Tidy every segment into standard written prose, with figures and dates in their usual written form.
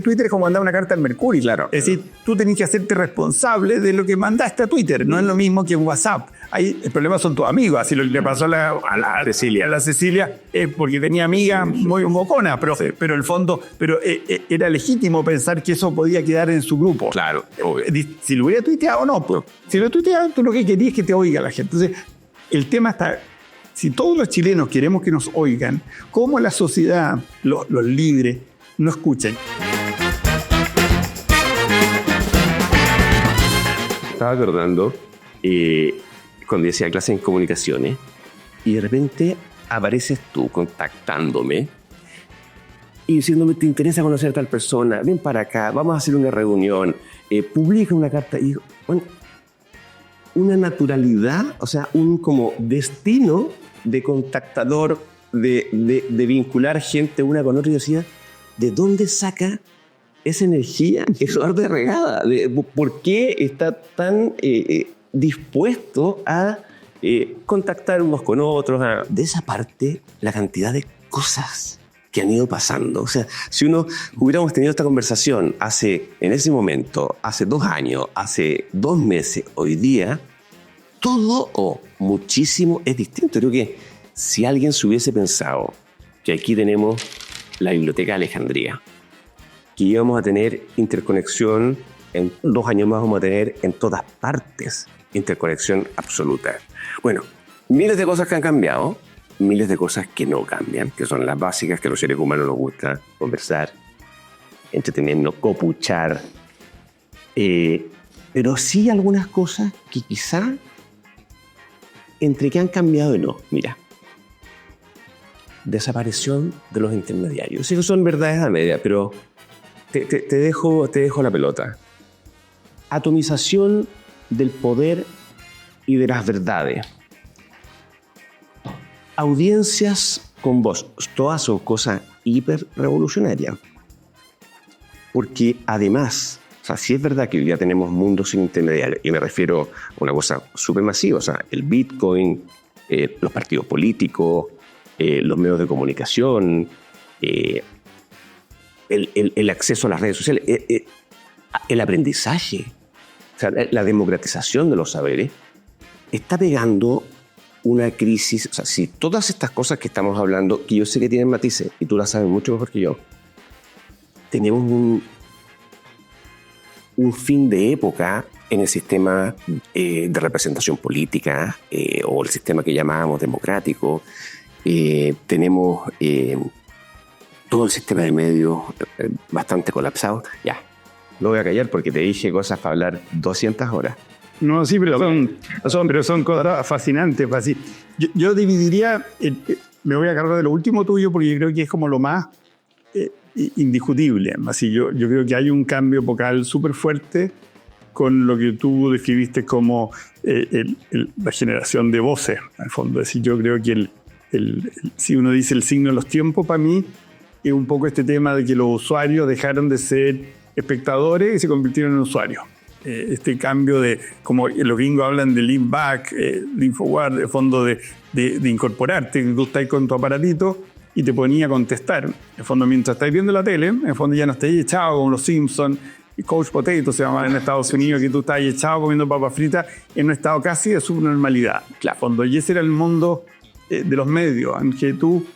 Twitter es como mandar una carta al Mercurio. Claro. Es decir, tú tenés que hacerte responsable de lo que mandaste a Twitter. No es lo mismo que en WhatsApp. Ahí el problema son tus amigos. Así lo que le pasó a la Cecilia es porque tenía amigas muy moconas, pero en el fondo era legítimo pensar que eso podía quedar en su grupo. Claro. Si lo hubiera tuiteado o no. Pues, si lo tuiteaba, tú lo que querías es que te oiga la gente. Entonces, el tema está... Si todos los chilenos queremos que nos oigan, ¿cómo la sociedad, los libres, no escuchan? Estaba acordando cuando hacía clases en comunicaciones y de repente apareces tú contactándome y diciéndome, ¿te interesa conocer a tal persona? Ven para acá, vamos a hacer una reunión, publica una carta. Y digo, bueno, una naturalidad, o sea, un como destino de contactador, de vincular gente una con otra. Y decía, ¿de dónde saca esa energía, esa arte regada? ¿Por qué está tan dispuesto a contactar unos con otros? De esa parte, la cantidad de cosas que han ido pasando. O sea, si hubiéramos tenido esta conversación en ese momento, hace 2 años, hace 2 meses, hoy día, todo o muchísimo es distinto. Creo que si alguien se hubiese pensado que aquí tenemos la Biblioteca de Alejandría, que íbamos a tener interconexión, en 2 años más vamos a tener en todas partes interconexión absoluta. Bueno, miles de cosas que han cambiado, miles de cosas que no cambian, que son las básicas que a los seres humanos nos gusta conversar, entretenernos, copuchar, pero sí algunas cosas que quizá entre que han cambiado y no. Mira, desaparición de los intermediarios. Sé que son verdades a media, pero te dejo la pelota. Atomización del poder y de las verdades. Audiencias con voz. Todas son cosas hiper revolucionarias. Porque además, o sea, sí es verdad que hoy día tenemos mundos sin intermediarios, y me refiero a una cosa súper masiva, o sea, el Bitcoin, los partidos políticos, los medios de comunicación, el acceso a las redes sociales, el aprendizaje, o sea, la democratización de los saberes, está pegando una crisis. O sea, si todas estas cosas que estamos hablando, que yo sé que tienen matices, y tú las sabes mucho mejor que yo, tenemos un fin de época en el sistema de representación política, o el sistema que llamábamos democrático. Tenemos todo el sistema de medios bastante colapsado. Ya, lo voy a callar porque te dije cosas para hablar 200 horas. No, sí, pero son cosas fascinantes. Yo dividiría, me voy a cargar de lo último tuyo porque yo creo que es como lo más indiscutible. Así, yo creo que hay un cambio epocal súper fuerte con lo que tú describiste como la generación de voces, al fondo. Es decir, yo creo que si uno dice el signo de los tiempos, para mí es un poco este tema de que los usuarios dejaron de ser espectadores y se convirtieron en usuarios. Este cambio de, como los gringos hablan de lean back, de infowar, de fondo de incorporarte, que tú estás con tu aparatito y te ponía a contestar. En el fondo, mientras estás viendo la tele, en el fondo ya no estás echado como los Simpsons, y Coach Potato se llama en Estados Unidos, que tú estás echado comiendo papas fritas en un estado casi de subnormalidad. En el fondo, y ese era el mundo de los medios, en que tú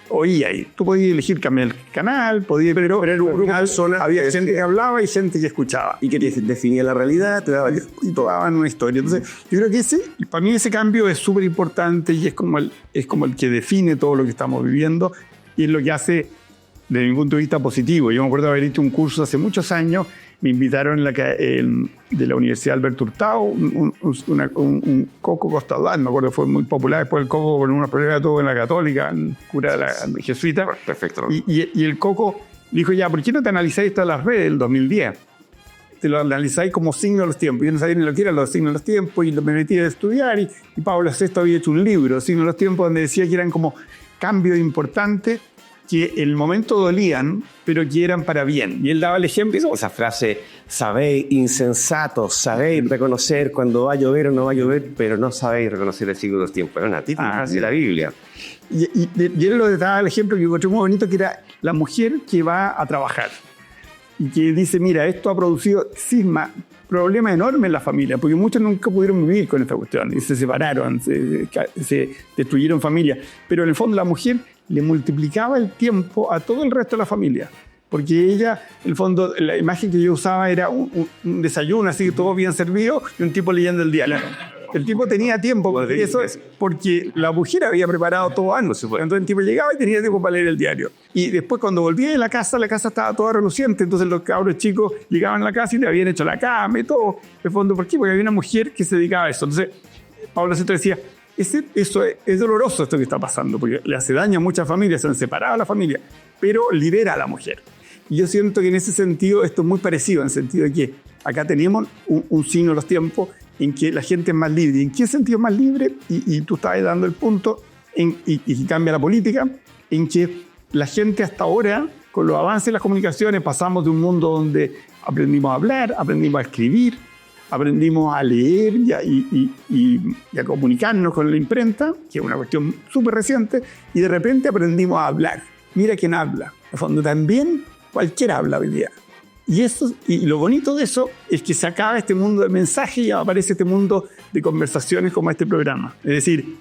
oías y tú podías elegir cambiar el canal, pero era un grupo de personas, había gente que hablaba y gente que escuchaba y que definía la realidad, te daban una historia. Entonces yo creo que para mí ese cambio es súper importante y es como el que define todo lo que estamos viviendo y es lo que hace, desde mi punto de vista, positivo. Yo me acuerdo de haber hecho un curso hace muchos años, me invitaron de la Universidad Alberto Hurtado, un Coco Costadal, me acuerdo, fue muy popular después el Coco con una prueba todo en la Católica, en cura de la jesuita. Perfecto. Y el Coco dijo, ya, ¿por qué no te analizáis todas las redes del 2010? Te lo analizáis como signo de los tiempos. Yo no sabía ni lo que eran los signos de los tiempos y me metí a estudiar y Pablo VI había hecho un libro, Signos de los tiempos, donde decía que eran como cambios importantes que en el momento dolían, pero que eran para bien. Y él daba el ejemplo. Esa frase, sabéis insensatos, sabéis reconocer cuando va a llover o no va a llover, pero no sabéis reconocer el signo de los tiempos. Era una típica frase de la Biblia. Y él lo daba el ejemplo que encontré muy bonito, que era la mujer que va a trabajar. Y que dice, mira, esto ha producido problemas enormes en la familia, porque muchos nunca pudieron vivir con esta cuestión, y se separaron, se destruyeron familias. Pero en el fondo la mujer le multiplicaba el tiempo a todo el resto de la familia. Porque ella, en el fondo, la imagen que yo usaba era un desayuno, así que todo bien servido, y un tipo leyendo el diario. El tipo tenía tiempo, y eso es porque la mujer había preparado todo antes. Entonces el tipo llegaba y tenía tiempo para leer el diario. Y después cuando volvía de la casa estaba toda reluciente. Entonces los cabros chicos llegaban a la casa y le habían hecho la cama y todo. En el fondo, ¿por qué? Porque había una mujer que se dedicaba a eso. Entonces Pablo VI decía, eso es doloroso esto que está pasando, porque le hace daño a muchas familias, se han separado a la familia, pero libera a la mujer. Y yo siento que en ese sentido esto es muy parecido, en el sentido de que acá tenemos un signo de los tiempos en que la gente es más libre. ¿Y en qué sentido es más libre? Y tú estabas dando el punto, y cambia la política, en que la gente hasta ahora, con los avances de las comunicaciones, pasamos de un mundo donde aprendimos a hablar, aprendimos a escribir, aprendimos a leer y a comunicarnos con la imprenta, que es una cuestión súper reciente, y de repente aprendimos a hablar. Mira quién habla. En el fondo también cualquiera habla hoy día. Y lo bonito de eso es que se acaba este mundo de mensajes y aparece este mundo de conversaciones como este programa. Es decir,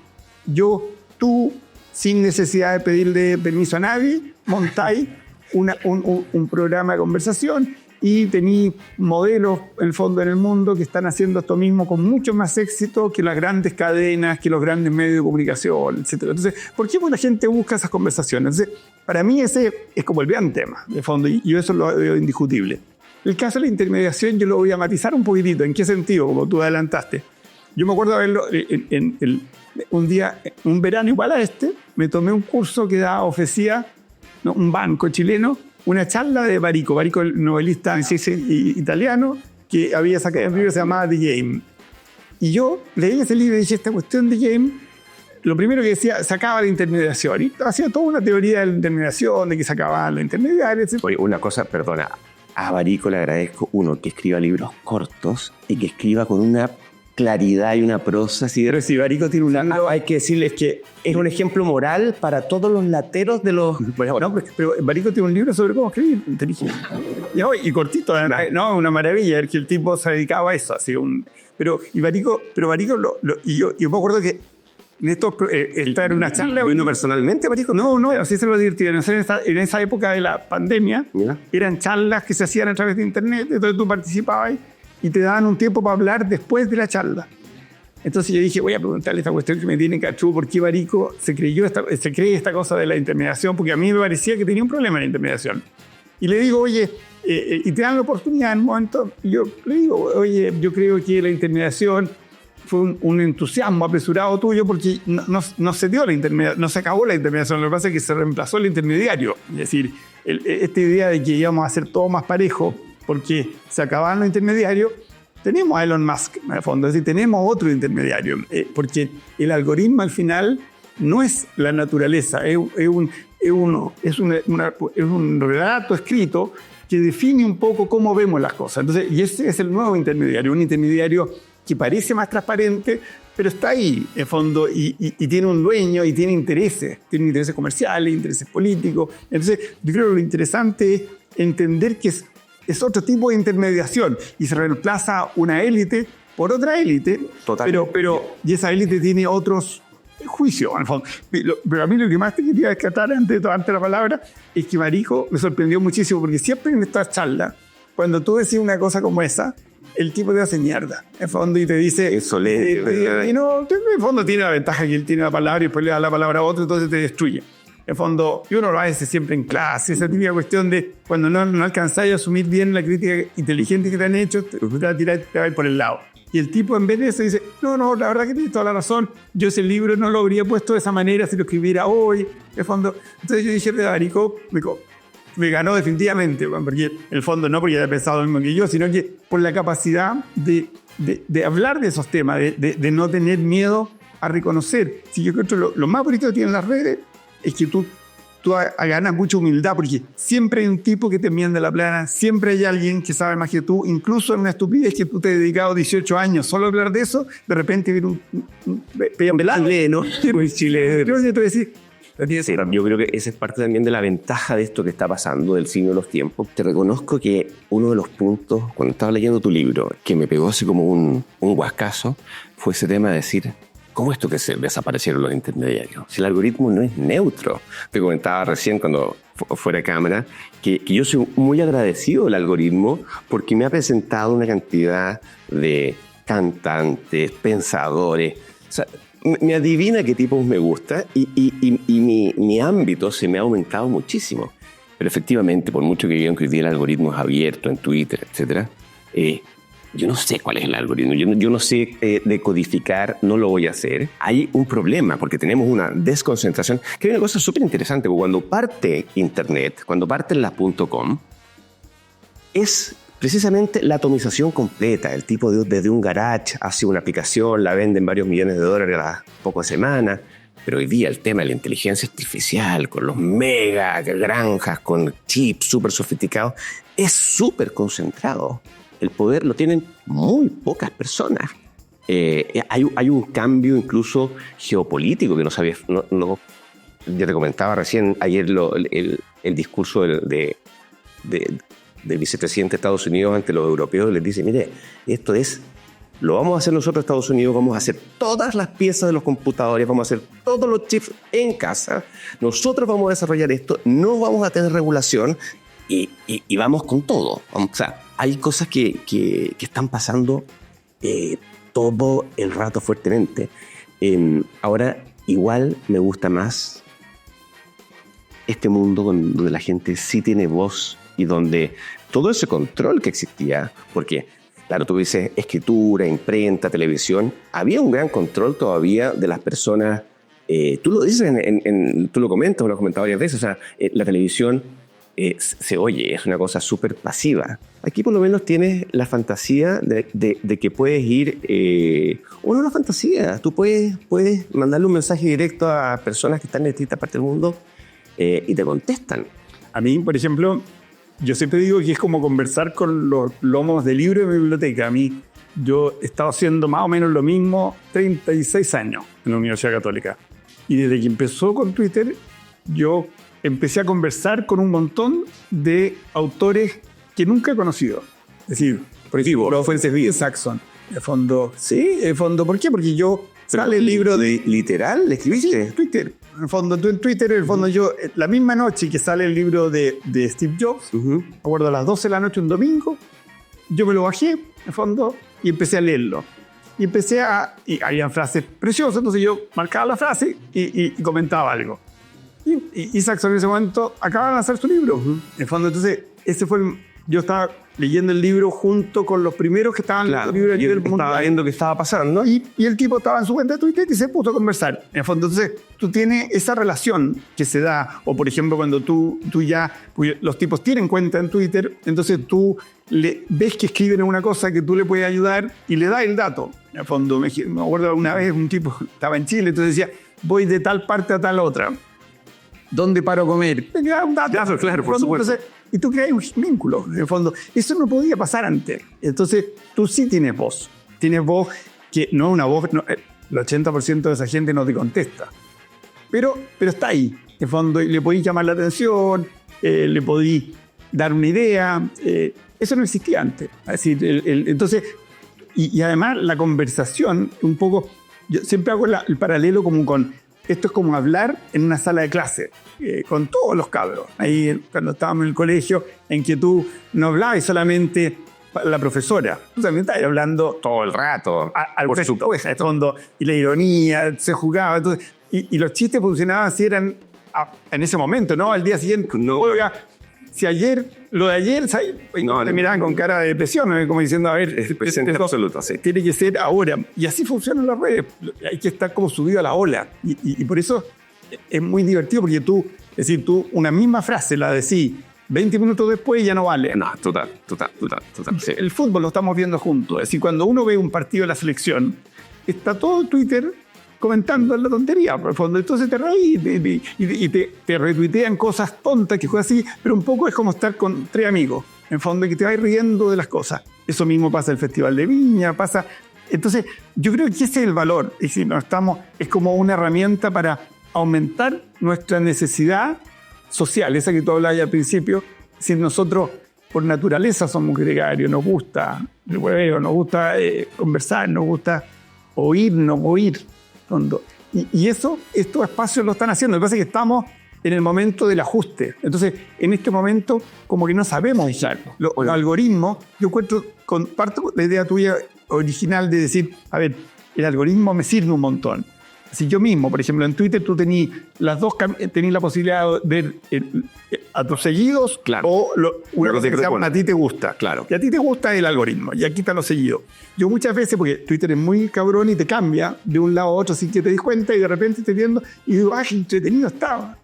tú, sin necesidad de pedirle permiso a nadie, montáis un programa de conversación y tenéis modelos, en el fondo, en el mundo que están haciendo esto mismo con mucho más éxito que las grandes cadenas, que los grandes medios de comunicación, etc. Entonces, ¿por qué la gente busca esas conversaciones? Entonces, para mí ese es como el gran tema, de fondo, y yo eso lo veo indiscutible. El caso de la intermediación yo lo voy a matizar un poquitito. ¿En qué sentido? Como tú adelantaste. Yo me acuerdo de verlo un día, un verano igual a me tomé un curso que ofrecía un banco chileno, una charla de Barico, el novelista italiano, que había sacado un libro que se llamaba The Game. Y yo leí ese libro y dije, esta cuestión de Game, lo primero que decía, sacaba la intermediación. Y hacía toda una teoría de la intermediación, de que sacaban la intermediaria, etc. Oye, una cosa, perdona, a Barico le agradezco, uno, que escriba libros cortos y que escriba con una claridad y una prosa así. Pero si Barico tiene un ángulo, hay que decirles que es un ejemplo moral para todos los lateros de los... No, pero Barico tiene un libro sobre cómo escribir inteligente. Y cortito, no, una maravilla, es que el tipo se dedicaba a eso. Así pero Barico, yo me acuerdo que estar en una charla... ¿Bueno personalmente, Barico? No, así se lo divertían. En esa época de la pandemia, ¿ya? Eran charlas que se hacían a través de internet, entonces tú participabas y te daban un tiempo para hablar después de la charla. Entonces yo dije, voy a preguntarle esta cuestión que me tiene cachú, ¿por qué Barico se cree esta cosa de la intermediación? Porque a mí me parecía que tenía un problema en la intermediación. Y le digo, oye, y te dan la oportunidad en un momento, y yo le digo, oye, yo creo que la intermediación fue un entusiasmo apresurado tuyo porque no se dio la intermediación, no se acabó la intermediación, lo que pasa es que se reemplazó el intermediario. Es decir, esta idea de que íbamos a hacer todo más parejo porque se acababan los intermediarios, tenemos a Elon Musk, en el fondo, es decir, tenemos otro intermediario, porque el algoritmo al final no es la naturaleza, es un relato escrito que define un poco cómo vemos las cosas. Entonces, y ese es el nuevo intermediario, un intermediario que parece más transparente, pero está ahí, en fondo, y tiene un dueño y tiene intereses comerciales, intereses políticos. Entonces, yo creo que lo interesante es entender que es otro tipo de intermediación y se reemplaza una élite por otra élite, y esa élite tiene otros juicios, en el fondo. Pero a mí lo que más te quería descartar antes de tomarte la palabra es que Barico me sorprendió muchísimo, porque siempre en estas charlas, cuando tú decís una cosa como esa, el tipo te hace mierda, en fondo, y te dice... Eso le... y no, en fondo tiene la ventaja que él tiene la palabra y después le da la palabra a otro, entonces te destruye. En fondo, y uno lo hace siempre en clase, esa típica cuestión de cuando no alcanzáis a asumir bien la crítica inteligente que te han hecho, te va a tirar, te va a ir por el lado. Y el tipo, en vez de eso, dice, no, la verdad que tienes toda la razón, yo ese libro no lo habría puesto de esa manera si lo escribiera hoy. En fondo, entonces yo dije, Barico me ganó definitivamente, porque en el fondo no porque haya pensado lo mismo que yo, sino que por la capacidad de hablar de esos temas, de no tener miedo a reconocer. Si yo creo que lo más bonito que tienen las redes es que tú tú ganas mucha humildad, porque siempre hay un tipo que te enmienda la plana, siempre hay alguien que sabe más que tú, incluso en una estupidez que tú te has dedicado 18 años solo a hablar de eso, de repente viene un chileno, muy chileno. Yo te voy a decir, Sí, yo creo que esa es parte también de la ventaja de esto que está pasando, del signo de los tiempos. Te reconozco que uno de los puntos, cuando estaba leyendo tu libro, que me pegó así como un guascazo, fue ese tema de decir, ¿cómo esto que se desaparecieron los intermediarios? Si el algoritmo no es neutro. Te comentaba recién cuando fuera de cámara que yo soy muy agradecido del algoritmo porque me ha presentado una cantidad de cantantes, pensadores. O sea, me adivina qué tipos me gusta y mi ámbito se me ha aumentado muchísimo. Pero efectivamente, por mucho que digan que hoy día el algoritmo es abierto en Twitter, etc., yo no sé cuál es el algoritmo. Yo no sé decodificar, no lo voy a hacer. Hay un problema porque tenemos una desconcentración. Que hay una cosa súper interesante, porque cuando parte Internet, cuando parte la .com, es precisamente la atomización completa. El tipo desde un garage hace una aplicación, la vende en varios millones de dólares a las pocas semanas. Pero hoy día el tema de la inteligencia artificial, con los mega granjas, con chips súper sofisticados, es súper concentrado. El poder lo tienen muy pocas personas. Hay un cambio incluso geopolítico que no sabía. Ya te comentaba recién ayer el discurso del vicepresidente de Estados Unidos ante los europeos. Les dice, mire, lo vamos a hacer nosotros Estados Unidos, vamos a hacer todas las piezas de los computadores, vamos a hacer todos los chips en casa, nosotros vamos a desarrollar esto, no vamos a tener regulación y vamos con todo. O sea, hay cosas que están pasando todo el rato fuertemente. Ahora, igual me gusta más este mundo donde la gente sí tiene voz y donde todo ese control que existía, porque, claro, tú dices escritura, imprenta, televisión, había un gran control todavía de las personas. Tú lo dices, tú lo comentas, lo has comentado varias veces, o sea, la televisión se oye, es una cosa súper pasiva. Aquí por lo menos tienes la fantasía de que puedes ir, o no la fantasía, tú puedes mandarle un mensaje directo a personas que están en distintas partes del mundo y te contestan. A mí, por ejemplo, yo siempre digo que es como conversar con los lomos de libro de mi biblioteca. A mí, yo he estado haciendo más o menos lo mismo 36 años en la Universidad Católica. Y desde que empezó con Twitter, yo empecé a conversar con un montón de autores que nunca he conocido. Es decir, por ejemplo, Saxon. De fondo, sí, de fondo, ¿por qué? Porque yo sale el libro de... ¿Literal? ¿Le escribiste? Twitter. En el fondo, tú en Twitter, en el fondo, yo, la misma noche que sale el libro de Steve Jobs, me acuerdo a las 12 de la noche un domingo, yo me lo bajé, en el fondo, y empecé a leerlo. Y habían frases preciosas, entonces yo marcaba la frase y comentaba algo. Y Saxon en ese momento acaba de lanzar su libro. En el fondo, entonces, yo estaba leyendo el libro junto con los primeros que estaban claro, leyendo el libro. Estaba viendo qué estaba pasando, ¿no? Y el tipo estaba en su cuenta de Twitter y se puso a conversar. En el fondo, entonces, tú tienes esa relación que se da. O, por ejemplo, cuando tú ya... Los tipos tienen cuenta en Twitter, entonces tú ves que escriben una cosa que tú le puedes ayudar y le das el dato. En el fondo, me acuerdo una vez un tipo estaba en Chile, entonces decía, voy de tal parte a tal otra. ¿Dónde paro a comer? Me da un dato. Claro, por supuesto. Entonces, y tú creas un vínculo, en el fondo. Eso no podía pasar antes. Entonces, tú sí tienes voz. Tienes voz que no es una voz... No, el 80% de esa gente no te contesta. Pero está ahí, en el fondo. Y le podís llamar la atención, le podís dar una idea. Eso no existía antes. Es decir, entonces... Y además, la conversación, un poco... Yo siempre hago el paralelo como con... Esto es como hablar en una sala de clase, con todos los cabros. Ahí, cuando estábamos en el colegio, en que tú no hablabas solamente a la profesora. Tú también estabas hablando todo el rato. Al resto, fondo, y la ironía, se jugaba. Entonces, y los chistes funcionaban así, eran en ese momento, ¿no? Al día siguiente. No. Oiga, si lo de ayer, ¿sabes? Te miraban con cara de depresión, ¿no? Como diciendo, a ver, es presente absoluto, sí. Tiene que ser ahora. Y así funcionan las redes. Hay que estar como subido a la ola. Y por eso es muy divertido, porque tú una misma frase la decís 20 minutos después y ya no vale. No, total. Sí. El fútbol lo estamos viendo juntos. Es decir, cuando uno ve un partido de la selección, está todo Twitter comentando la tontería, por el fondo. Entonces te reís y te retuitean cosas tontas, que fue así, pero un poco es como estar con 3 amigos, en fondo, que te vas riendo de las cosas. Eso mismo pasa en el Festival de Viña, pasa... Entonces, yo creo que ese es el valor. Es decir, es como una herramienta para aumentar nuestra necesidad social, esa que tú hablabas al principio. Si nosotros, por naturaleza, somos gregarios, nos gusta el hueveo, nos gusta conversar, nos gusta oír. Y eso, estos espacios lo están haciendo. Lo que pasa es que estamos en el momento del ajuste. Entonces, en este momento, como que no sabemos usarlo. Los algoritmos, yo comparto la idea tuya original de decir, a ver, el algoritmo me sirve un montón. Si yo mismo, por ejemplo, en Twitter tú tenías la posibilidad de ver a tus seguidos, claro, o lo que a ti te gusta. Claro. Y a ti te gusta el algoritmo, y aquí están los seguidos. Yo muchas veces, porque Twitter es muy cabrón y te cambia de un lado a otro sin que te des cuenta, y de repente estoy viendo y digo, ¡ay, qué entretenido estaba!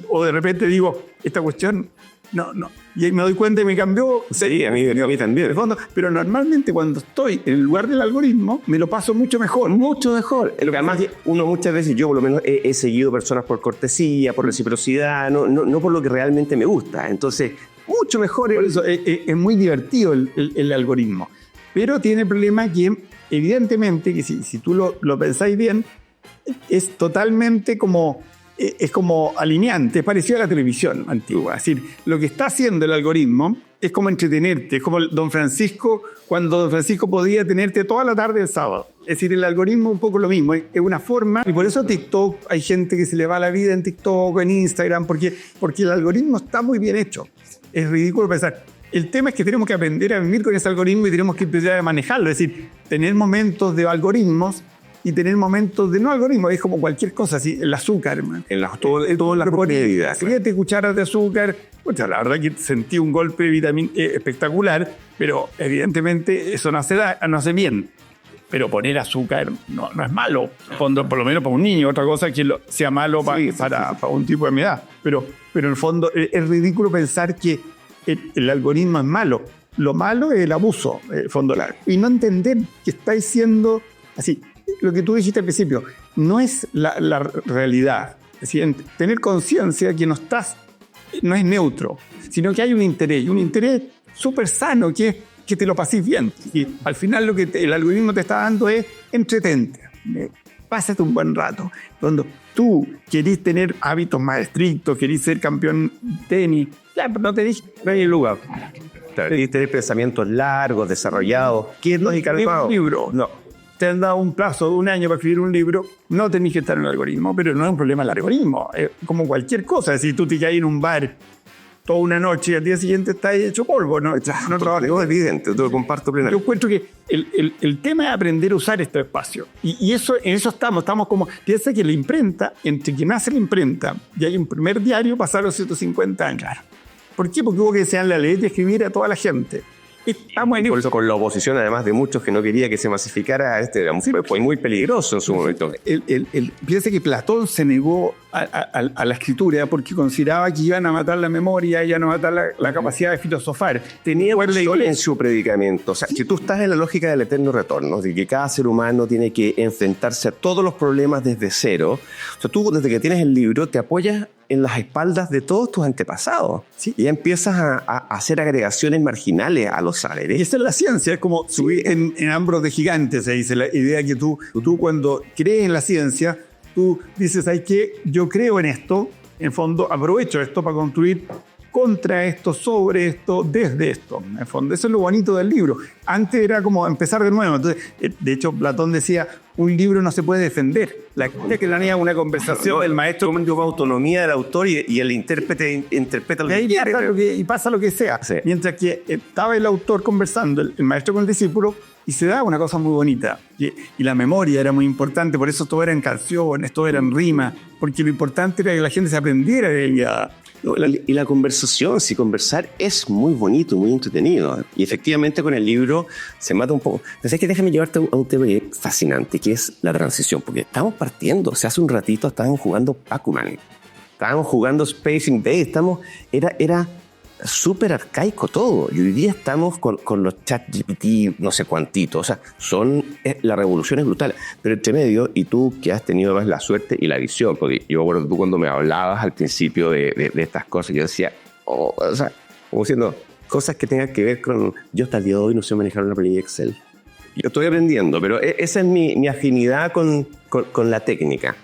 O de repente digo, esta cuestión, no. Y ahí me doy cuenta y me cambió. Sí, a mí también. De fondo, pero normalmente cuando estoy en el lugar del algoritmo, me lo paso mucho mejor. Mucho mejor. Lo que además uno muchas veces, yo por lo menos he seguido personas por cortesía, por reciprocidad, no por lo que realmente me gusta. Entonces, mucho mejor. Por eso es muy divertido el algoritmo. Pero tiene el problema que, evidentemente, que si tú lo pensáis bien, es totalmente como... Es como alineante, es parecido a la televisión antigua. Es decir, lo que está haciendo el algoritmo es como entretenerte. Es como Don Francisco, cuando Don Francisco podía tenerte toda la tarde el sábado. Es decir, el algoritmo es un poco lo mismo. Es una forma, y por eso TikTok, hay gente que se le va la vida en TikTok, en Instagram, porque el algoritmo está muy bien hecho. Es ridículo pensar. El tema es que tenemos que aprender a vivir con ese algoritmo y tenemos que empezar a manejarlo. Es decir, tener momentos de algoritmos y tener momentos de no algoritmo. Es como cualquier cosa, así, el azúcar, man. Todo la propia vida. 7 cucharas de azúcar. Pues, la verdad que sentí un golpe de vitamina espectacular, pero evidentemente eso no hace bien. Pero poner azúcar no es malo, por lo menos para un niño. Otra cosa es que sea malo para un tipo de edad. Pero en el fondo es ridículo pensar que el algoritmo es malo. Lo malo es el abuso, en el fondo. Y no entender que estáis siendo así. Lo que tú dijiste al principio, no es la realidad. Es decir, tener conciencia que no es neutro, sino que hay un interés súper sano, que es que te lo pases bien. Y al final lo que el algoritmo te está dando es entretente. Pásate un buen rato. Cuando tú querís tener hábitos más estrictos, querís ser campeón de tenis, ya, no te dije, no hay lugar. Querís tener pensamientos largos, desarrollados. ¿Qué es lógica de un libro? No. Te han dado un plazo de 1 año para escribir un libro, no tenés que estar en el algoritmo, pero no es un problema el algoritmo, es como cualquier cosa. Si tú te caes en un bar toda una noche y al día siguiente estás hecho polvo, no trabajas. Es evidente, te lo comparto plenamente. Yo encuentro que el tema es aprender a usar estos espacios. Y en eso estamos como... Piensa que la imprenta, entre que nace la imprenta y hay un primer diario, pasaron 150 años. ¿Por qué? Porque hubo que enseñarle a leer y escribir a toda la gente. Estamos en por eso, con la oposición, además de muchos que no quería que se masificara, fue muy peligroso en su momento. Piensa que Platón se negó a la escritura porque consideraba que iban a matar la memoria, iban a matar la capacidad de filosofar. Tenía razón en su predicamento. O sea, si tú estás en la lógica del eterno retorno, de que cada ser humano tiene que enfrentarse a todos los problemas desde cero, o sea, tú desde que tienes el libro te apoyas en las espaldas de todos tus antepasados. ¿Sí? Y ya empiezas a hacer agregaciones marginales a los saberes. Y esa es la ciencia, es como subir en hombros de gigantes, se dice, la idea que tú cuando crees en la ciencia, tú dices, ¿hay qué? Yo creo en esto, en fondo aprovecho esto para construir contra esto, sobre esto, desde esto. En fondo, eso es lo bonito del libro. Antes era como empezar de nuevo. Entonces, de hecho, Platón decía, un libro no se puede defender. La gente que tenía una conversación, el maestro con autonomía del autor y el intérprete interpreta lo que quiere. Y pasa lo que sea. Sí. Mientras que estaba el autor conversando, el maestro con el discípulo, y se daba una cosa muy bonita. Y la memoria era muy importante, por eso todo eran canciones, todo eran rimas, porque lo importante era que la gente se aprendiera de ella. Y la conversación, si conversar es muy bonito, muy entretenido. Y efectivamente con el libro se mata un poco. Entonces que déjame llevarte a un tema fascinante, que es la transición, porque estamos partiendo. O sea, hace un ratito estaban jugando Pac-Man, estábamos jugando Space Invaders, era súper arcaico todo. Y hoy día estamos con los ChatGPT, no sé cuántitos. O sea, la revolución es brutal. Pero entre medio, y tú que has tenido más la suerte y la visión, porque yo recuerdo tú cuando me hablabas al principio de estas cosas, yo decía, o sea, como diciendo, cosas que tengan que ver con, yo hasta el día de hoy no sé manejar una planilla Excel. Yo estoy aprendiendo, pero esa es mi afinidad con la técnica.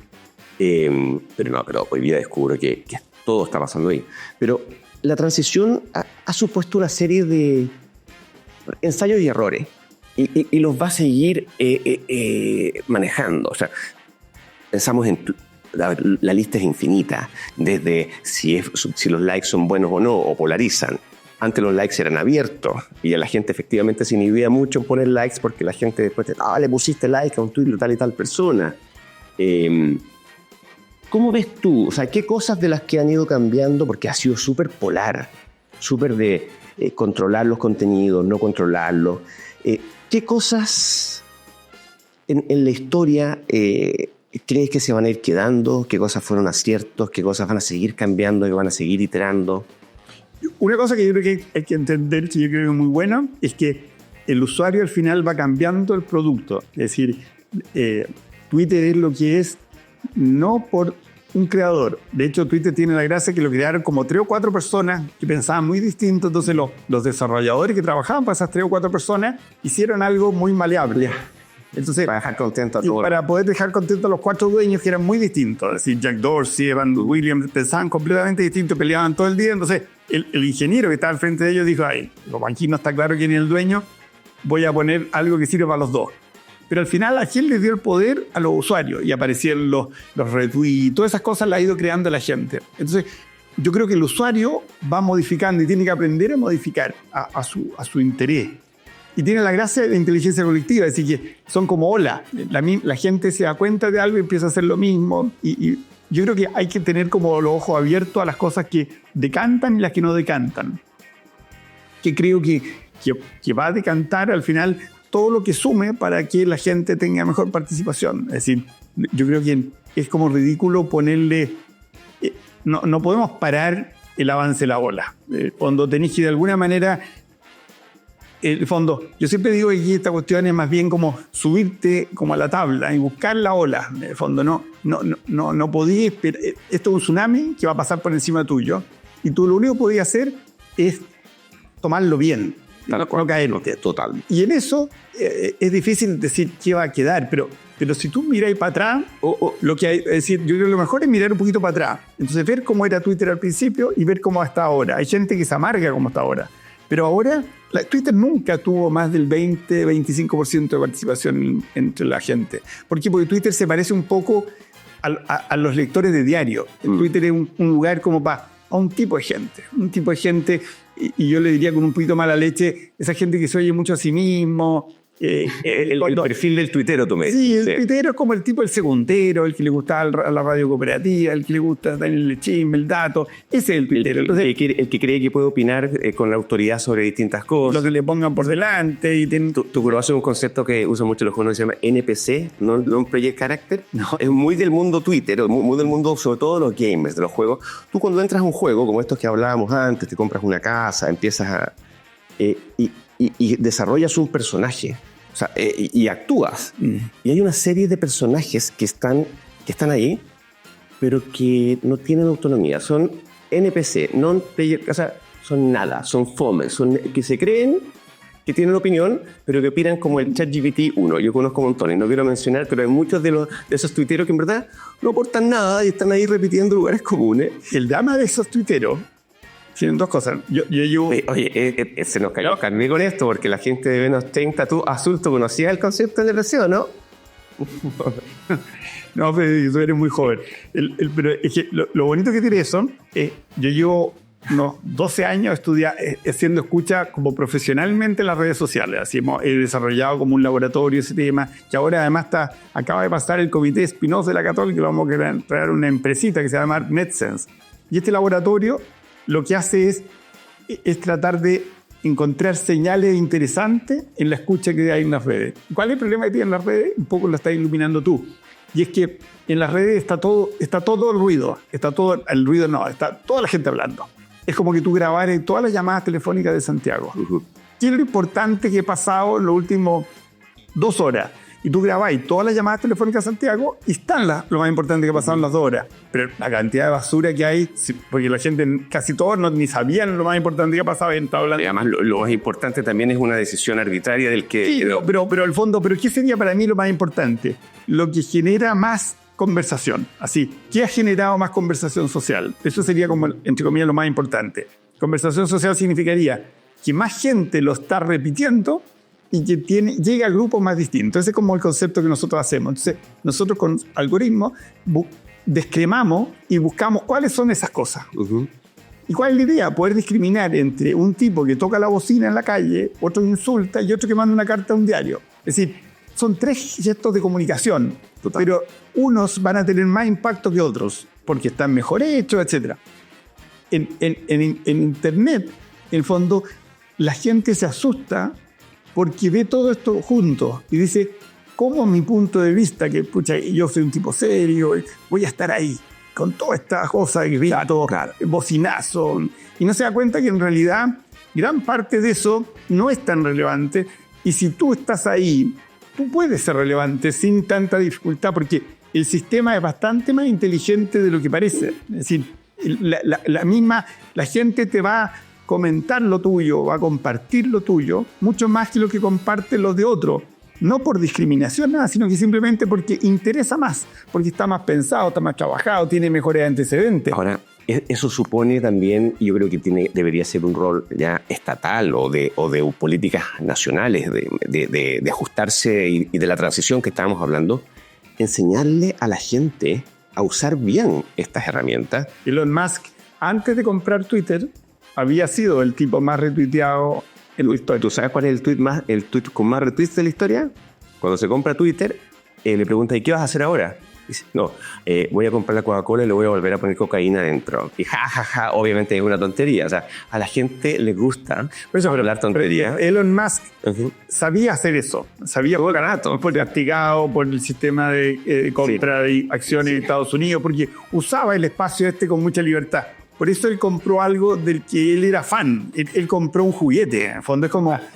Pero hoy día descubro que todo está pasando ahí. Pero la transición ha supuesto una serie de ensayos y errores y los va a seguir manejando. O sea, pensamos en la lista es infinita, desde si los likes son buenos o no, o polarizan. Antes los likes eran abiertos y la gente efectivamente se inhibía mucho en poner likes porque la gente después le pusiste like a un tweet de tal y tal persona. ¿Cómo ves tú? O sea, ¿qué cosas de las que han ido cambiando? Porque ha sido súper polar, súper de controlar los contenidos, no controlarlos. ¿Qué cosas en la historia crees que se van a ir quedando? ¿Qué cosas fueron aciertos? ¿Qué cosas van a seguir cambiando? ¿Qué van a seguir iterando? Una cosa que yo creo que hay que entender, que yo creo que es muy buena, es que el usuario al final va cambiando el producto. Es decir, Twitter es lo que es no por un creador. De hecho, Twitter tiene la gracia que lo crearon como 3 o 4 personas que pensaban muy distinto. Entonces los desarrolladores que trabajaban para esas 3 o 4 personas hicieron algo muy maleable. Entonces, para dejar contento a todos. Para poder dejar contento a los 4 dueños que eran muy distintos. Es decir, Jack Dorsey, Evan Williams, pensaban completamente distinto, peleaban todo el día. Entonces, el ingeniero que estaba al frente de ellos dijo, como aquí no está claro quién es el dueño, voy a poner algo que sirva para los dos. Pero al final, ¿a quién le dio el poder? A los usuarios. Y aparecieron los retweets, todas esas cosas las ha ido creando la gente. Entonces, yo creo que el usuario va modificando y tiene que aprender a modificar a su interés. Y tiene la gracia de la inteligencia colectiva, es decir, que son como olas. La gente se da cuenta de algo y empieza a hacer lo mismo. Y yo creo que hay que tener como los ojos abiertos a las cosas que decantan y las que no decantan. Que creo que va a decantar al final todo lo que sume para que la gente tenga mejor participación. Es decir, yo creo que es como ridículo ponerle... No podemos parar el avance de la ola. Cuando tenéis que de alguna manera... el fondo, yo siempre digo que aquí esta cuestión es más bien como subirte como a la tabla y buscar la ola. En el fondo, no podías esperar. Esto es un tsunami que va a pasar por encima tuyo y tú lo único que podías hacer es tomarlo bien, no caerte. Total. Y en eso es difícil decir qué va a quedar, pero si tú miráis para atrás, lo que hay, es decir, yo creo que lo mejor es mirar un poquito para atrás. Entonces, ver cómo era Twitter al principio y ver cómo está ahora. Hay gente que se amarga como está ahora. Pero ahora, Twitter nunca tuvo más del 20-25% de participación entre la gente. ¿Por qué? Porque Twitter se parece un poco a los lectores de diario. Twitter es un lugar como para un tipo de gente. Un tipo de gente, y yo le diría con un poquito mala leche, esa gente que se oye mucho a sí mismo. El perfil del tuitero, tú me dices. Sí, el tuitero es como el tipo del segundero, el que le gusta la radio cooperativa, el que le gusta el chisme, el dato. Ese es el tuitero. Entonces, el que cree que puede opinar con la autoridad sobre distintas cosas. Lo que le pongan por delante. Y Tú conoces un concepto que usan mucho los jóvenes, se llama NPC, Non-Player Character. No. Es muy del mundo Twitter, muy del mundo, sobre todo de los gamers, de los juegos. Tú cuando entras a un juego, como estos que hablábamos antes, te compras una casa, empiezas a... y desarrollas un personaje. O sea, y actúas. Y hay una serie de personajes que están ahí, pero que no tienen autonomía. Son NPC, non-player, o sea, son nada, son fome, son que se creen que tienen opinión, pero que opinan como el ChatGPT 1. Yo conozco montones, no quiero mencionar, pero hay muchos de esos tuiteros que en verdad no aportan nada y están ahí repitiendo lugares comunes. El drama de esos tuiteros tienen 2 cosas. Oye, se nos cayó carne con esto, porque la gente de menos 30, tú, Azul, ¿tú conocías el concepto de depresión, no? No, pero tú eres muy joven. Pero es que lo bonito que tiene eso, yo llevo unos 12 años haciendo escucha como profesionalmente en las redes sociales. Así he desarrollado como un laboratorio ese tema, que ahora además acaba de pasar el comité Espinosa de la Católica, y vamos a crear una empresita que se llama NetSense. Y este laboratorio lo que hace es tratar de encontrar señales interesantes en la escucha que hay en las redes. ¿Cuál es el problema que tienen las redes? Un poco lo estás iluminando tú. Y es que en las redes está todo el ruido. Está toda la gente hablando. es como que tú grabaras todas las llamadas telefónicas de Santiago. ¿Qué es lo importante que ha pasado en los últimos 2 horas? Y tú grabáis todas las llamadas telefónicas de Santiago y están lo más importante que ha pasado en las 2 horas. Pero la cantidad de basura que hay, porque la gente, casi todos ni sabían lo más importante que ha pasado. Y además, lo más importante también es una decisión arbitraria del que... Sí, pero al fondo, ¿pero qué sería para mí lo más importante? Lo que genera más conversación. Así, ¿qué ha generado más conversación social? Eso sería como, entre comillas, lo más importante. Conversación social significaría que más gente lo está repitiendo y que llega a grupos más distintos. Ese es como el concepto que nosotros hacemos. Entonces, nosotros con algoritmos descremamos y buscamos cuáles son esas cosas. ¿Y cuál es la idea? Poder discriminar entre un tipo que toca la bocina en la calle, otro que insulta y otro que manda una carta a un diario. Es decir, son 3 gestos de comunicación, pero unos van a tener más impacto que otros, porque están mejor hechos, etc. En Internet, en el fondo, la gente se asusta porque ve todo esto junto y dice, ¿cómo mi punto de vista, que pucha, yo soy un tipo serio, voy a estar ahí con toda esta cosa, grito, bocinazo? Y no se da cuenta que en realidad gran parte de eso no es tan relevante, y si tú estás ahí, tú puedes ser relevante sin tanta dificultad, porque el sistema es bastante más inteligente de lo que parece. Es decir, la gente te va a comentar lo tuyo, va a compartir lo tuyo, mucho más que lo que comparte los de otro. No por discriminación, nada, sino que simplemente porque interesa más, porque está más pensado, está más trabajado, tiene mejores antecedentes. Ahora, eso supone también, yo creo que debería ser un rol ya estatal o de políticas nacionales, de ajustarse y de la transición que estábamos hablando, enseñarle a la gente a usar bien estas herramientas. Elon Musk, antes de comprar Twitter, había sido el tipo más retuiteado en la historia. ¿Tú sabes cuál es el tweet con más retweets de la historia? Cuando se compra Twitter, le pregunta, ¿y qué vas a hacer ahora? Dice, no, voy a comprar la Coca-Cola y le voy a volver a poner cocaína adentro. Y obviamente es una tontería. O sea, a la gente le gusta hablar tonterías. Elon Musk sabía hacer eso. Sabía todo ganato. Fue castigado por el sistema de compra de acciones de Estados Unidos, porque usaba el espacio con mucha libertad. Por eso él compró algo del que él era fan. Él compró un juguete. En el fondo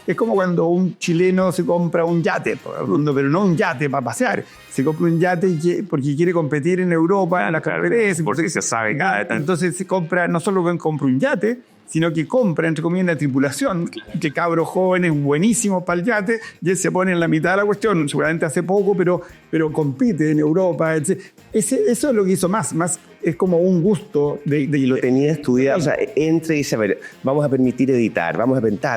es como cuando un chileno se compra un yate, pero no un yate para pasear. Se compra un yate porque quiere competir en Europa, en las carreras, porque se sabe. Entonces se compra, no solo compra un yate, sino que compra, entre comillas, una tripulación, que cabros jóvenes buenísimos para el yate, y él se pone en la mitad de la cuestión, seguramente hace poco, pero compite en Europa. Eso es lo que hizo más es como un gusto de lo tenía estudiado. O sea, entra y dice, a ver, vamos a permitir editar, vamos a permitir,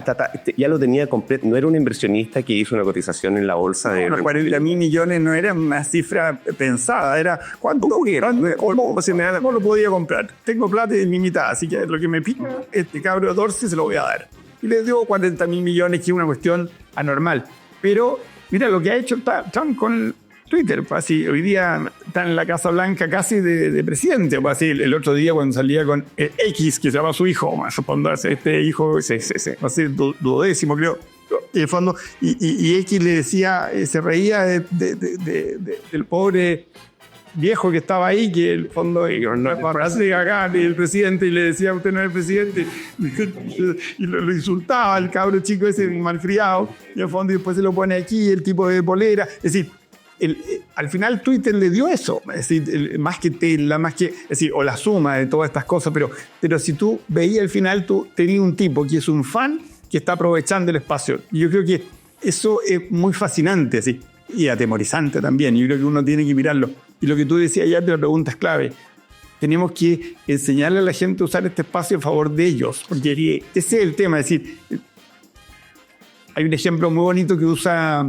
ya lo tenía completo. No era un inversionista que hizo una cotización en la bolsa de... 40.000 millones no era una cifra pensada, era ¿cuánto? No lo podía comprar. Tengo plata ilimitada, así que lo que me pica, este cabro de Dorsey se lo voy a dar. Y le dio 40.000 millones, que es una cuestión anormal. Pero mira lo que ha hecho Trump con Twitter, pues así, hoy día está en la Casa Blanca casi de presidente, pues así, el otro día cuando salía con X, que se llama su hijo, supongo, este hijo, así, duodécimo creo, en el fondo, y X le decía, se reía del pobre viejo que estaba ahí, que en el fondo, así acá, el presidente, y le decía, usted no es el presidente, y lo insultaba el cabro chico ese malcriado, y en el fondo, y después se lo pone aquí, el tipo de polera, es decir, al final Twitter le dio eso, es decir, más que Tesla, es decir, o la suma de todas estas cosas, pero si tú veías al final, tú tenías un tipo que es un fan que está aprovechando el espacio. Y yo creo que eso es muy fascinante, así, y atemorizante también. Yo creo que uno tiene que mirarlo. Y lo que tú decías ayer de la pregunta es clave. Tenemos que enseñarle a la gente a usar este espacio a favor de ellos, porque ese es el tema. Es decir, hay un ejemplo muy bonito que usa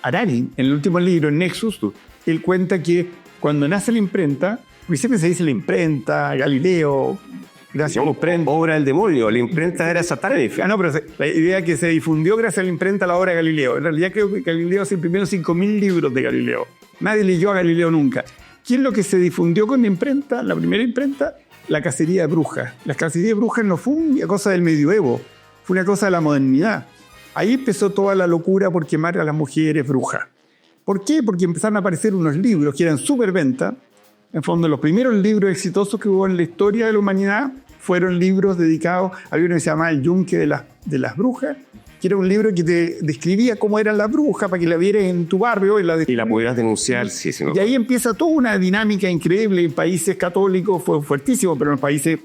Harari, en el último libro, en Nexus. Él cuenta que cuando nace la imprenta, porque siempre se dice la imprenta, Galileo, gracias a la imprenta. Obra del demonio, la imprenta era satánica. No, pero la idea que se difundió gracias a la imprenta la obra de Galileo. En realidad creo que Galileo se imprimieron 5.000 libros de Galileo. Nadie leyó a Galileo nunca. ¿Qué es lo que se difundió con la imprenta? La primera imprenta, la cacería de brujas. La cacería de brujas no fue una cosa del medioevo, fue una cosa de la modernidad. Ahí empezó toda la locura por quemar a las mujeres brujas. ¿Por qué? Porque empezaron a aparecer unos libros que eran superventa. En fondo, los primeros libros exitosos que hubo en la historia de la humanidad fueron libros dedicados. Había uno que se llamaba El Yunque de las Brujas, que era un libro que te describía cómo eran las brujas para que la vieras en tu barrio. Y la pudieras denunciar, sí, sí. No. Y ahí empieza toda una dinámica increíble. En países católicos fue fuertísimo, pero en países,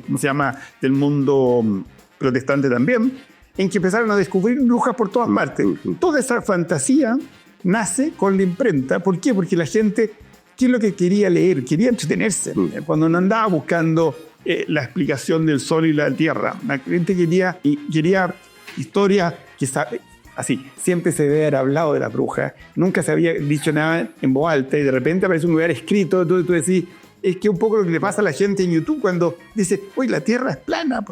¿cómo se llama?, del mundo protestante también, en que empezaron a descubrir brujas por todas partes. Toda esa fantasía nace con la imprenta. ¿Por qué? Porque la gente, ¿qué es lo que quería leer? Quería entretenerse. Cuando no andaba buscando la explicación del sol y la tierra. La gente quería historia que sabe. Así, siempre se debe haber hablado de la bruja, nunca se había dicho nada en voz alta y de repente aparece un lugar escrito, tú decís, es que un poco lo que le pasa a la gente en YouTube cuando dice, oye, la Tierra es plana,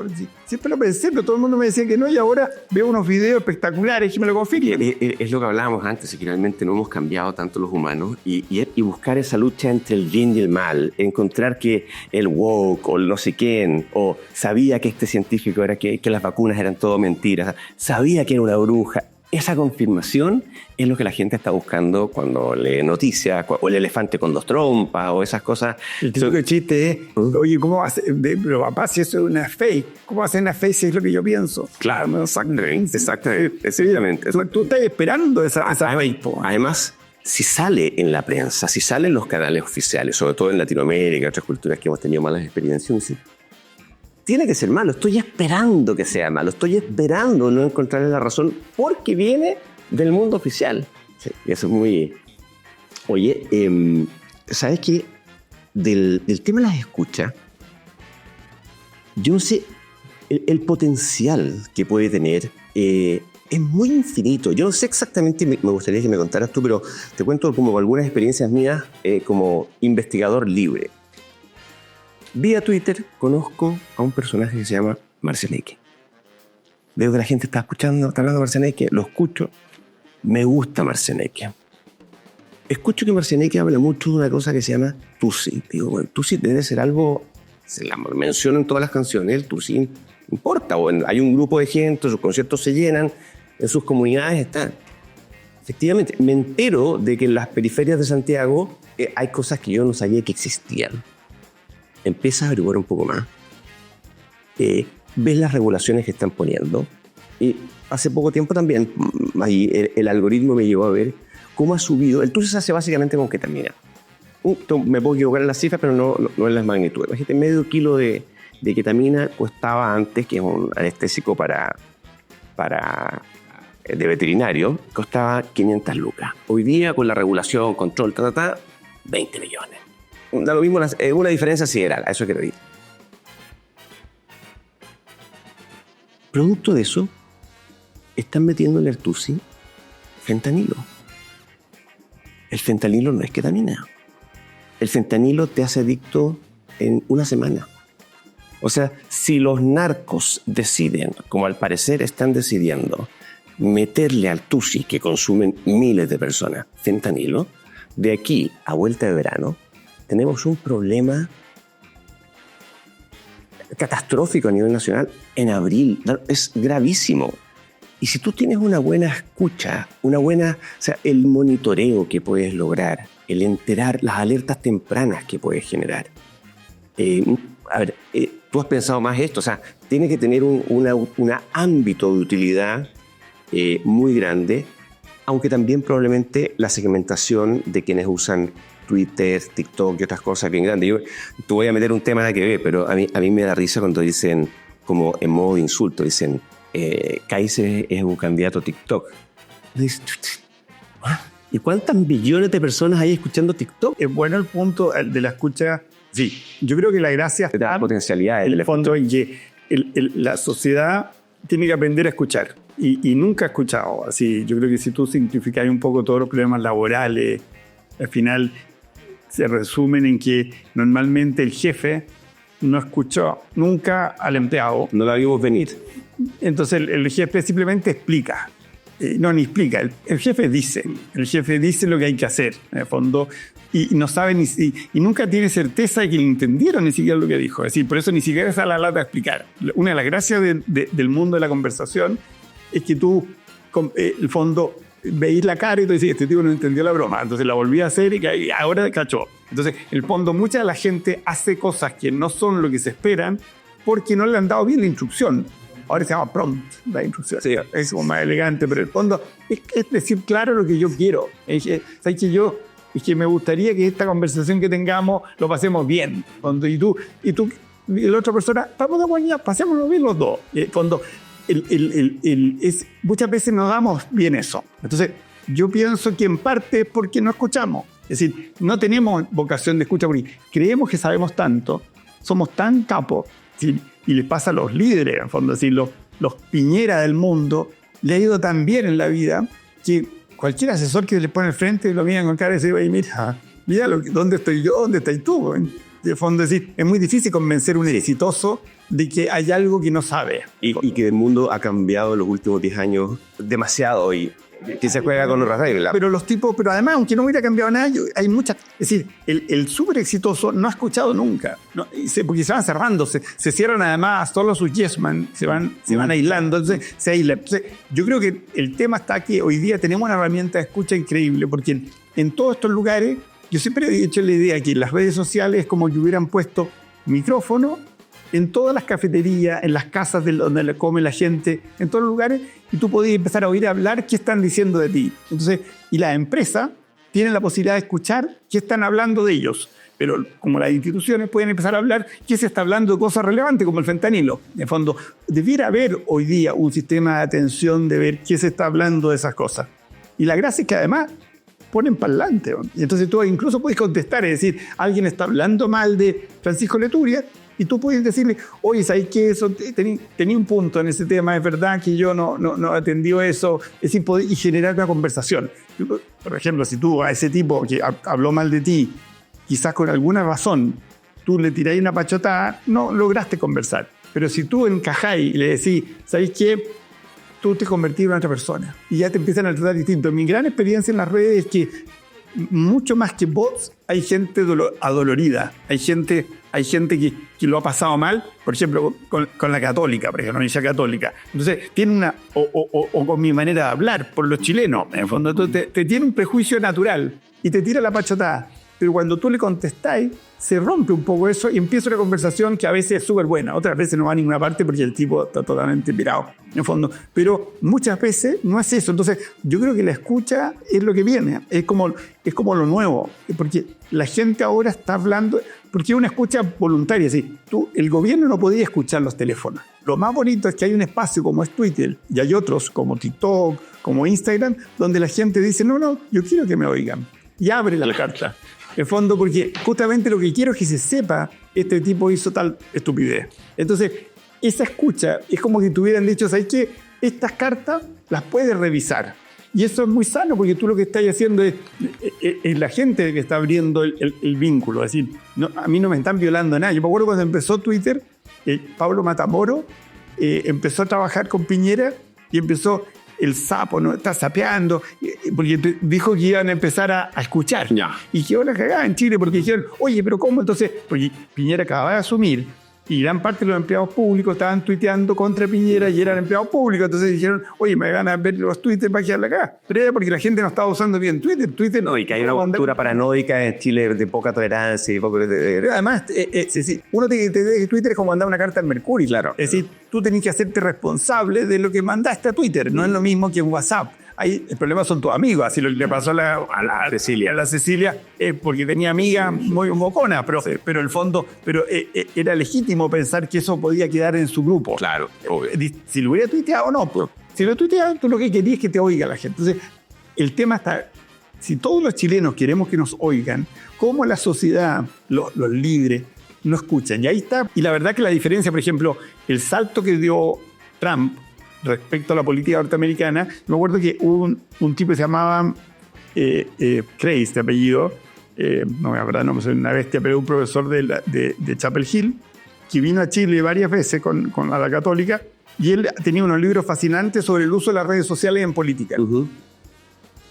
siempre lo pensé, pero todo el mundo me decía que no y ahora veo unos videos espectaculares que me lo confirman. Es lo que hablábamos antes, que realmente no hemos cambiado tanto los humanos y buscar esa lucha entre el bien y el mal, encontrar que el woke o el no sé quién, o sabía que este científico era que las vacunas eran todo mentiras, sabía que era una bruja. Esa confirmación es lo que la gente está buscando cuando lee noticias, o el elefante con 2 trompas, o esas cosas. El típico chiste es, oye, ¿cómo va a ser? Pero papá, si eso es una fake, ¿cómo va a ser una fake si es lo que yo pienso? Claro, exactamente. Tú estás esperando esa fake. Además, si sale en la prensa, si sale en los canales oficiales, sobre todo en Latinoamérica y otras culturas que hemos tenido malas experiencias, tiene que ser malo, estoy esperando que sea malo, estoy esperando no encontrarle la razón porque viene del mundo oficial. Sí, y eso es muy... Oye, ¿sabes qué? Del tema de las escuchas, yo no sé, el potencial que puede tener es muy infinito. Yo no sé exactamente, me gustaría que me contaras tú, pero te cuento como algunas experiencias mías como investigador libre. Vía Twitter conozco a un personaje que se llama Marcianeque. Veo que la gente está escuchando, está hablando de Marcianeque, lo escucho, me gusta Marcianeque. Escucho que Marcianeque habla mucho de una cosa que se llama Tusi. Digo, bueno, Tusi debe ser algo, se la menciono en todas las canciones, el Tusi importa, o hay un grupo de gente, sus conciertos se llenan, en sus comunidades están. Efectivamente, me entero de que en las periferias de Santiago hay cosas que yo no sabía que existían. Empiezas a averiguar un poco más, ves las regulaciones que están poniendo, y hace poco tiempo también ahí el algoritmo me llevó a ver cómo ha subido. El TUSI se hace básicamente con ketamina. Me puedo equivocar en las cifras, pero no en las magnitudes. Imagínate, medio kilo de ketamina costaba antes, que es un anestésico de veterinario, costaba 500 lucas. Hoy día, con la regulación, control, 20 millones. Da lo mismo, una diferencia sideral, a eso quiero ir. Producto de eso, están metiéndole al TUSI fentanilo. El fentanilo no es ketamina. El fentanilo te hace adicto en una semana. O sea, si los narcos deciden, como al parecer están decidiendo, meterle al TUSI, que consumen miles de personas, fentanilo, de aquí a vuelta de verano, tenemos un problema catastrófico a nivel nacional en abril. Es gravísimo. Y si tú tienes una buena escucha, o sea, el monitoreo que puedes lograr, el enterar, las alertas tempranas que puedes generar. Tú has pensado más esto, o sea, tiene que tener un ámbito de utilidad muy grande, aunque también probablemente la segmentación de quienes usan Twitter, TikTok y otras cosas bien grandes. Yo te voy a meter un tema nada que ver, pero a mí me da risa cuando dicen, como en modo de insulto, dicen, Kaiser es un candidato TikTok. ¿Y cuántas millones de personas hay escuchando TikTok? Es bueno el punto de la escucha. Sí, yo creo que la gracia está la potencialidad en el fondo en que la sociedad tiene que aprender a escuchar y nunca ha escuchado. Así, yo creo que si tú simplificas un poco todos los problemas laborales, al final se resumen en que normalmente el jefe no escuchó nunca al empleado. No la vimos venir. Entonces el jefe simplemente explica. No, ni explica. El jefe dice lo que hay que hacer, en el fondo, y no sabe y nunca tiene certeza de que le entendieron ni siquiera lo que dijo. Es decir, por eso ni siquiera sale a la lata a explicar. Una de las gracias del mundo de la conversación es que tú, el fondo, veis la cara y tú dices, este tipo no entendió la broma, entonces la volví a hacer y ahora cachó. Entonces, en el fondo, mucha de la gente hace cosas que no son lo que se esperan porque no le han dado bien la instrucción. Ahora se llama prompt, la instrucción. Sí. Es como más elegante, pero en el fondo es decir claro lo que yo quiero. ¿Sabes que yo? Es que me gustaría que esta conversación que tengamos lo pasemos bien. Y tú y la otra persona, vamos de acuerdo, pasémoslo bien los dos. En el fondo, muchas veces no damos bien eso. Entonces, yo pienso que en parte es porque no escuchamos. Es decir, no tenemos vocación de escucha porque creemos que sabemos tanto, somos tan capos, ¿sí? Y les pasa a los líderes, en el fondo, es decir, los Piñera del mundo, le ha ido tan bien en la vida que cualquier asesor que le pone al frente lo mira con cara y dice, oye, mira ¿dónde estoy yo? ¿Dónde estás tú? De fondo, es decir, es muy difícil convencer a un exitoso de que hay algo que no sabe. Y que el mundo ha cambiado en los últimos 10 años demasiado y que se juega con otras reglas. Pero los tipos, pero además, aunque no hubiera cambiado nada, hay muchas. Es decir, el súper exitoso no ha escuchado nunca, ¿no? Porque se van cerrando, se cierran además todos sus yes man, se van aislando, entonces se aíslan. Entonces, yo creo que el tema está que hoy día tenemos una herramienta de escucha increíble, porque en todos estos lugares, yo siempre he hecho la idea que en las redes sociales es como que hubieran puesto micrófono en todas las cafeterías, en las casas donde come la gente, en todos los lugares, y tú podías empezar a oír hablar qué están diciendo de ti. Entonces, y la empresa tiene la posibilidad de escuchar qué están hablando de ellos. Pero como las instituciones pueden empezar a hablar qué se está hablando de cosas relevantes, como el fentanilo. En fondo, debiera haber hoy día un sistema de atención de ver qué se está hablando de esas cosas. Y la gracia es que además ponen parlante. Y entonces tú incluso puedes contestar, es decir, alguien está hablando mal de Francisco Leturia, y tú puedes decirle, oye, ¿sabes qué? Eso tenía un punto en ese tema, es verdad que yo no atendió eso, es decir, y generar una conversación. Por ejemplo, si tú a ese tipo que habló mal de ti, quizás con alguna razón, tú le tirás una pachotada, no lograste conversar. Pero si tú encajás y le decís, ¿sabes qué? Tú te convertís en otra persona y ya te empiezan a tratar distinto. Mi gran experiencia en las redes es que mucho más que bots, hay gente adolorida, hay gente que lo ha pasado mal, por ejemplo, con la católica, por ejemplo, la Iglesia católica. Entonces, tiene o con mi manera de hablar, por los chilenos, en el fondo, te tiene un prejuicio natural y te tira la pachotada. Pero cuando tú le contestáis, se rompe un poco eso y empieza una conversación que a veces es súper buena, otras veces no va a ninguna parte porque el tipo está totalmente pirado, en el fondo. Pero muchas veces no es eso. Entonces, yo creo que la escucha es lo que viene, es como lo nuevo, porque la gente ahora está hablando, porque es una escucha voluntaria. ¿Sí? El gobierno no podía escuchar los teléfonos. Lo más bonito es que hay un espacio como es Twitter y hay otros como TikTok, como Instagram, donde la gente dice, no, yo quiero que me oigan. Y abre la carta. En fondo, porque justamente lo que quiero es que se sepa este tipo hizo tal estupidez. Entonces, esa escucha es como que te hubieran dicho, ¿sabes qué? Estas cartas las puedes revisar. Y eso es muy sano, porque tú lo que estás haciendo es la gente que está abriendo el vínculo. Es decir, a mí no me están violando nada. Yo me acuerdo cuando empezó Twitter, Pablo Matamoro empezó a trabajar con Piñera y empezó... El sapo no está sapeando, porque dijo que iban a empezar a escuchar. Ya. Y quedó la cagada en Chile, porque dijeron, oye, pero ¿cómo? Entonces, porque Piñera acababa de asumir, y gran parte de los empleados públicos estaban tuiteando contra Piñera y eran empleados públicos. Entonces dijeron, oye, me van a ver los Twitter para quedarle acá. Pero era porque la gente no estaba usando bien Twitter. No, y que hay una cultura paranoica en Chile de poca tolerancia. Pero además, uno te dice Twitter es como mandar una carta al Mercurio. Claro. Es decir, tú tenés que hacerte responsable de lo que mandaste a Twitter. No es lo mismo que en WhatsApp. Ahí, el problema son tus amigos, así lo que le pasó a la Cecilia, porque tenía amigas muy moconas, pero en el fondo era legítimo pensar que eso podía quedar en su grupo. Claro. Si lo hubiera tuiteado o no, pues, si lo tuiteaba, tú lo que querías es que te oiga la gente. Entonces, el tema está, si todos los chilenos queremos que nos oigan, ¿cómo la sociedad, los líderes, no escuchan? Y ahí está, y la verdad que la diferencia, por ejemplo, el salto que dio Trump respecto a la política norteamericana, me acuerdo que hubo un tipo que se llamaba Kreis, de apellido, no me acuerdo, no soy una bestia, pero un profesor de Chapel Hill, que vino a Chile varias veces con la católica, y él tenía unos libros fascinantes sobre el uso de las redes sociales en política. Uh-huh.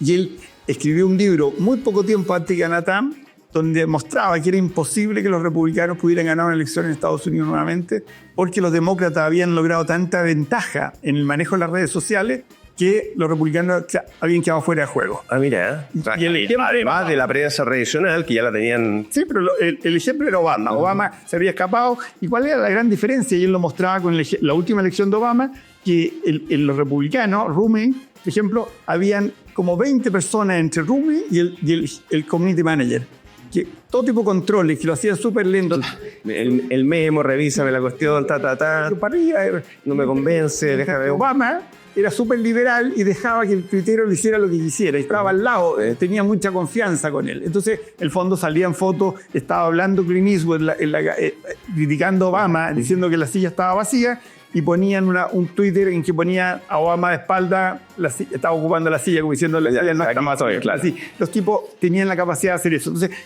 Y él escribió un libro muy poco tiempo antes que ganara Trump, donde mostraba que era imposible que los republicanos pudieran ganar una elección en Estados Unidos nuevamente, porque los demócratas habían logrado tanta ventaja en el manejo de las redes sociales que los republicanos habían quedado fuera de juego. Ah, mira. Y el ejemplo más de la prensa tradicional, que ya la tenían... Sí, pero el ejemplo era Obama. Obama se había escapado. ¿Y cuál era la gran diferencia? Y él lo mostraba con la última elección de Obama, que los republicanos, Rumey, por ejemplo, habían como 20 personas entre Rumey y el community manager. Que todo tipo de controles, que lo hacían súper lento. El memo, revísame la cuestión, Pero para arriba, no me convence, déjame... Obama era súper liberal y dejaba que el tuitero le hiciera lo que quisiera. Y estaba al lado, tenía mucha confianza con él. Entonces, el fondo salían fotos, estaba hablando Clint Eastwood, criticando a Obama, diciendo que la silla estaba vacía, y ponían un Twitter en que ponía a Obama de espalda, estaba ocupando la silla, como diciendo, la silla no está más hoy, claro. Así, los tipos tenían la capacidad de hacer eso. Entonces,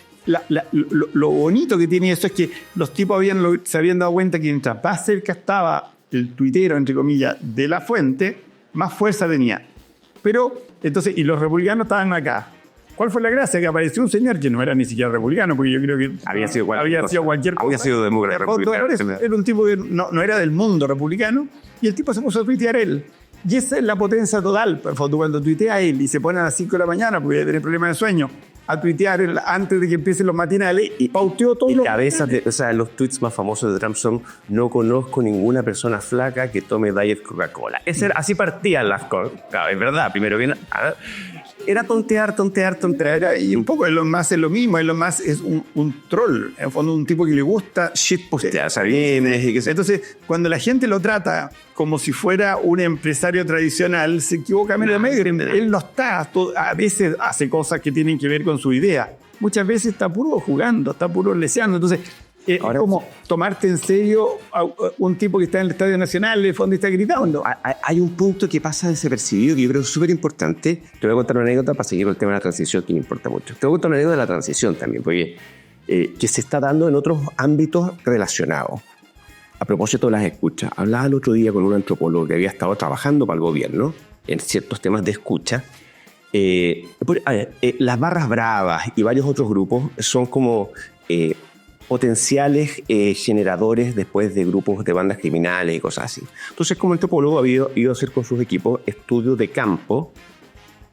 lo bonito que tiene eso es que los tipos se habían dado cuenta que mientras más cerca estaba el tuitero, entre comillas, de la fuente, más fuerza tenía. Pero, entonces, y los republicanos estaban acá. ¿Cuál fue la gracia? Que apareció un señor que no era ni siquiera republicano, porque yo creo que había sido cualquier cosa. Había sido demócrata republicano. Era un tipo que no era del mundo republicano, y el tipo se puso a tuitear él. Y esa es la potencia total. Cuando tuitea él y se pone a las 5 de la mañana, porque tiene problemas de sueño, a tuitear antes de que empiecen los matinales, y pauteó todo. Y cabezas los tweets más famosos de Trump son: no conozco ninguna persona flaca que tome Diet Coca-Cola. Así partían las cosas. Claro, es verdad, primero bien... Era tontear. Y un poco Elon Musk es lo mismo. Elon Musk es un troll. En el fondo, un tipo que le gusta shitpostear, ¿sabes? Entonces, cuando la gente lo trata como si fuera un empresario tradicional, se equivoca medio. Él no está. A veces hace cosas que tienen que ver con su idea. Muchas veces está puro jugando, está puro leseando. Entonces, ahora, es como tomarte en serio a un tipo que está en el Estadio Nacional, en el fondo está gritando. Hay un punto que pasa desapercibido que yo creo que es súper importante. Te voy a contar una anécdota para seguir con el tema de la transición, que me importa mucho. Te voy a contar una anécdota de la transición también, porque que se está dando en otros ámbitos relacionados. A propósito de las escuchas, hablaba el otro día con un antropólogo que había estado trabajando para el gobierno en ciertos temas de escucha. Las barras bravas y varios otros grupos son como... potenciales generadores después de grupos de bandas criminales y cosas así. Entonces, como antropólogo, había ido a hacer con sus equipos estudios de campo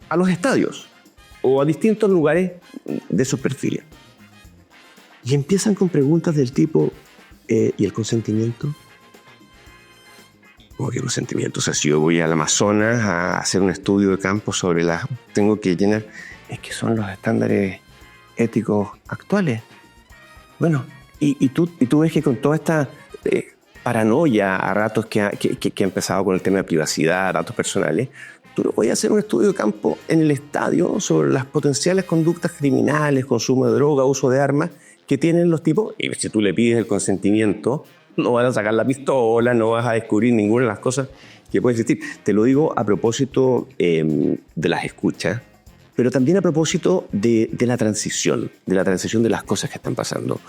a los estadios o a distintos lugares de esos perfiles. Y empiezan con preguntas del tipo: ¿y el consentimiento? ¿Cómo que consentimiento? O sea, si yo voy al Amazonas a hacer un estudio de campo sobre tengo que llenar... Es que son los estándares éticos actuales. Bueno, y tú ves que con toda esta paranoia a ratos que ha empezado con el tema de privacidad, datos personales, tú no podías hacer un estudio de campo en el estadio sobre las potenciales conductas criminales, consumo de droga, uso de armas que tienen los tipos. Y si tú le pides el consentimiento, no vas a sacar la pistola, no vas a descubrir ninguna de las cosas que pueden existir. Te lo digo a propósito de las escuchas, pero también a propósito de la transición de las cosas que están pasando.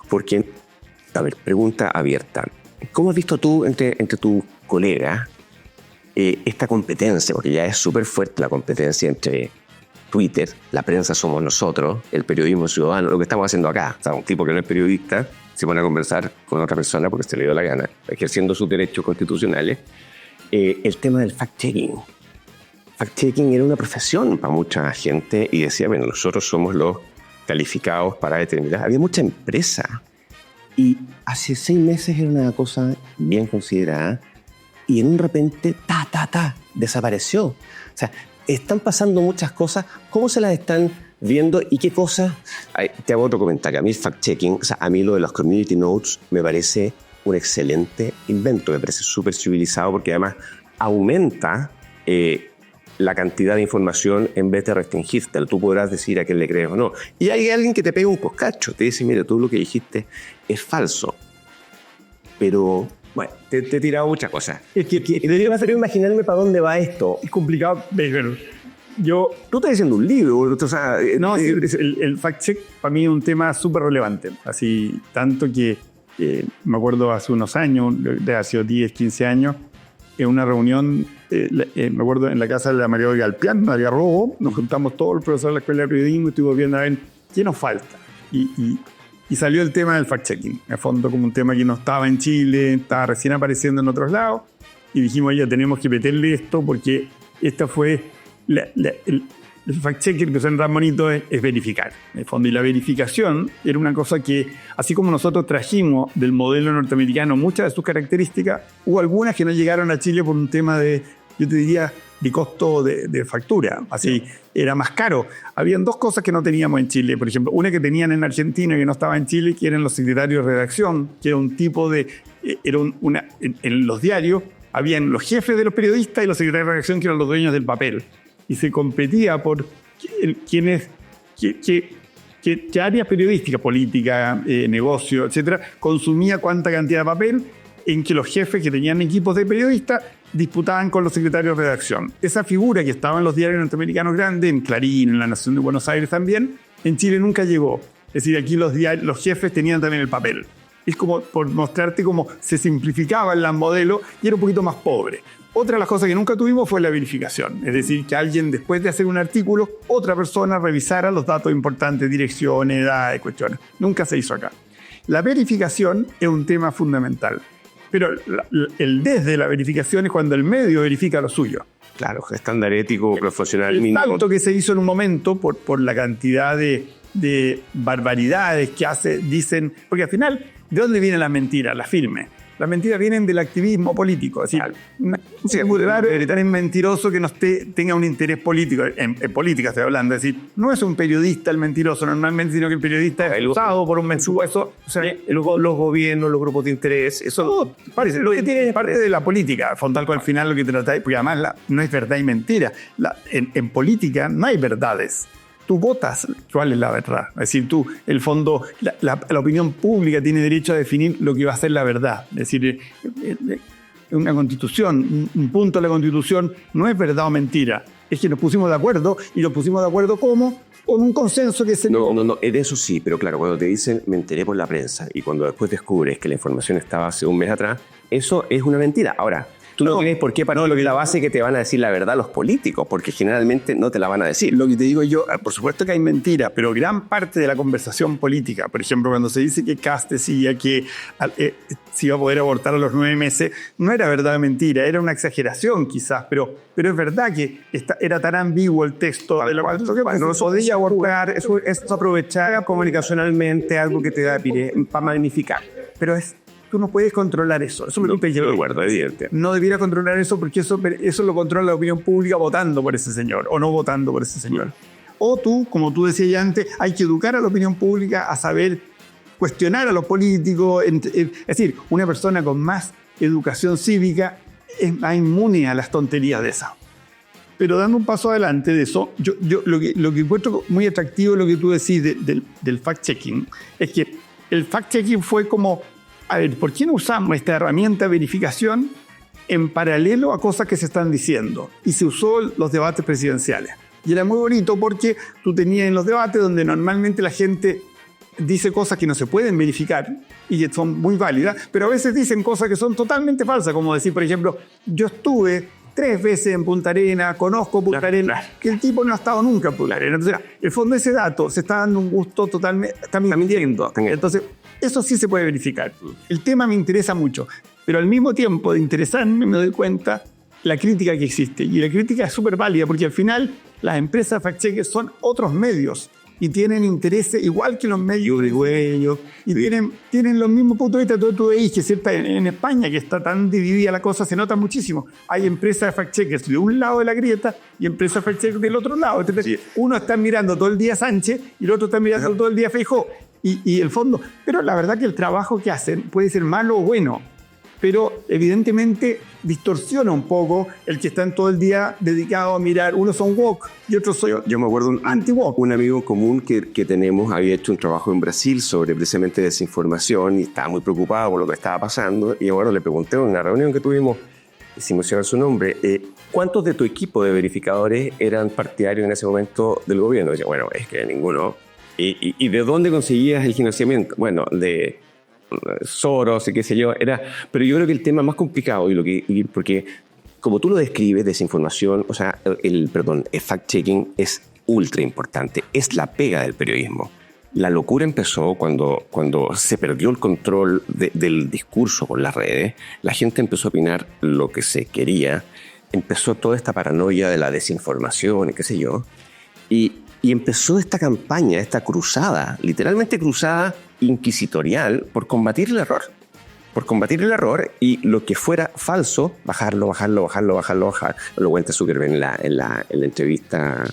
Porque, a ver, pregunta abierta. ¿Cómo has visto tú entre tus colegas esta competencia? Porque ya es súper fuerte la competencia entre Twitter, la prensa somos nosotros, el periodismo ciudadano, lo que estamos haciendo acá. O sea, un tipo que no es periodista se pone a conversar con otra persona porque se le dio la gana, ejerciendo sus derechos constitucionales. El tema del fact-checking. Fact-checking era una profesión para mucha gente y decía, bueno, nosotros somos los calificados para determinar. Había mucha empresa y hace 6 meses era una cosa bien considerada y en un repente, desapareció. O sea, están pasando muchas cosas. ¿Cómo se las están viendo y qué cosas? Te hago otro comentario. A mí el fact-checking, o sea, a mí lo de los community notes me parece un excelente invento. Me parece súper civilizado porque además aumenta la cantidad de información en vez de restringirte. Tú podrás decir a quién le crees o no. Y hay alguien que te pega un coscacho, te dice, mira, tú lo que dijiste es falso. Pero, bueno, te he tirado muchas cosas. Es que debería hacer imaginarme para dónde va esto. Es complicado. Pero tú estás diciendo un libro, o sea... No, el fact-check para mí es un tema súper relevante. Así, tanto que me acuerdo hace unos años, de hace 10, 15 años, en una reunión, me acuerdo en la casa de la María Galpián, María Robo, nos juntamos todos los profesores de la Escuela de Periodismo y estuvimos viendo a ver qué nos falta. Y salió el tema del fact-checking. En el fondo, como un tema que no estaba en Chile, estaba recién apareciendo en otros lados. Y dijimos, oye, tenemos que meterle esto porque esta fue el fact-checking, que suena tan bonito, es verificar. En el fondo, y la verificación era una cosa que, así como nosotros trajimos del modelo norteamericano muchas de sus características, hubo algunas que no llegaron a Chile por un tema de, yo te diría, de costo de factura. Así, era más caro. Habían dos cosas que no teníamos en Chile, por ejemplo. Una que tenían en Argentina y que no estaba en Chile, que eran los secretarios de redacción, que era un tipo de... en los diarios habían los jefes de los periodistas y los secretarios de redacción, que eran los dueños del papel. Y se competía por qué áreas periodísticas, política, negocio, etcétera, consumía cuánta cantidad de papel, en que los jefes que tenían equipos de periodistas disputaban con los secretarios de redacción. Esa figura que estaba en los diarios norteamericanos grandes, en Clarín, en La Nación de Buenos Aires también, en Chile nunca llegó. Es decir, aquí los jefes tenían también el papel. Es como por mostrarte cómo se simplificaban los modelos y era un poquito más pobre. Otra de las cosas que nunca tuvimos fue la verificación. Es decir, que alguien, después de hacer un artículo, otra persona revisara los datos importantes, direcciones, edades, cuestiones. Nunca se hizo acá. La verificación es un tema fundamental. Pero el desde la verificación es cuando el medio verifica lo suyo. Claro, estándar ético, profesional. El salto que se hizo en un momento por la cantidad de barbaridades que dicen... Porque al final, ¿de dónde viene la mentira? La firme. Las mentiras vienen del activismo político. Es decir, es mentiroso que no tenga un interés político. En política estoy hablando. Es decir, no es un periodista el mentiroso normalmente, sino que el periodista es usado por un mentiroso. O sea, los gobiernos, los grupos de interés, eso parece parte de la política. Fontalco al final lo que trata, porque además no es verdad y mentira. En política no hay verdades. Tú votas cuál es la verdad. Es decir, el fondo, la opinión pública tiene derecho a definir lo que va a ser la verdad. Es decir, una constitución, un punto de la constitución no es verdad o mentira. Es que nos pusimos de acuerdo, y nos pusimos de acuerdo ¿cómo? Con un consenso que se... No, de eso sí, pero claro, cuando te dicen me enteré por la prensa y cuando después descubres que la información estaba hace un mes atrás, eso es una mentira. Ahora, tú no tienes por qué partir de la base que te van a decir la verdad los políticos, porque generalmente no te la van a decir. Lo que te digo yo, por supuesto que hay mentira, pero gran parte de la conversación política, por ejemplo, cuando se dice que Kast decía que se iba a poder abortar a los 9 meses, no era verdad o mentira, era una exageración quizás, pero es verdad que era tan ambiguo el texto de lo cual no podía abortar. Eso es aprovechar comunicacionalmente algo que te da pie para magnificar. Pero tú no puedes controlar eso. Eso me de acuerdo, evidente. No debiera controlar eso porque eso lo controla la opinión pública votando por ese señor o no votando por ese señor. O tú, como tú decías ya antes, hay que educar a la opinión pública a saber cuestionar a los políticos. Es decir, una persona con más educación cívica es más inmune a las tonterías de esas. Pero dando un paso adelante de eso, yo lo que encuentro muy atractivo lo que tú decís del fact-checking es que el fact-checking fue como... A ver, ¿por qué no usamos esta herramienta de verificación en paralelo a cosas que se están diciendo? Y se usó los debates presidenciales. Y era muy bonito porque tú tenías en los debates donde normalmente la gente dice cosas que no se pueden verificar y que son muy válidas, pero a veces dicen cosas que son totalmente falsas, como decir, por ejemplo, yo estuve 3 veces en Punta Arenas, conozco Punta Arenas, que el tipo no ha estado nunca en Punta Arenas. Entonces, el fondo de ese dato se está dando un gusto totalmente... Está mintiendo. Entonces, eso sí se puede verificar. El tema me interesa mucho, pero al mismo tiempo de interesarme me doy cuenta la crítica que existe. Y la crítica es súper válida porque al final las empresas fact-checkers son otros medios y tienen intereses igual que los medios uruguayos y tienen los mismos puntos de vista. Tú veis que cierta, en España, que está tan dividida la cosa, se nota muchísimo. Hay empresas de fact-checkers de un lado de la grieta y empresas de fact-checkers del otro lado. Entonces, uno está mirando todo el día a Sánchez y el otro está mirando todo el día a Feijóo. Y el fondo, pero la verdad que el trabajo que hacen puede ser malo o bueno, pero evidentemente distorsiona un poco el que están todo el día dedicados a mirar. Unos son woke y otros son... Yo me acuerdo anti-woke. Un amigo común que tenemos había hecho un trabajo en Brasil sobre precisamente desinformación y estaba muy preocupado por lo que estaba pasando. Y bueno, le pregunté en una reunión que tuvimos, sin mencionar su nombre, ¿cuántos de tu equipo de verificadores eran partidarios en ese momento del gobierno? Y decía, bueno, es que ninguno. ¿Y de dónde conseguías el financiamiento? Bueno, de Soros y qué sé yo. Pero yo creo que el tema más complicado, porque como tú lo describes, desinformación, el fact-checking es ultra importante. Es la pega del periodismo. La locura empezó cuando se perdió el control del discurso por las redes. La gente empezó a opinar lo que se quería. empezó toda esta paranoia de la desinformación y qué sé yo, y empezó esta campaña, esta cruzada, literalmente cruzada inquisitorial por combatir el error. Por combatir el error y lo que fuera falso, bajarlo. Lo cuenta Zuckerberg en la entrevista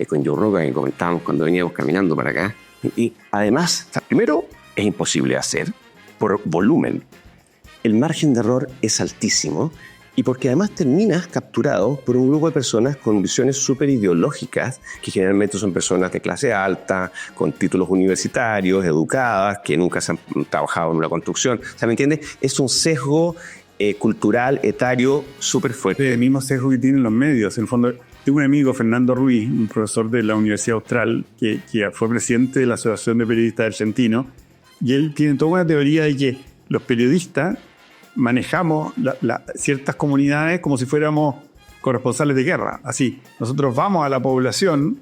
con Joe Rogan que comentábamos cuando veníamos caminando para acá. Y además, primero, es imposible hacer por volumen. El margen de error es altísimo y porque además terminas capturado por un grupo de personas con visiones súper ideológicas, que generalmente son personas de clase alta, con títulos universitarios, educadas, que nunca se han trabajado en una construcción. O sea, ¿me entiendes? Es un sesgo cultural, etario, súper fuerte. El mismo sesgo que tienen los medios. En el fondo, tengo un amigo, Fernando Ruiz, un profesor de la Universidad Austral, que fue presidente de la Asociación de Periodistas Argentinos, y él tiene toda una teoría de que los periodistas manejamos ciertas comunidades como si fuéramos corresponsales de guerra. Así, nosotros vamos a la población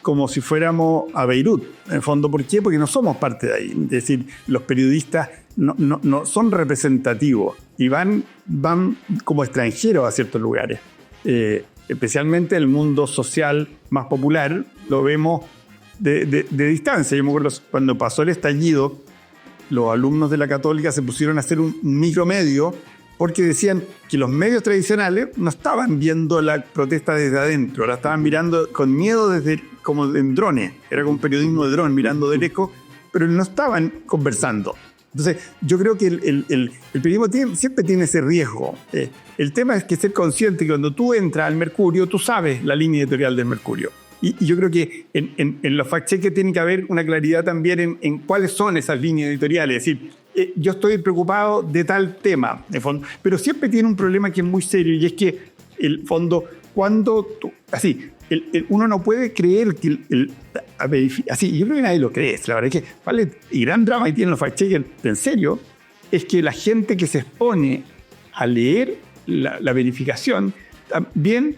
como si fuéramos a Beirut. En el fondo, ¿por qué? Porque no somos parte de ahí. Es decir, los periodistas no son representativos y van como extranjeros a ciertos lugares. Especialmente el mundo social más popular lo vemos de distancia. Yo me acuerdo cuando pasó el estallido, los alumnos de la Católica se pusieron a hacer un micromedio porque decían que los medios tradicionales no estaban viendo la protesta desde adentro, la estaban mirando con miedo como en drones. Era como un periodismo de dron, mirando de lejos, pero no estaban conversando. Entonces, yo creo que el periodismo siempre tiene ese riesgo. El tema es que ser consciente que cuando tú entras al Mercurio, tú sabes la línea editorial del Mercurio. Y yo creo que en los fact-checkers tiene que haber una claridad también en cuáles son esas líneas editoriales. Es decir, yo estoy preocupado de tal tema, de fondo, pero siempre tiene un problema que es muy serio, y es que, el fondo, cuando tú, así, uno no puede creer que así, yo creo que nadie lo cree. La verdad es que vale, el gran drama que tienen los fact-checkers, en serio, es que la gente que se expone a leer la verificación también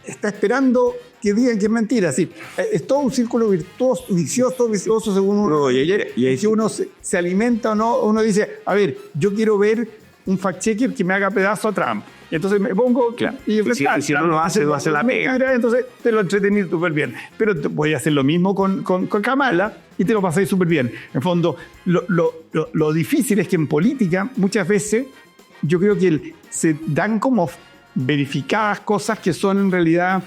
está esperando que digan que es mentira. Así, es todo un círculo vicioso según uno. Y si uno se alimenta o no, uno dice, a ver, yo quiero ver un fact-checker que me haga pedazo a Trump. Y entonces me pongo... Claro. Y si no lo hace, lo hace la pega. Entonces te lo entretení súper bien. Pero voy a hacer lo mismo con Kamala y te lo pasáis súper bien. En fondo, lo difícil es que en política muchas veces yo creo que se dan como verificadas cosas que son en realidad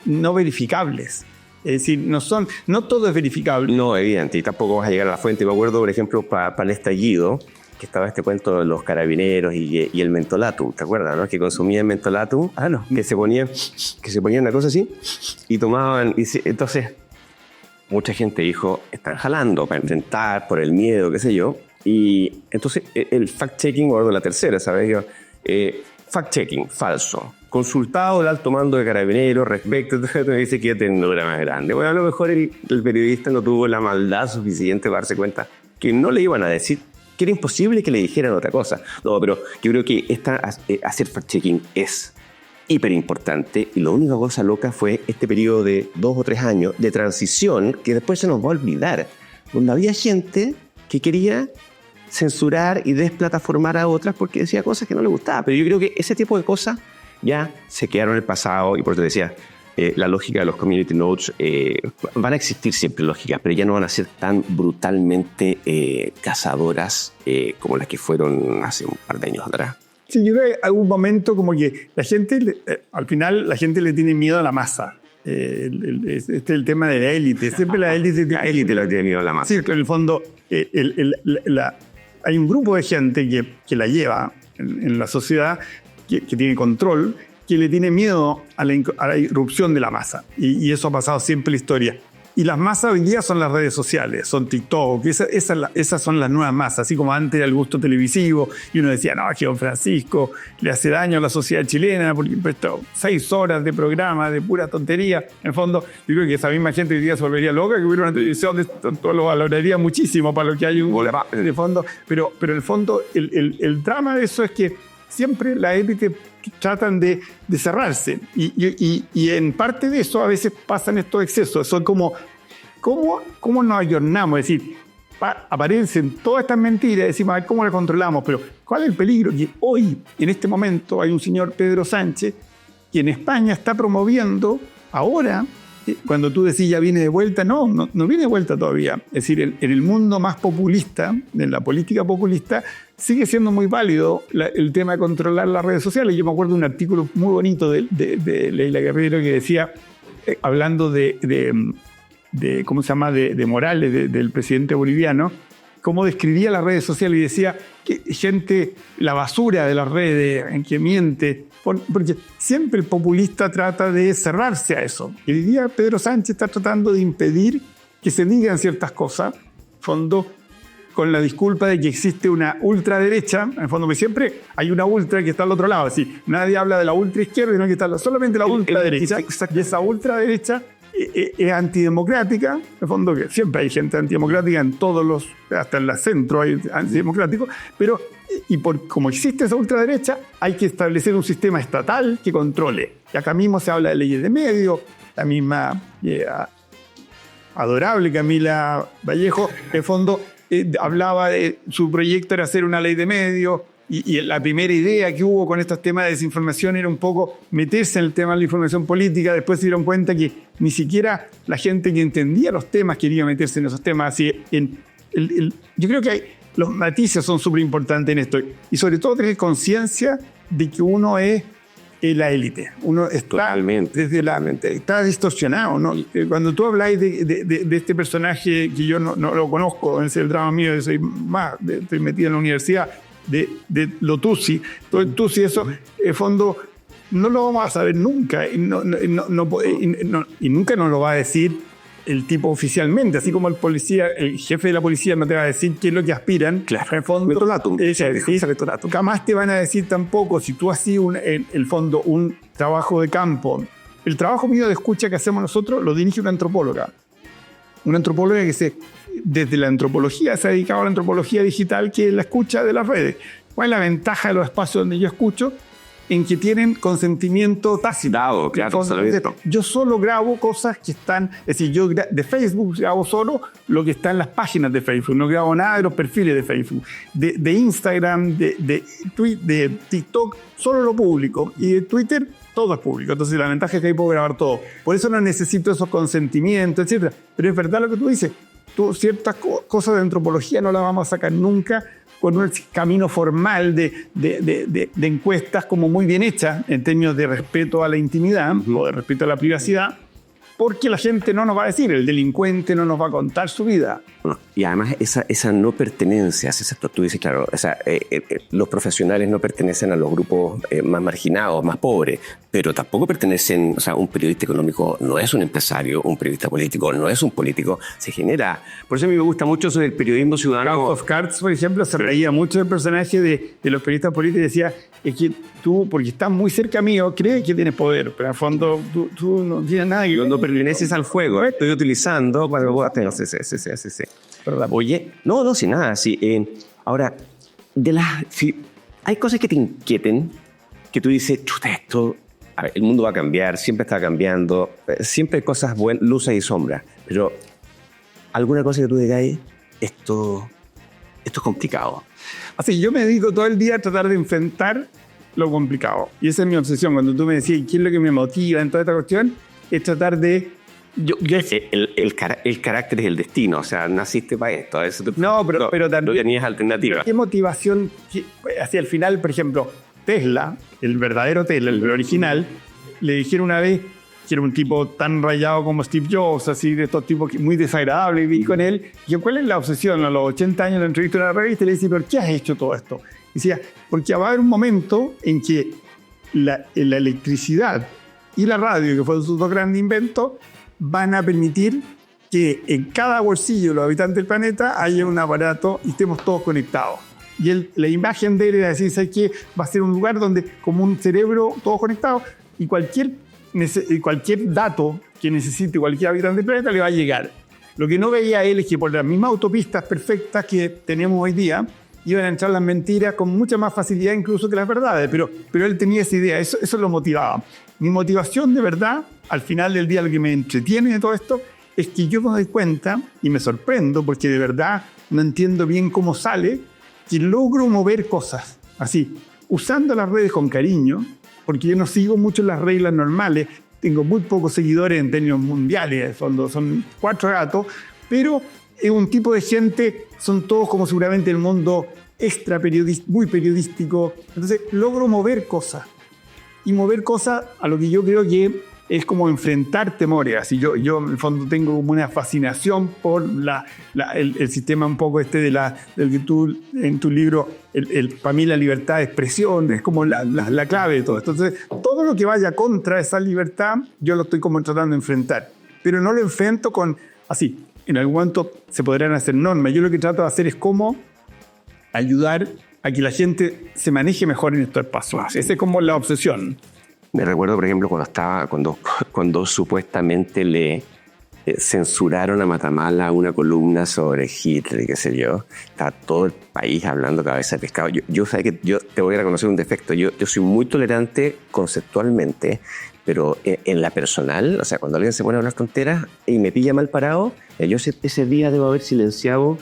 no verificables. Es decir, no todo es verificable. No, evidente, y tampoco vas a llegar a la fuente. Me acuerdo, por ejemplo, para el estallido, que estaba este cuento de los carabineros y el mentolatum, ¿te acuerdas, no? Que consumían mentolatum, no. que se ponían una cosa así y tomaban. Entonces, mucha gente dijo, están jalando para enfrentar por el miedo, qué sé yo. Y entonces, el fact-checking, o la tercera, ¿sabes? Fact-checking, falso. Consultado el alto mando de carabineros respecto, entonces me dice que tendrá más grande. Bueno, a lo mejor el periodista no tuvo la maldad suficiente para darse cuenta que no le iban a decir, que era imposible que le dijeran otra cosa. No, pero yo creo que hacer fact-checking es hiper importante, y la única cosa loca fue este periodo de 2 o 3 años de transición que después se nos va a olvidar, donde había gente que quería censurar y desplataformar a otras porque decía cosas que no le gustaban. Pero yo creo que ese tipo de cosas ya se quedaron en el pasado, y por eso decía, la lógica de los community notes, van a existir siempre lógicas, pero ya no van a ser tan brutalmente cazadoras como las que fueron hace un par de años atrás. Sí, yo creo que algún momento como que la gente, al final la gente le tiene miedo a la masa. Este es el tema de la élite. Siempre la élite le tiene miedo a la masa. Sí, en el fondo hay un grupo de gente que la lleva en la sociedad, que tiene control, que le tiene miedo a la irrupción de la masa. Y eso ha pasado siempre en la historia. Y las masas hoy día son las redes sociales, son TikTok, esas son las nuevas masas. Así como antes era el gusto televisivo y uno decía, no, que don Francisco le hace daño a la sociedad chilena porque prestó 6 horas de programa de pura tontería. En el fondo, yo creo que esa misma gente hoy día se volvería loca, que hubiera una televisión de todo lo valoraría muchísimo para lo que hay de fondo. Pero en el fondo, el drama de eso es que siempre la élite tratan de cerrarse. Y en parte de eso a veces pasan estos excesos. Son como, ¿cómo nos ayornamos? Es decir, aparecen todas estas mentiras y decimos, a ver cómo las controlamos, pero ¿cuál es el peligro? Que hoy, en este momento, hay un señor Pedro Sánchez que en España está promoviendo ahora, cuando tú decís ya viene de vuelta, no viene de vuelta todavía. Es decir, en el mundo más populista, en la política populista, sigue siendo muy válido el tema de controlar las redes sociales. Yo me acuerdo de un artículo muy bonito de Leila Guerrero que decía, hablando ¿cómo se llama?, de Morales, del presidente boliviano, cómo describía las redes sociales y decía que gente, la basura de las redes, en que miente, porque siempre el populista trata de cerrarse a eso. Y hoy día Pedro Sánchez está tratando de impedir que se digan ciertas cosas, en fondo, con la disculpa de que existe una ultraderecha, en el fondo, que siempre hay una ultra que está al otro lado. Así, nadie habla de la ultraizquierda, sino que está solamente la ultraderecha. Y esa ultraderecha es antidemocrática, en el fondo, que siempre hay gente antidemocrática en todos los, hasta en la centro hay antidemocráticos, pero como existe esa ultraderecha, hay que establecer un sistema estatal que controle. Y acá mismo se habla de leyes de medios, la misma adorable Camila Vallejo, en el fondo, hablaba de su proyecto era hacer una ley de medios, y la primera idea que hubo con estos temas de desinformación era un poco meterse en el tema de la información política. Después se dieron cuenta que ni siquiera la gente que entendía los temas quería meterse en esos temas. Así, yo creo que los matices son súper importantes en esto, y sobre todo tener conciencia de que uno es la élite. Uno está totalmente desde la mente, está distorsionado, ¿no? Cuando tú habláis de este personaje que yo no lo conozco, es el drama mío, yo soy estoy metido en la universidad, de lo Tutsi, todo el Tutsi, eso, en fondo, no lo vamos a saber nunca, y nunca nos lo va a decir el tipo oficialmente, así como el jefe de la policía no te va a decir qué es lo que aspiran. Claro, en fondo, jamás te van a decir tampoco, si tú haces en el fondo un trabajo de campo. El trabajo mío de escucha que hacemos nosotros lo dirige una antropóloga que desde la antropología se ha dedicado a la antropología digital, que es la escucha de las redes. ¿Cuál es la ventaja de los espacios donde yo escucho? En que tienen consentimiento tácito. Claro, yo solo grabo cosas que están, es decir, yo de Facebook grabo solo lo que está en las páginas de Facebook, no grabo nada de los perfiles de Facebook, de Instagram, de TikTok, solo lo público, y de Twitter todo es público. Entonces la ventaja es que ahí puedo grabar todo. Por eso no necesito esos consentimientos, etc. Pero es verdad lo que tú dices. Ciertas cosas de antropología no las vamos a sacar nunca con un camino formal de encuestas como muy bien hechas en términos de respeto a la intimidad o de respeto a la privacidad, porque la gente no nos va a decir, el delincuente no nos va a contar su vida. Y además esa no pertenencia, tú dices, claro, los profesionales no pertenecen a los grupos más marginados, más pobres, pero tampoco pertenecen, o sea, un periodista económico no es un empresario, un periodista político no es un político, se genera. Por eso a mí me gusta mucho eso del periodismo ciudadano. House of Cards, por ejemplo, se reía mucho del personaje de los periodistas políticos y decía, es que tú, porque estás muy cerca mío, crees que tienes poder, pero en el fondo tú no tienes nada que ver. No perteneces al juego, estoy utilizando para sí. ¿Verdad? Oye, no, sin nada. Sí, ahora, hay cosas que te inquieten, que tú dices, chuta, esto, a ver, el mundo va a cambiar, siempre está cambiando, siempre hay cosas buenas, luces y sombras, pero alguna cosa que tú digas, esto es complicado. Así, yo me dedico todo el día a tratar de enfrentar lo complicado. Y esa es mi obsesión. Cuando tú me decías, ¿qué es lo que me motiva en toda esta cuestión? Es tratar de... El carácter es el destino, o sea, naciste para esto. Pero también... No tenías alternativa. ¿Qué motivación? Hacia el final, por ejemplo, Tesla, el verdadero Tesla, el original, le dijeron una vez que era un tipo tan rayado como Steve Jobs, así de estos tipos muy desagradables, y vi con él, y ¿cuál es la obsesión? A los 80 años la entrevista en una revista y le dice, ¿pero qué has hecho todo esto? Y decía, porque va a haber un momento en que la electricidad y la radio, que fueron sus dos grandes inventos, van a permitir que en cada bolsillo de los habitantes del planeta haya un aparato y estemos todos conectados. Y la imagen de él era decir, ¿sabes qué? Va a ser un lugar donde, como un cerebro, todos conectados, y cualquier dato que necesite cualquier habitante del planeta le va a llegar. Lo que no veía él es que por las mismas autopistas perfectas que tenemos hoy día, iban a entrar las mentiras con mucha más facilidad incluso que las verdades, pero él tenía esa idea, eso lo motivaba. Mi motivación de verdad, al final del día, lo que me entretiene de todo esto, es que yo me doy cuenta y me sorprendo, porque de verdad no entiendo bien cómo sale, que logro mover cosas, así, usando las redes con cariño, porque yo no sigo mucho las reglas normales, tengo muy pocos seguidores en términos mundiales, son 4 gatos, pero es un tipo de gente, son todos como seguramente el mundo extra periodístico, muy periodístico, entonces logro mover cosas, y mover cosas a lo que yo creo que es como enfrentar temores. Así yo en el fondo tengo como una fascinación por el sistema un poco del que tú en tu libro, para mí la libertad de expresión es como la clave de todo. Entonces, todo lo que vaya contra esa libertad, yo lo estoy como tratando de enfrentar. Pero no lo enfrento con, así, en algún momento se podrán hacer normas. Yo lo que trato de hacer es cómo ayudar a que la gente se maneje mejor en estos espacios. Esa es como la obsesión. Me recuerdo, por ejemplo, cuando supuestamente le censuraron a Matamala una columna sobre Hitler, qué sé yo. Estaba todo el país hablando cabeza de pescado. Yo te voy a reconocer un defecto. Yo soy muy tolerante conceptualmente, pero en la personal, o sea, cuando alguien se pone a hablar tonteras y me pilla mal parado, yo ese día debo haber silenciado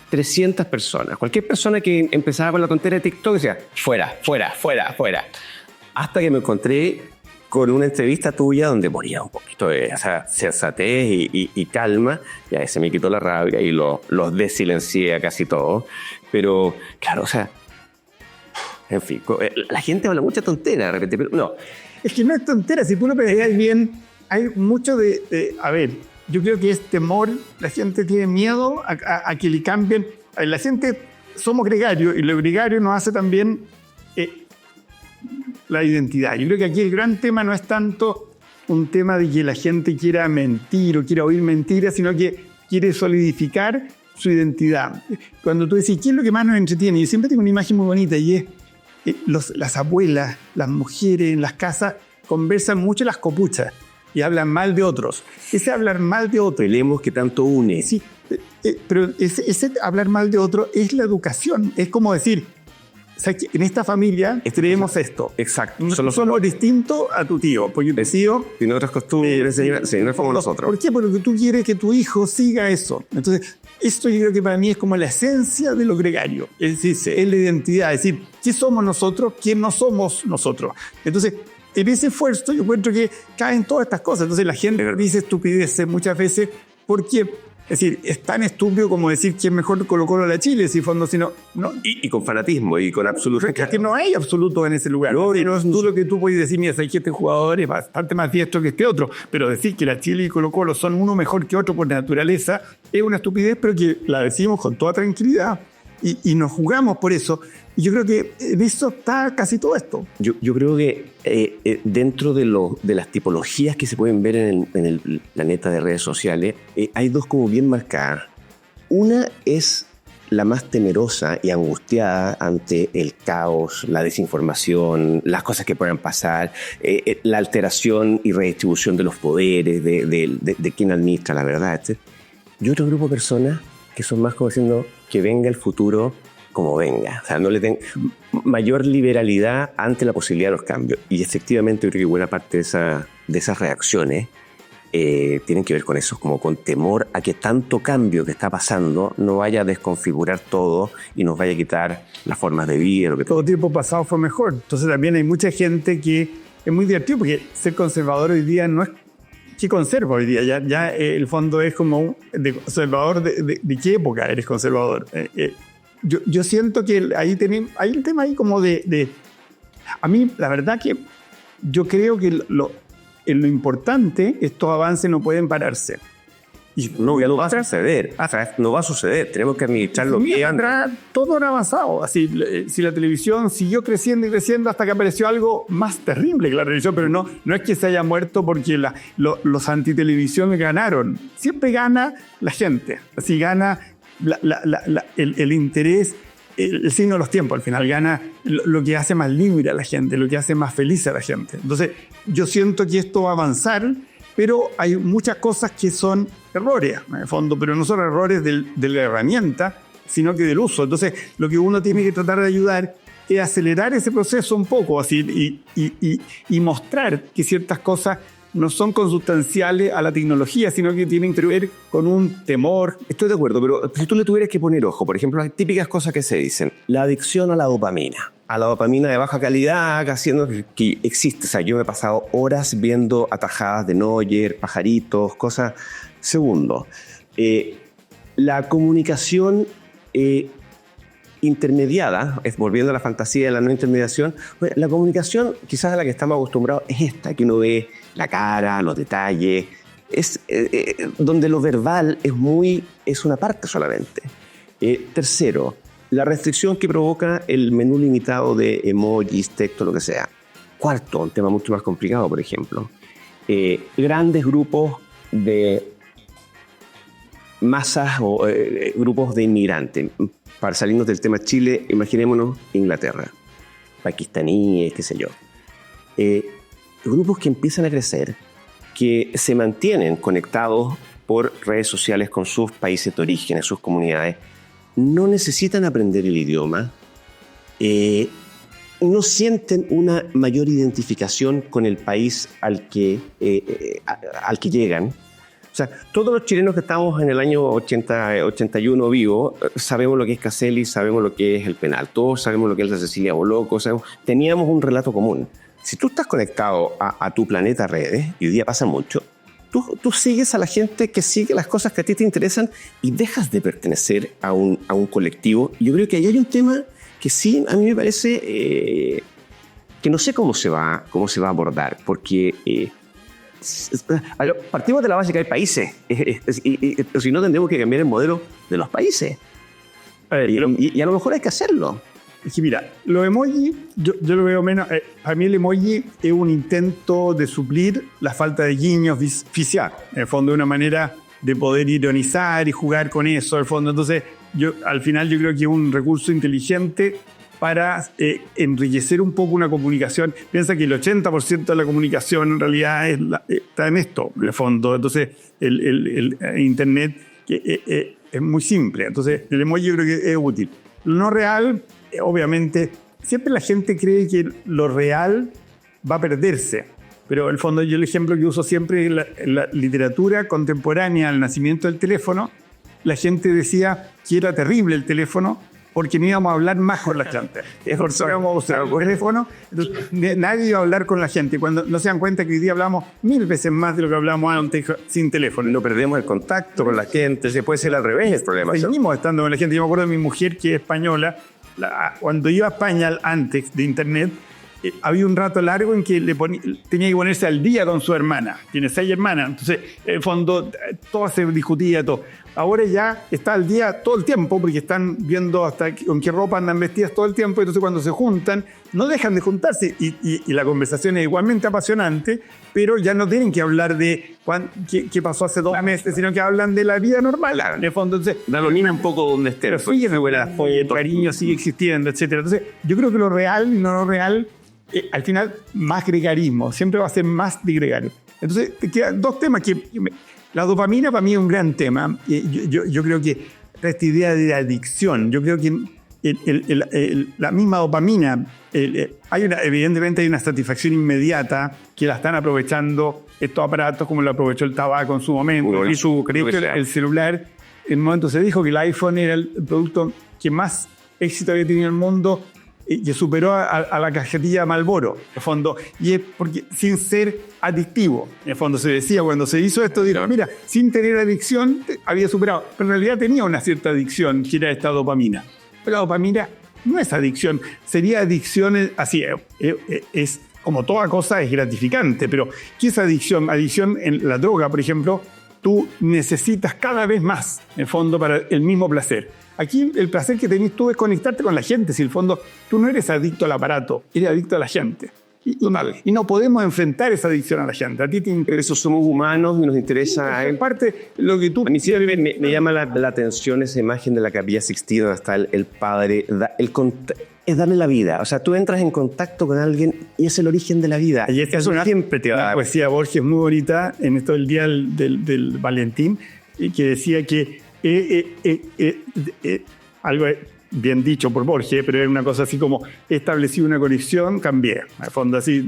300 personas. Cualquier persona que empezaba con la tontera de TikTok decía, fuera. Hasta que me encontré con una entrevista tuya donde moría un poquito de sensatez y calma, ya se me quitó la rabia y los desilencié a casi todos. Pero, claro, o sea, en fin, la gente habla mucha tontera de repente, pero no. Es que no es tontera, si tú lo pegas bien, hay mucho a ver, yo creo que es temor, la gente tiene miedo a que le cambien. La gente, somos gregarios, y lo gregario nos hace también la identidad. Yo creo que aquí el gran tema no es tanto un tema de que la gente quiera mentir o quiera oír mentiras, sino que quiere solidificar su identidad. Cuando tú decís, ¿qué es lo que más nos entretiene? Yo siempre tengo una imagen muy bonita y es las abuelas, las mujeres en las casas conversan mucho las copuchas y hablan mal de otros. Ese hablar mal de otro, Pelemos que tanto une. Sí, pero ese hablar mal de otro es la educación. Es como decir, ¿sabes qué? En esta familia creemos esto. Exacto. Somos distintos a tu tío. Porque tu tío tiene otras costumbres, no es como nosotros. ¿Por qué? Porque tú quieres que tu hijo siga eso. Entonces, esto yo creo que para mí es como la esencia de lo gregario. Es decir, es la identidad. Es decir, ¿qué somos nosotros? ¿Qué no somos nosotros? Entonces, en ese esfuerzo yo encuentro que caen todas estas cosas. Entonces la gente dice estupideces muchas veces porque, es decir, es tan estúpido como decir que es mejor Colo-Colo a la Chile, si fondo, sino, no. Y con fanatismo y con absoluto. Es que no hay absoluto en ese lugar. No es tú lo que tú puedes decir, mira, sabes que este jugador es bastante más diestro que este otro, pero decir que la Chile y Colo-Colo son uno mejor que otro por naturaleza es una estupidez, pero que la decimos con toda tranquilidad y nos jugamos por eso. Y yo creo que en eso está casi todo esto. Yo creo que dentro de las tipologías que se pueden ver en el planeta de redes sociales, hay dos como bien marcadas. Una es la más temerosa y angustiada ante el caos, la desinformación, las cosas que puedan pasar, la alteración y redistribución de los poderes, de quién administra la verdad, etc. Y otro grupo de personas que son más como diciendo que venga el futuro como venga. O sea, no le den mayor liberalidad ante la posibilidad de los cambios. Y efectivamente yo creo que buena parte de esas reacciones tienen que ver con eso, como con temor a que tanto cambio que está pasando no vaya a desconfigurar todo y nos vaya a quitar las formas de vida. Lo que todo tiempo pasado fue mejor. Entonces también hay mucha gente que es muy divertido porque ser conservador hoy día no es que conserva hoy día. Ya el fondo es como conservador de qué época eres conservador. Yo siento que hay un tema ahí como a mí, la verdad que yo creo que en lo importante, estos avances no pueden pararse. Y no va a suceder. No va a suceder. Tenemos que administrarlo bien. Todo ha avanzado. Así, si la televisión siguió creciendo y creciendo hasta que apareció algo más terrible que la televisión, pero no es que se haya muerto porque los antitelevisión ganaron. Siempre gana la gente. Así gana el interés, el signo de los tiempos. Al final gana lo que hace más libre a la gente, lo que hace más feliz a la gente. Entonces, yo siento que esto va a avanzar, pero hay muchas cosas que son errores, en el fondo, pero no son errores de la herramienta, sino que del uso. Entonces, lo que uno tiene que tratar de ayudar es acelerar ese proceso un poco así, y mostrar que ciertas cosas no son consustanciales a la tecnología, sino que tienen que ver con un temor. Estoy de acuerdo, pero si tú le tuvieras que poner ojo, por ejemplo, las típicas cosas que se dicen, la adicción a la dopamina de baja calidad, haciendo que existe. O sea, yo me he pasado horas viendo atajadas de Neuer, pajaritos, cosas. Segundo, la comunicación intermediada, volviendo a la fantasía de la no intermediación, la comunicación quizás a la que estamos acostumbrados es esta, que uno ve la cara, los detalles, es donde lo verbal es una parte solamente. Tercero, la restricción que provoca el menú limitado de emojis, texto, lo que sea. Cuarto, un tema mucho más complicado, por ejemplo, grandes grupos de masas o grupos de inmigrantes. Para salirnos del tema Chile, imaginémonos Inglaterra, pakistaníes, qué sé yo. Grupos que empiezan a crecer, que se mantienen conectados por redes sociales con sus países de origen, sus comunidades, no necesitan aprender el idioma, no sienten una mayor identificación con el país al que llegan. O sea, todos los chilenos que estamos en el año 81 vivos, sabemos lo que es Caselli, sabemos lo que es el penal, todos sabemos lo que es la Cecilia Boloco, teníamos un relato común. Si tú estás conectado a tu planeta redes, y hoy día pasa mucho, tú sigues a la gente que sigue las cosas que a ti te interesan y dejas de pertenecer a un colectivo. Yo creo que ahí hay un tema que sí, a mí me parece que no sé cómo se va a abordar, porque partimos de la base que hay países, y si no tendremos que cambiar el modelo de los países. Y a lo mejor hay que hacerlo. Es que mira, los emojis, yo lo veo menos. A mí el emoji es un intento de suplir la falta de guiños faciales. En el fondo, es una manera de poder ironizar y jugar con eso. En el fondo, entonces, al final yo creo que es un recurso inteligente para enriquecer un poco una comunicación. Piensa que el 80% de la comunicación en realidad está en esto, en el fondo. Entonces, el Internet es muy simple. Entonces, el emoji yo creo que es útil. Lo no real, obviamente, siempre la gente cree que lo real va a perderse. Pero en el fondo, yo el ejemplo que uso siempre es la literatura contemporánea al nacimiento del teléfono. La gente decía que era terrible el teléfono, porque no íbamos a hablar más con la gente. Por eso íbamos a usar el teléfono, entonces, nadie iba a hablar con la gente. Cuando no se dan cuenta que hoy día hablamos 1000 veces más de lo que hablábamos antes sin teléfono. No perdemos el contacto con la gente, se puede ser al revés el problema. Seguimos estando con la gente. Yo me acuerdo de mi mujer, que es española, cuando iba a España antes de Internet, había un rato largo en que tenía que ponerse al día con su hermana. Tiene 6 hermanas. Entonces, en el fondo, todo se discutía, todo. Ahora ya está al día todo el tiempo, porque están viendo hasta con qué ropa andan vestidas todo el tiempo. Entonces, cuando se juntan, no dejan de juntarse. Y la conversación es igualmente apasionante, pero ya no tienen que hablar de qué pasó hace 2 meses, sino que hablan de la vida normal. Claro. En el fondo, entonces, da lo mismo un poco donde esté. Pero fíjese, el cariño sigue existiendo, etc. Entonces, yo creo que lo real y no lo real, al final, más gregarismo. Siempre va a ser más de gregario. Entonces, te quedan 2 temas que... La dopamina para mí es un gran tema. Yo creo que esta idea de adicción, yo creo que la misma dopamina, evidentemente hay una satisfacción inmediata que la están aprovechando estos aparatos, como lo aprovechó el tabaco en su momento, y creo que el celular. En un momento se dijo que el iPhone era el producto que más éxito había tenido en el mundo, que superó a la cajetilla Marlboro, en el fondo, y es porque sin ser adictivo. En el fondo se decía, cuando se hizo esto, dijeron, mira, sin tener adicción había superado, pero en realidad tenía una cierta adicción, que era esta dopamina. Pero la dopamina no es adicción, sería adicción, así es como toda cosa, es gratificante, pero ¿qué es adicción? Adicción en la droga, por ejemplo, tú necesitas cada vez más, en el fondo, para el mismo placer. Aquí el placer que tenés tú es conectarte con la gente. Si en el fondo tú no eres adicto al aparato, eres adicto a la gente. Y no podemos enfrentar esa adicción a la gente. A ti te interesa. Somos humanos y nos interesa. En parte, lo que tú... A mí siempre me llama la atención esa imagen de la Capilla Sixtina donde está el padre. Es darle la vida. O sea, tú entras en contacto con alguien y es el origen de la vida. Y eso siempre te va a dar. La poesía de Borges muy bonita en esto del día del Valentín, que decía que algo bien dicho por Borges, pero era una cosa así como: establecí una conexión, cambié. Al fondo, así,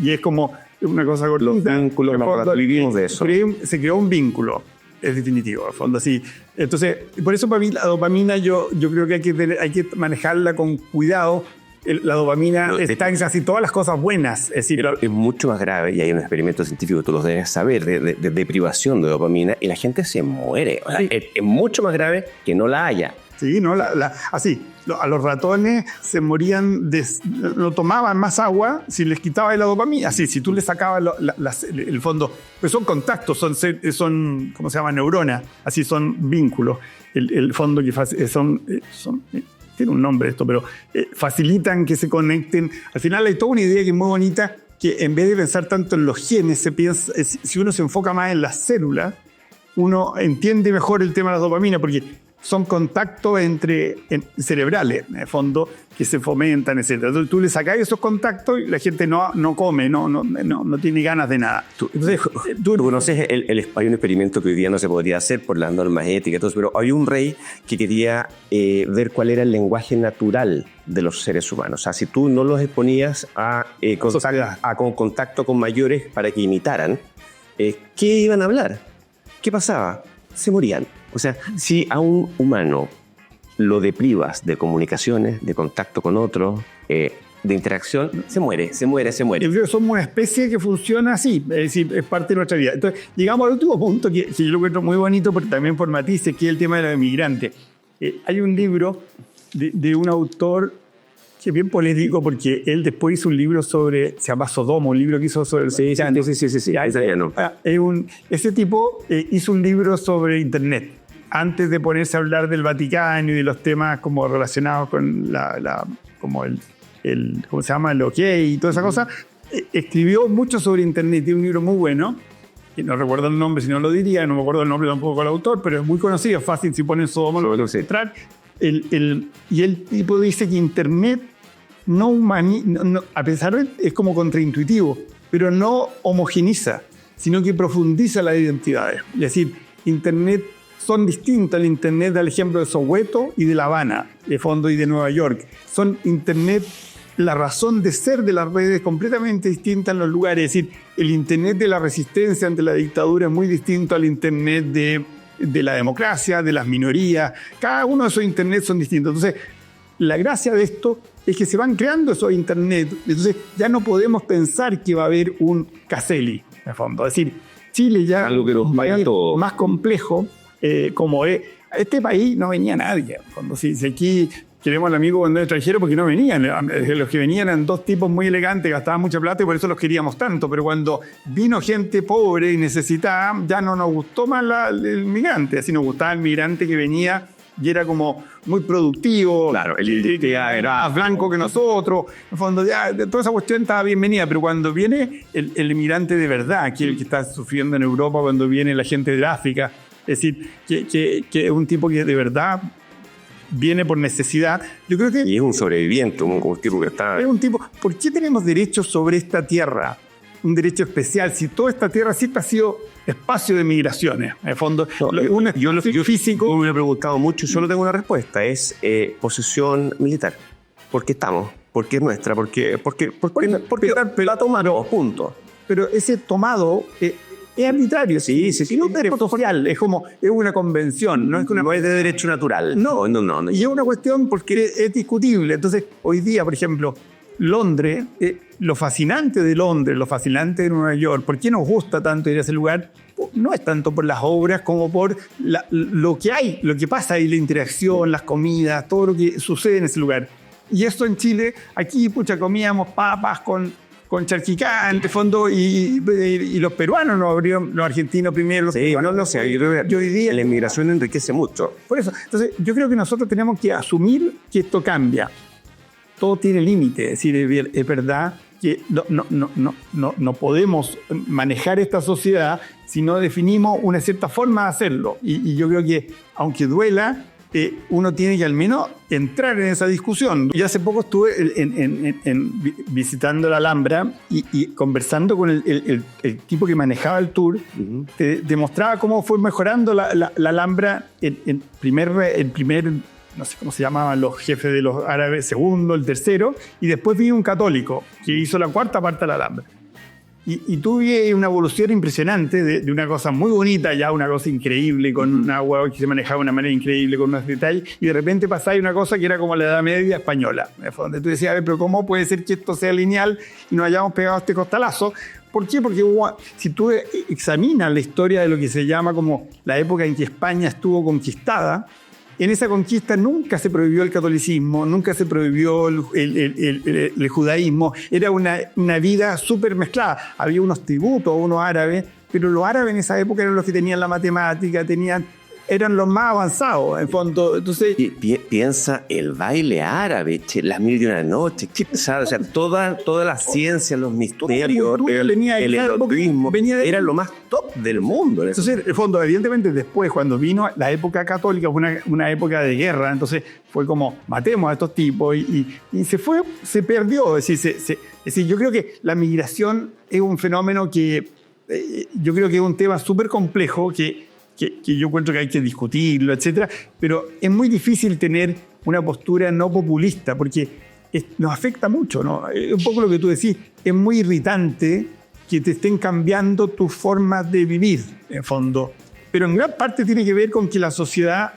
y es como una cosa cortita. Los vínculos, En el fondo, vivimos de eso. Se creó un vínculo, es definitivo, al fondo, así. Entonces, por eso para mí la dopamina yo creo que hay que manejarla con cuidado. La dopamina está en casi todas las cosas buenas. Es decir, Pero es mucho más grave, y hay un experimento científico, tú lo debes saber, de privación de dopamina, y la gente se muere. O sea, Sí. es mucho más grave que no la haya. sí, ¿no? A los ratones se morían, no tomaban más agua si les quitabas la dopamina. Así, si tú les sacabas el fondo, pues son contactos, son ¿cómo se llama? Neuronas, así son vínculos. El fondo que tiene un nombre esto, pero facilitan que se conecten. Al final hay toda una idea que es muy bonita, que en vez de pensar tanto en los genes, si uno se enfoca más en las células, uno entiende mejor el tema de la dopamina, porque son contactos cerebrales, en el fondo, que se fomentan, etc. Entonces tú le sacás esos contactos y la gente no come, no tiene ganas de nada. Entonces, Tú conoces, hay un experimento que hoy día no se podría hacer por las normas éticas, todo eso, pero hay un rey que quería ver cuál era el lenguaje natural de los seres humanos. O sea, si tú no los exponías a contacto con mayores para que imitaran, ¿qué iban a hablar? ¿Qué pasaba? Se morían. O sea, si a un humano lo deprivas de comunicaciones, de contacto con otros, de interacción, se muere. yo creo que somos una especie que funciona así, es decir, es parte de nuestra vida. Entonces, llegamos al último punto, que yo lo encuentro muy bonito, porque también por matices, que es el tema de los inmigrantes. Hay un libro de un autor que es bien polémico, porque él después hizo un libro se llama Sodoma, un libro que hizo sobre... Sí. No. Ese tipo hizo un libro sobre Internet, antes de ponerse a hablar del Vaticano y de los temas como relacionados con como ¿cómo se llama? El OK y toda esa cosa. Escribió mucho sobre Internet, tiene un libro muy bueno, que no recuerdo el nombre, si no lo diría, no me acuerdo el nombre tampoco del autor, pero es muy conocido, es fácil, si ponen Sodoma lo van a encontrar. Y el tipo dice que Internet a pesar de es como contraintuitivo, pero no homogeniza, sino que profundiza las identidades. Es decir, Internet son distintas. El Internet da el ejemplo de Soweto y de La Habana, de fondo, y de Nueva York. Son Internet, la razón de ser de las redes completamente distinta en los lugares. Es decir, el Internet de la resistencia ante la dictadura es muy distinto al Internet de la democracia, de las minorías. Cada uno de esos Internet son distintos. Entonces, la gracia de esto es que se van creando esos Internet. Entonces, ya no podemos pensar que va a haber un Caselli, en el fondo. Es decir, Chile ya algo que nos vaya todo más complejo, como es. A este país no venía nadie. Cuando si aquí queremos al amigo cuando es extranjero, porque no venían. Los que venían eran dos tipos muy elegantes, gastaban mucha plata y por eso los queríamos tanto. Pero cuando vino gente pobre y necesitada, ya no nos gustó más el migrante. Así nos gustaba el migrante que venía y era como muy productivo. Claro, el era más blanco que nosotros. En el fondo, ya toda esa cuestión estaba bienvenida. Pero cuando viene el inmigrante de verdad, aquí el que está sufriendo en Europa, cuando viene la gente del África, es decir, que es un tipo que de verdad viene por necesidad. Yo creo que y es un sobreviviente, un tipo que está... es un tipo. ¿Por qué tenemos derechos sobre esta tierra? Un derecho especial, si toda esta tierra siempre ha sido espacio de migraciones. En el fondo, yo físico. me he preguntado mucho y solo tengo una respuesta. Es posesión militar. ¿Por qué estamos? ¿Por qué es nuestra? ¿Por qué la tomaron? Punto. Pero ese tomado es arbitrario. Sí, no es derecho social. Es como, es una convención. No es de derecho natural. No. Y es una cuestión porque es discutible. Entonces, hoy día, por ejemplo, Londres, lo fascinante de Londres, lo fascinante de Nueva York, ¿por qué nos gusta tanto ir a ese lugar? No es tanto por las obras como por lo que hay, lo que pasa ahí, la interacción, las comidas, todo lo que sucede en ese lugar. Y esto en Chile, aquí, comíamos papas con charquicán, de fondo, y los peruanos nos abrieron, los argentinos primero. Sí, no sé, yo hoy día la inmigración enriquece mucho. Por eso, entonces, yo creo que nosotros tenemos que asumir que esto cambia. Todo tiene límite, es decir, es verdad que no podemos manejar esta sociedad si no definimos una cierta forma de hacerlo. Y yo creo que, aunque duela, uno tiene que al menos entrar en esa discusión. Yo hace poco estuve visitando la Alhambra y conversando con el tipo que manejaba el tour. Uh-huh. Te demostraba cómo fue mejorando la Alhambra el primer no sé cómo se llamaban los jefes de los árabes, segundo, el tercero, y después vino un católico que hizo la cuarta parte de la Alhambra. Y tuve una evolución impresionante de una cosa muy bonita, ya una cosa increíble, con una hueá que se manejaba de una manera increíble, con unos detalles, y de repente pasaba una cosa que era como la Edad Media española, donde tú decías, a ver, pero ¿cómo puede ser que esto sea lineal y nos hayamos pegado este costalazo? ¿Por qué? Porque si tú examinas la historia de lo que se llama como la época en que España estuvo conquistada, en esa conquista nunca se prohibió el catolicismo, nunca se prohibió el judaísmo. Era una vida súper mezclada. Había unos tributos, unos árabes, pero los árabes en esa época eran los que tenían la matemática, eran los más avanzados, en fondo. Entonces, piensa el baile árabe, las mil y una noches, o sea, toda la ciencia, los misterios, el erotismo, era lo más top del mundo. Entonces, en el fondo, evidentemente, después, cuando vino la época católica, fue una época de guerra, entonces fue como, matemos a estos tipos, y se perdió. Es decir, yo creo que la migración es un fenómeno que, yo creo que es un tema súper complejo, que yo encuentro que hay que discutirlo, etcétera, pero es muy difícil tener una postura no populista, porque nos afecta mucho, ¿no? Un poco lo que tú decís, es muy irritante que te estén cambiando tus formas de vivir, en fondo, pero en gran parte tiene que ver con que la sociedad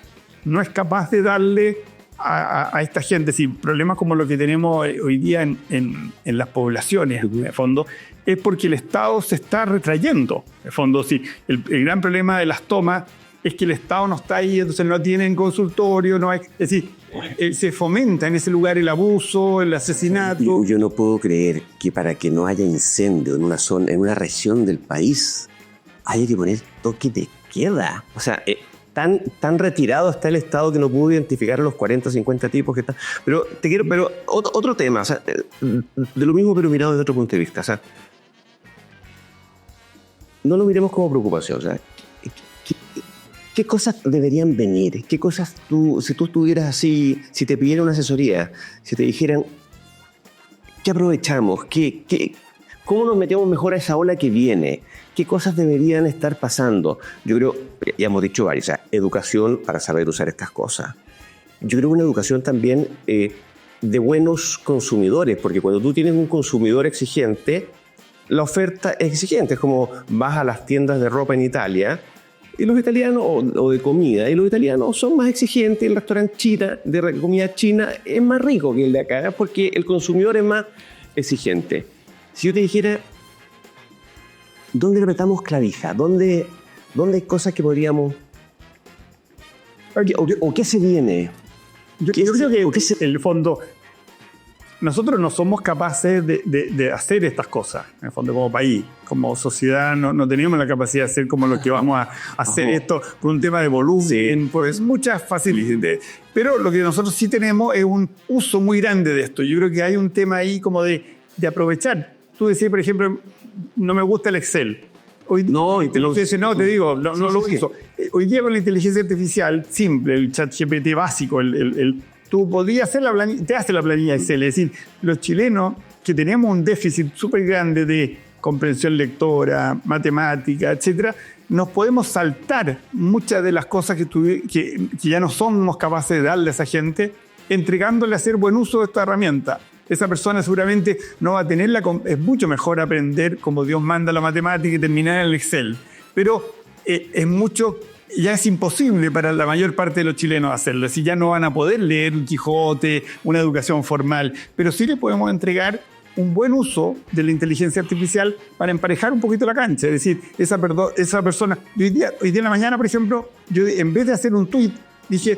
no es capaz de darle a esta gente, sí, problemas como los que tenemos hoy día en las poblaciones, en el fondo, es porque el Estado se está retrayendo. En el fondo, sí, el gran problema de las tomas es que el Estado no está ahí, entonces no tienen consultorio, es decir, se fomenta en ese lugar el abuso, el asesinato. Yo no puedo creer que para que no haya incendio en una zona, en una región del país, haya que poner toque de queda. O sea, tan retirado está el Estado que no pudo identificar a los 40 o 50 tipos que están. Pero otro tema, o sea, de lo mismo pero mirado desde otro punto de vista. O sea, no lo miremos como preocupación. O sea, ¿qué cosas deberían venir? ¿Qué cosas si tú estuvieras así, si te pidieran una asesoría, si te dijeran, ¿qué aprovechamos? ¿Cómo nos metemos mejor a esa ola que viene? ¿Qué cosas deberían estar pasando? Yo creo, ya hemos dicho varios, o sea, educación para saber usar estas cosas. Yo creo que una educación también de buenos consumidores, porque cuando tú tienes un consumidor exigente, la oferta es exigente. Es como vas a las tiendas de ropa en Italia y los italianos, o de comida, y los italianos son más exigentes. El restaurante de comida china es más rico que el de acá, porque el consumidor es más exigente. Si yo te dijera, ¿dónde le metamos clavija? ¿Dónde hay cosas que podríamos... ¿O qué se viene? Yo creo que en el fondo nosotros no somos capaces de hacer estas cosas, en el fondo, como país, como sociedad, no teníamos la capacidad de hacer como lo que vamos a hacer esto por un tema de volumen, pues muchas facilidades. Pero lo que nosotros sí tenemos es un uso muy grande de esto. Yo creo que hay un tema ahí como de aprovechar. Tú decías, por ejemplo, no me gusta el Excel. Te digo, no lo uso. Hoy día con la inteligencia artificial simple, el ChatGPT básico, tú podías hacer te hace la planilla Excel. Es decir, los chilenos que tenemos un déficit súper grande de comprensión lectora, matemática, etcétera, nos podemos saltar muchas de las cosas que ya no somos capaces de darle a esa gente, entregándole a hacer buen uso de esta herramienta. Esa persona seguramente no va a tenerla. Es mucho mejor aprender como Dios manda la matemática y terminar en el Excel. Pero ya es imposible para la mayor parte de los chilenos hacerlo. Es decir, ya no van a poder leer un Quijote, una educación formal. Pero sí le podemos entregar un buen uso de la inteligencia artificial para emparejar un poquito la cancha. Es decir, esa persona... Hoy día en la mañana, por ejemplo, yo en vez de hacer un tweet, dije,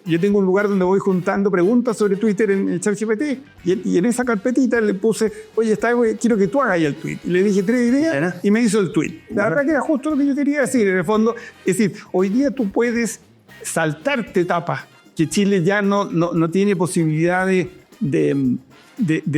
yo tengo un lugar donde voy juntando preguntas sobre Twitter en el ChatGPT y en esa carpetita le puse, oye, quiero que tú hagas ahí el tweet. Y le dije 3 ideas y me hizo el tweet. La verdad que era justo lo que yo quería decir, en el fondo. Es decir, hoy día tú puedes saltarte etapas que Chile ya no tiene posibilidad de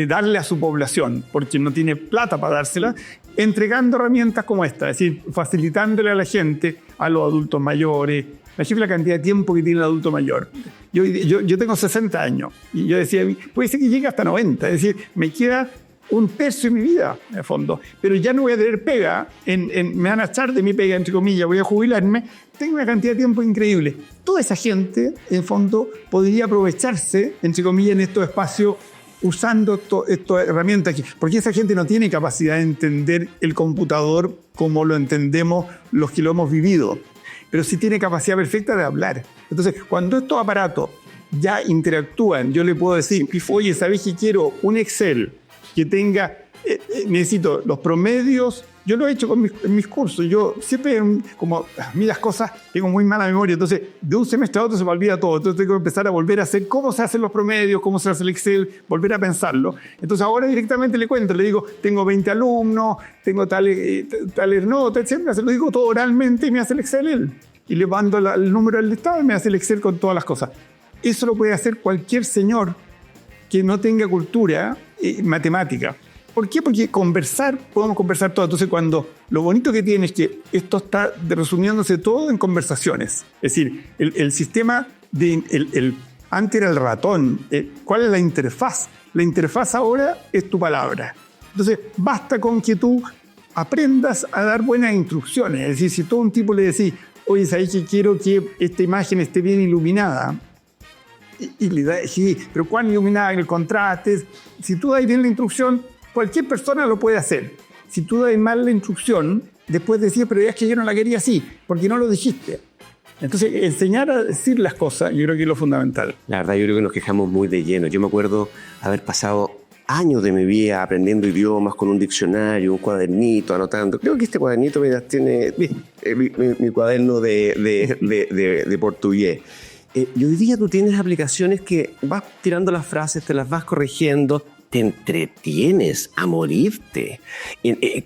darle a su población, porque no tiene plata para dársela, entregando herramientas como esta, es decir, facilitándole a la gente, a los adultos mayores. Imagínate la cantidad de tiempo que tiene el adulto mayor. Yo tengo 60 años y yo decía, puede ser que llegue hasta 90, es decir, me queda un tercio de mi vida, en el fondo, pero ya no voy a tener pega, me van a echar de mi pega, entre comillas, voy a jubilarme, tengo una cantidad de tiempo increíble. Toda esa gente, en el fondo, podría aprovecharse, entre comillas, en estos espacios usando estas herramientas aquí, porque esa gente no tiene capacidad de entender el computador como lo entendemos los que lo hemos vivido, pero sí tiene capacidad perfecta de hablar. Entonces, cuando estos aparatos ya interactúan, yo le puedo decir, oye, ¿sabes que quiero un Excel que tenga, necesito los promedios? Yo lo he hecho en mis cursos. Yo siempre, como a mí las cosas, tengo muy mala memoria. Entonces, de un semestre a otro se me olvida todo. Entonces, tengo que empezar a volver a hacer cómo se hacen los promedios, cómo se hace el Excel, volver a pensarlo. Entonces, ahora directamente le cuento, le digo, tengo 20 alumnos, tengo tales notas, etc. Se lo digo todo oralmente y me hace el Excel él. Y le mando el número del estado y me hace el Excel con todas las cosas. Eso lo puede hacer cualquier señor que no tenga cultura matemática. ¿Por qué? Porque podemos conversar todo. Entonces, lo bonito que tiene es que esto está resumiéndose todo en conversaciones. Es decir, el sistema antes era el ratón. ¿Cuál es la interfaz? La interfaz ahora es tu palabra. Entonces, basta con que tú aprendas a dar buenas instrucciones. Es decir, si todo un tipo le decís, oye, ¿sabes que quiero que esta imagen esté bien iluminada? Y le da, sí, pero ¿cuán iluminada? El contraste. Si tú das bien la instrucción, cualquier persona lo puede hacer. Si tú das mal la instrucción, después decís, pero es que yo no la quería así, porque no lo dijiste. Entonces, enseñar a decir las cosas, yo creo que es lo fundamental. La verdad, yo creo que nos quejamos muy de lleno. Yo me acuerdo haber pasado años de mi vida aprendiendo idiomas con un diccionario, un cuadernito, anotando. Creo que este cuadernito tiene mi cuaderno de portugués. Y hoy día tú tienes aplicaciones que vas tirando las frases, te las vas corrigiendo, te entretienes a morirte.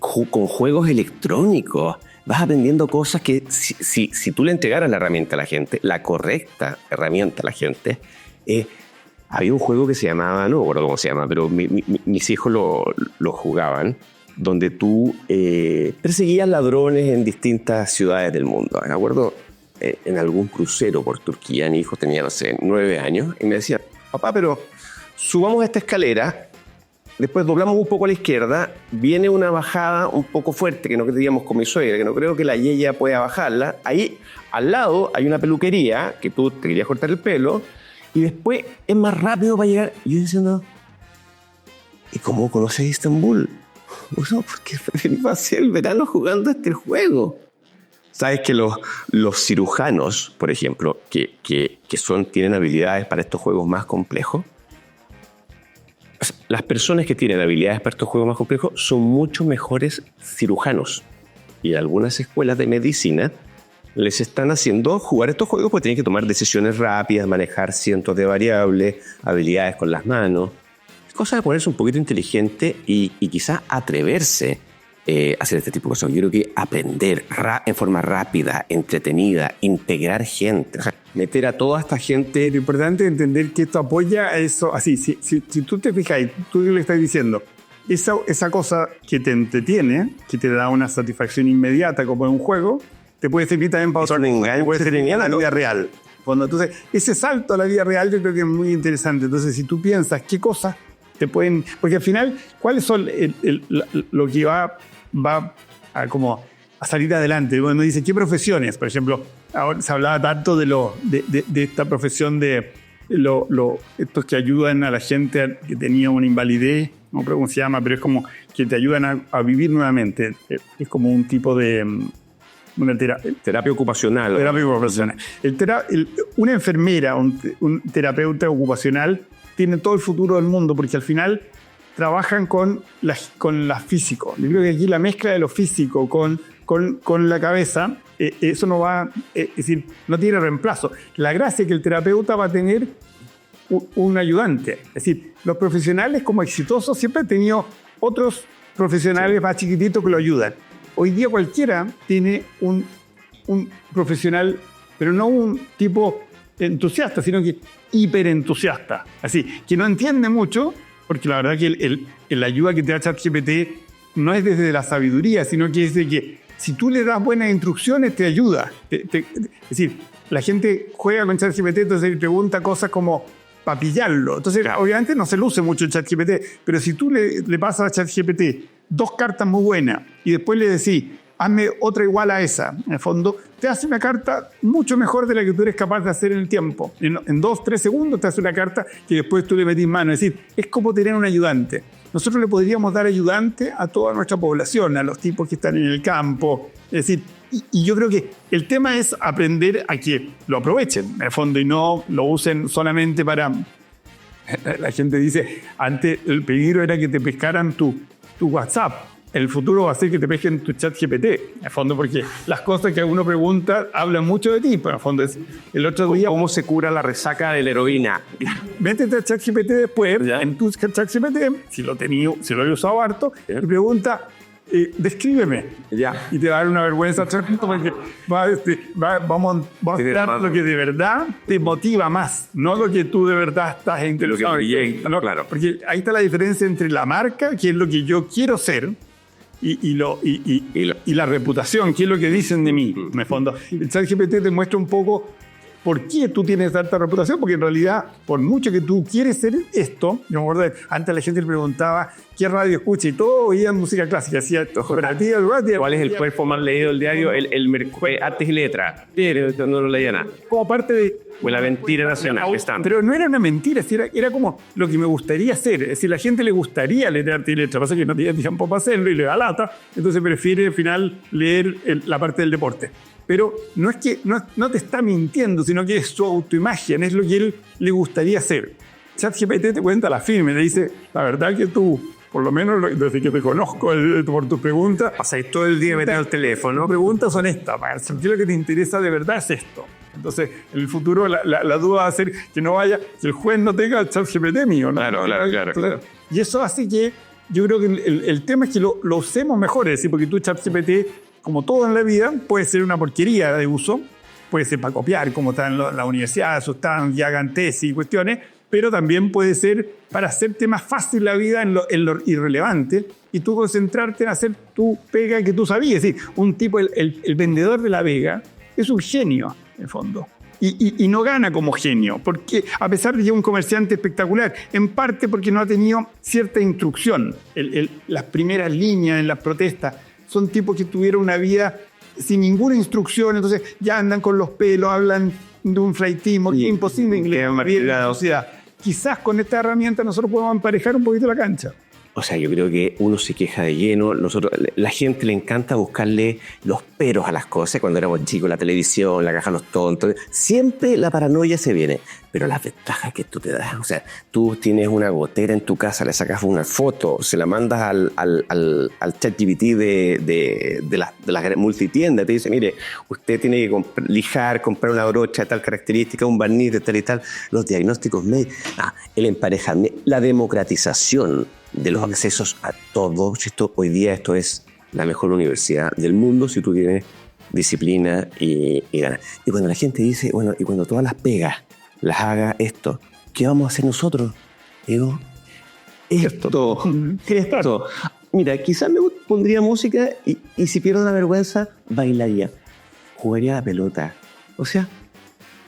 Con juegos electrónicos vas aprendiendo cosas que si tú le entregaras la herramienta a la gente, la correcta herramienta a la gente, había un juego que se llamaba, no me acuerdo cómo se llama, pero mis hijos lo jugaban, donde tú perseguías ladrones en distintas ciudades del mundo. Me acuerdo en algún crucero por Turquía, mi hijo tenía, no sé, 9 años, y me decía, papá, pero subamos esta escalera, después doblamos un poco a la izquierda, viene una bajada un poco fuerte, que no queríamos con mi suegra, que no creo que la yeya pueda bajarla. Ahí, al lado, hay una peluquería, que tú te querías cortar el pelo, y después es más rápido para llegar. Y yo diciendo, ¿y cómo conoces Estambul? Bueno, porque pasé el verano jugando este juego. ¿Sabes que los cirujanos, por ejemplo, que tienen habilidades para estos juegos más complejos? Las personas que tienen habilidades para estos juegos más complejos son mucho mejores cirujanos. Y algunas escuelas de medicina les están haciendo jugar estos juegos porque tienen que tomar decisiones rápidas, manejar cientos de variables, habilidades con las manos. Es cosa de ponerse un poquito inteligente y quizás atreverse a hacer este tipo de cosas. Yo creo que aprender en forma rápida, entretenida, integrar gente, o sea, meter a toda esta gente. Lo importante es entender que esto apoya a eso. Así, si tú te fijas, tú le estás diciendo, esa cosa que te entretiene, que te da una satisfacción inmediata como en un juego, te puede servir también para otro engaño, puede ser en la vida real. Entonces, ese salto a la vida real yo creo que es muy interesante. Entonces, si tú piensas qué cosas te pueden... Porque al final, ¿cuáles son lo que va a salir adelante? Bueno, dice, ¿qué profesiones? Por ejemplo, ahora se hablaba tanto de esta profesión de estos que ayudan a la gente que tenía una invalidez, no creo cómo se llama, pero es como que te ayudan a vivir nuevamente. Es como un tipo de... terapia ocupacional. Terapia ocupacional. Una enfermera, un terapeuta ocupacional, tiene todo el futuro del mundo, porque al final trabajan con la físico. Yo creo que aquí la mezcla de lo físico con la cabeza, eso no va, es decir, no tiene reemplazo. La gracia es que el terapeuta va a tener un ayudante. Es decir, los profesionales como exitosos siempre han tenido otros profesionales más chiquititos que lo ayudan. Hoy día cualquiera tiene un profesional, pero no un tipo entusiasta, sino que hiperentusiasta. Así, que no entiende mucho, porque la verdad que la ayuda que te da ChatGPT no es desde la sabiduría, sino que es de que si tú le das buenas instrucciones, te ayuda. Es decir, la gente juega con ChatGPT, entonces le pregunta cosas como para pillarlo. Entonces, claro, obviamente no se luce mucho el ChatGPT, pero si tú le pasas a ChatGPT 2 cartas muy buenas y después le decís, hazme otra igual a esa. En el fondo, te hace una carta mucho mejor de la que tú eres capaz de hacer en el tiempo. En 2-3 segundos te hace una carta que después tú le metís mano. Es decir, es como tener un ayudante. Nosotros le podríamos dar ayudante a toda nuestra población, a los tipos que están en el campo. Es decir, y yo creo que el tema es aprender a que lo aprovechen, en el fondo, y no lo usen solamente para... La gente dice, antes el peligro era que te pescaran tu WhatsApp. El futuro va a ser que te pesquen tu chat GPT, en el fondo, porque las cosas que uno pregunta hablan mucho de ti, pero en el fondo es el otro día... ¿Cómo se cura la resaca de la heroína? Métete a chat GPT después, ¿Ya? en tu chat GPT, si lo he usado harto, y pregunta, descríbeme. Ya. Y te va a dar una vergüenza porque va a mostrar lo que de verdad te motiva más, no lo que tú de verdad estás interesado. No, claro. Porque ahí está la diferencia entre la marca, que es lo que yo quiero ser, y la reputación, que es lo que dicen de mí, en el fondo. El ChatGPT te muestra un poco por qué tú tienes tanta reputación, porque en realidad, por mucho que tú quieres ser esto, yo me acuerdo, antes la gente le preguntaba qué radio escucha y todo oían música clásica, hacía operativa, ¿Cuál es el cuerpo más leído del diario? El Artes y Letras. No lo leía nada. como parte de... O la mentira nacional. Pero no era una mentira, era como lo que me gustaría hacer. Es decir, a la gente le gustaría leer arte y letra, pasa que no tiene tiempo para hacerlo y le da lata, entonces prefiere al final leer la parte del deporte. Pero no es que no te está mintiendo, sino que es su autoimagen, es lo que él le gustaría hacer. ChatGPT te cuenta la firme, te dice, la verdad que tú, por lo menos desde que te conozco por tus preguntas, Pasáis todo el día metido al teléfono. preguntas honestas, ¿qué es lo que te interesa de verdad es esto? Entonces, en el futuro la duda va a ser que no vaya, que el juez no tenga el ChatGPT mío, ¿no? Claro. Y eso hace que, yo creo que el tema es que lo usemos mejor, es decir, porque tú ChatGPT, como todo en la vida, puede ser una porquería de uso, puede ser para copiar, como está en la universidad, están y hagan tesis y cuestiones, pero también puede ser para hacerte más fácil la vida en lo irrelevante y tú concentrarte en hacer tu pega que tú sabías. Es decir, un tipo, el vendedor de la Vega, es un genio, en el fondo. Y no gana como genio, porque a pesar de que es un comerciante espectacular, en parte porque no ha tenido cierta instrucción. Las primeras líneas en las protestas son tipos que tuvieron una vida sin ninguna instrucción, entonces ya andan con los pelos, hablan de un flaitismo, que es imposible inglés en la sociedad. Quizás con esta herramienta nosotros podemos emparejar un poquito la cancha. O sea, yo creo que uno se queja de lleno. La gente le encanta buscarle los peros a las cosas. Cuando éramos chicos, la televisión, la caja de los tontos. Siempre la paranoia se viene. Pero las ventajas que tú te das. O sea, tú tienes una gotera en tu casa, le sacas una foto, se la mandas al ChatGPT de las multitiendas. Te dice, mire, usted tiene que lijar, comprar una brocha de tal característica, un barniz de tal y tal. Los diagnósticos médicos. El emparejamiento, la democratización de los accesos a todo. Hoy día esto es la mejor universidad del mundo si tú tienes disciplina y ganas. Y cuando la gente dice, bueno, y cuando todas las pegas las haga esto, ¿qué vamos a hacer nosotros? Digo, esto. Mira, quizás me pondría música y si pierdo la vergüenza, bailaría. Jugaría a la pelota. O sea,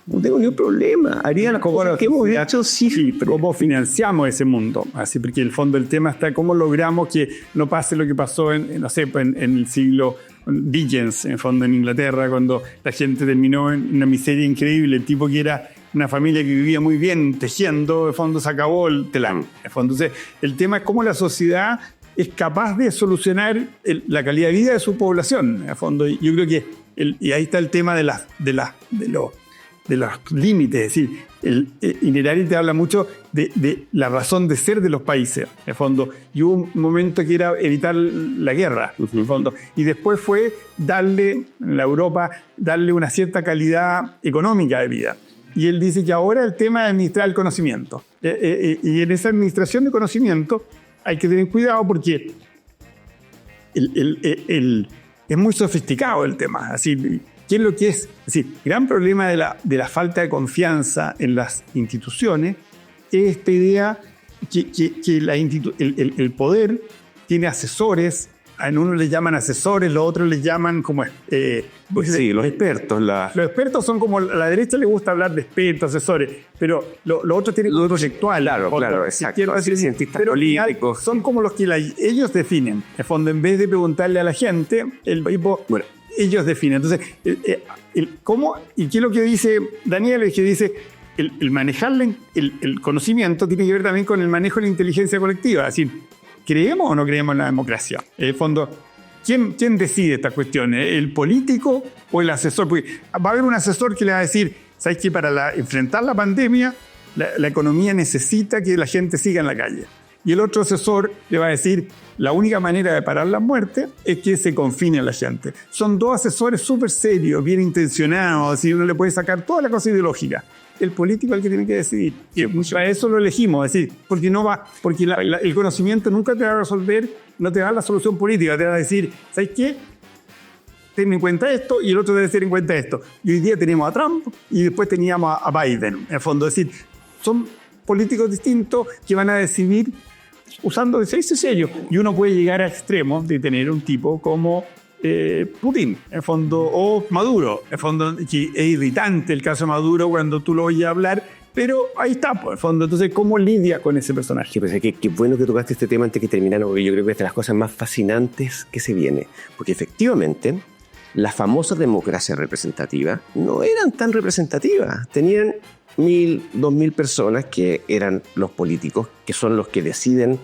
no tengo ningún problema. Haría las cosas que hemos hecho, sí. Pero ¿cómo financiamos ese mundo? Así, porque en el fondo el tema está cómo logramos que no pase lo que pasó en el siglo Dickens, en el fondo en Inglaterra, cuando la gente terminó en una miseria increíble. El tipo que era una familia que vivía muy bien tejiendo, en el fondo se acabó el telán. En el fondo, entonces, el tema es cómo la sociedad es capaz de solucionar la calidad de vida de su población. En el fondo, yo creo que y ahí está el tema de los límites, es decir, Innerari te habla mucho de la razón de ser de los países, en el fondo, y hubo un momento que era evitar la guerra, en el fondo, y después fue en la Europa, darle una cierta calidad económica de vida. Y él dice que ahora el tema es administrar el conocimiento. Y en esa administración de conocimiento hay que tener cuidado porque es muy sofisticado el tema, así. ¿Qué es lo que es? Es decir, el gran problema de la falta de confianza en las instituciones es esta idea que el poder tiene asesores en uno les llaman asesores, los otros les llaman como... Sí, los expertos. Los expertos son como... A la derecha le gusta hablar de expertos, asesores, pero los otros tienen lo proyectual. Claro, exacto. Quiero decir, cientistas pero políticos. Son como los que ellos definen. En el fondo, en vez de preguntarle a la gente, bueno, ellos definen. Entonces, ¿cómo? ¿Y qué es lo que dice Daniel? Es que dice... El manejar el conocimiento tiene que ver también con el manejo de la inteligencia colectiva. Es decir, ¿creemos o no creemos en la democracia? En el fondo, ¿quién decide estas cuestiones? ¿El político o el asesor? Porque va a haber un asesor que le va a decir, ¿sabes qué? Para enfrentar la pandemia, la economía necesita que la gente siga en la calle. Y el otro asesor le va a decir, la única manera de parar la muerte es que se confine a la gente. Son dos asesores súper serios, bien intencionados, así uno le puede sacar toda la cosa ideológica. El político es el que tiene que decidir. Y para eso lo elegimos, es decir, porque el conocimiento nunca te va a resolver, no te va a dar la solución política, te va a decir, ¿sabes qué? Ten en cuenta esto y el otro debe tener en cuenta esto. Y hoy día tenemos a Trump y después teníamos a Biden, en el fondo. Es decir, son políticos distintos que van a decidir usando ese sello. Y uno puede llegar a extremos de tener un tipo como Putin, en el fondo, o Maduro, en el fondo, que es irritante el caso de Maduro cuando tú lo oyes hablar, pero ahí está, por el fondo. Entonces, ¿cómo lidia con ese personaje? Pues qué bueno que tocaste este tema antes que terminar, porque yo creo que es de las cosas más fascinantes que se viene, porque efectivamente las famosas democracias representativas no eran tan representativas, tenían 1.000, 2.000 personas que eran los políticos, que son los que deciden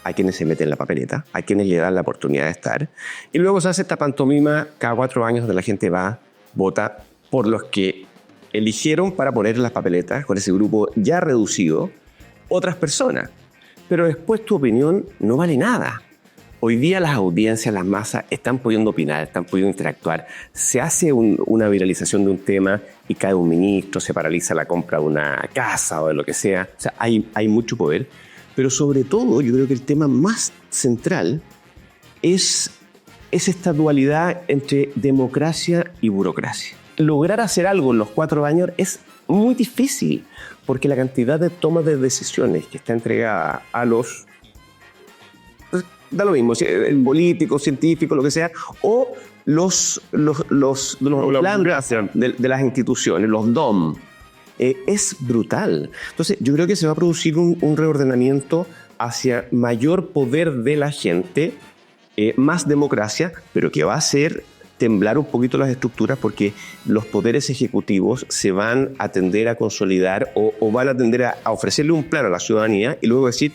a quienes se meten en la papeleta, a quienes le dan la oportunidad de estar. Y luego se hace esta pantomima cada 4 años donde la gente va, vota por los que eligieron para poner en las papeletas, con ese grupo ya reducido, otras personas. Pero después tu opinión no vale nada. Hoy día las audiencias, las masas están pudiendo opinar, están pudiendo interactuar. Se hace una viralización de un tema y cae un ministro, se paraliza la compra de una casa o de lo que sea. O sea, hay mucho poder. Pero sobre todo, yo creo que el tema más central es esta dualidad entre democracia y burocracia. Lograr hacer algo en los 4 años es muy difícil, porque la cantidad de toma de decisiones que está entregada a los... da lo mismo, el político, científico, lo que sea, o los planes de las instituciones, los DOM, es brutal. Entonces, yo creo que se va a producir un reordenamiento hacia mayor poder de la gente, más democracia, pero que va a hacer temblar un poquito las estructuras, porque los poderes ejecutivos se van a tender a consolidar o van a tender a ofrecerle un plan a la ciudadanía y luego decir,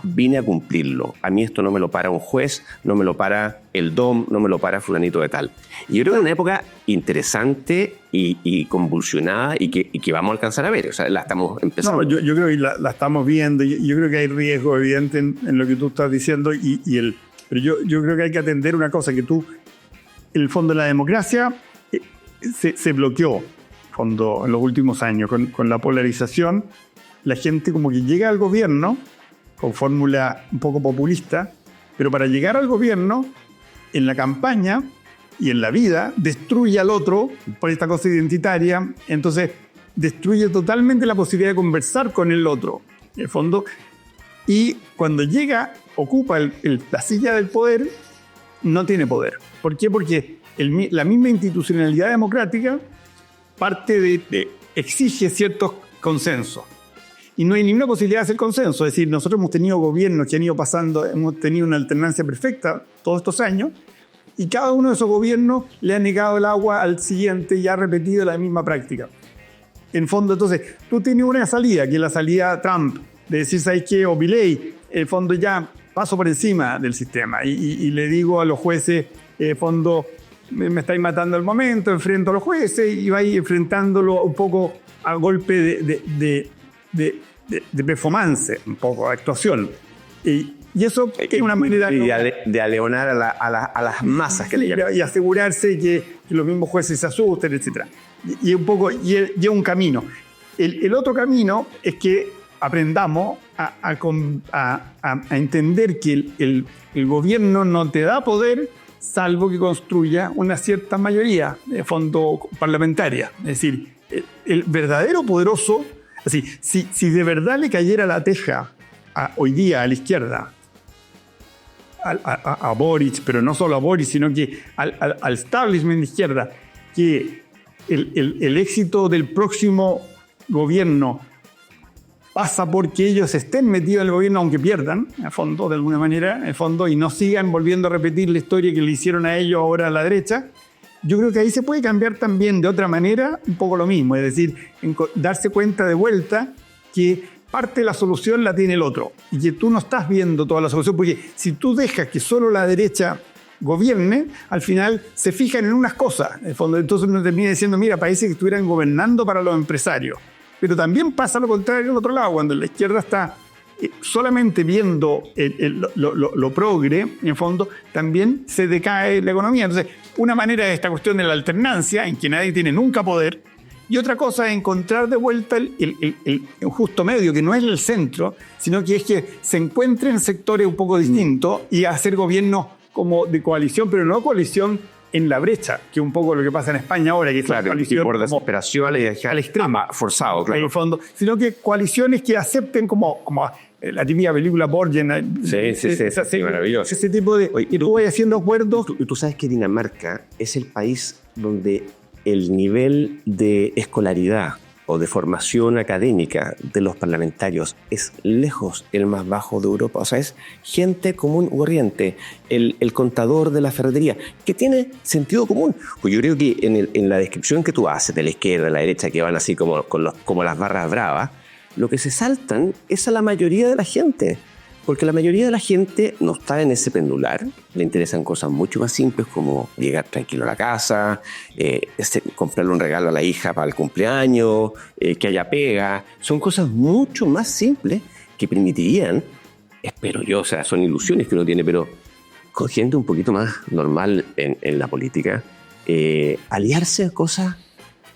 vine a cumplirlo. A mí esto no me lo para un juez, no me lo para el DOM, no me lo para fulanito de tal. Y yo creo que es una época interesante y convulsionada y que vamos a alcanzar a ver. O sea, la estamos empezando. No, yo creo que la estamos viendo. Yo creo que hay riesgo evidente en lo que tú estás diciendo. Pero yo creo que hay que atender una cosa, que el fondo de la democracia se bloqueó en los últimos años con la polarización. La gente como que llega al gobierno con fórmula un poco populista, pero para llegar al gobierno, en la campaña y en la vida, destruye al otro por esta cosa identitaria, entonces destruye totalmente la posibilidad de conversar con el otro, en el fondo, y cuando llega, ocupa la silla del poder, no tiene poder. ¿Por qué? Porque la misma institucionalidad democrática exige ciertos consensos. Y no hay ninguna posibilidad de hacer consenso. Es decir, nosotros hemos tenido gobiernos que han ido pasando, hemos tenido una alternancia perfecta todos estos años, y cada uno de esos gobiernos le ha negado el agua al siguiente y ha repetido la misma práctica. En fondo, entonces, tú tienes una salida, que es la salida Trump, de decir, ¿sabes qué? O Milei, en fondo ya paso por encima del sistema y le digo a los jueces, en fondo, me estáis matando al momento, enfrento a los jueces y vais enfrentándolo un poco a golpe de performance, un poco de actuación. Y eso es una manera de aleonar a las masas que le llaman. Y asegurarse que los mismos jueces se asusten, etc. Y es un camino. El otro camino es que aprendamos a entender que el gobierno no te da poder salvo que construya una cierta mayoría de fondo parlamentaria. Es decir, el verdadero poderoso, así, si de verdad le cayera la teja hoy día a la izquierda, a Boric, pero no solo a Boric, sino que al establishment de izquierda, que el éxito del próximo gobierno pasa porque ellos estén metidos en el gobierno aunque pierdan, en el fondo, de alguna manera, en el fondo, y no sigan volviendo a repetir la historia que le hicieron a ellos ahora a la derecha. Yo creo que ahí se puede cambiar también de otra manera un poco lo mismo, es decir, darse cuenta de vuelta que parte de la solución la tiene el otro y que tú no estás viendo toda la solución, porque si tú dejas que solo la derecha gobierne, al final se fijan en unas cosas, en el fondo, entonces uno termina diciendo, mira, países que estuvieran gobernando para los empresarios. Pero también pasa lo contrario al otro lado, cuando la izquierda está solamente viendo lo progre, en el fondo, también se decae la economía. Entonces, una manera es esta cuestión de la alternancia, en que nadie tiene nunca poder, y otra cosa es encontrar de vuelta el justo medio, que no es el centro, sino que es que se encuentren sectores un poco distintos y hacer gobiernos como de coalición, pero no coalición en la brecha, que es un poco lo que pasa en España ahora, que es claro, coalición y por desesperación al extremo, forzado, claro. En el fondo, sino que coaliciones que acepten como la típica película Borgen. Sí, maravilloso. Ese tipo de... Oye, y tú vas haciendo acuerdos. Tú sabes que Dinamarca es el país donde el nivel de escolaridad o de formación académica de los parlamentarios es lejos el más bajo de Europa. O sea, es gente común y corriente, el contador de la ferretería, que tiene sentido común. Pues yo creo que en la descripción que tú haces de la izquierda, de la derecha, que van así como las barras bravas, lo que se saltan es a la mayoría de la gente. Porque la mayoría de la gente no está en ese pendular, le interesan cosas mucho más simples como llegar tranquilo a la casa, comprarle un regalo a la hija para el cumpleaños, que haya pega. Son cosas mucho más simples que permitirían, espero yo, o sea, son ilusiones que uno tiene, pero con gente un poquito más normal en la política, aliarse a cosas.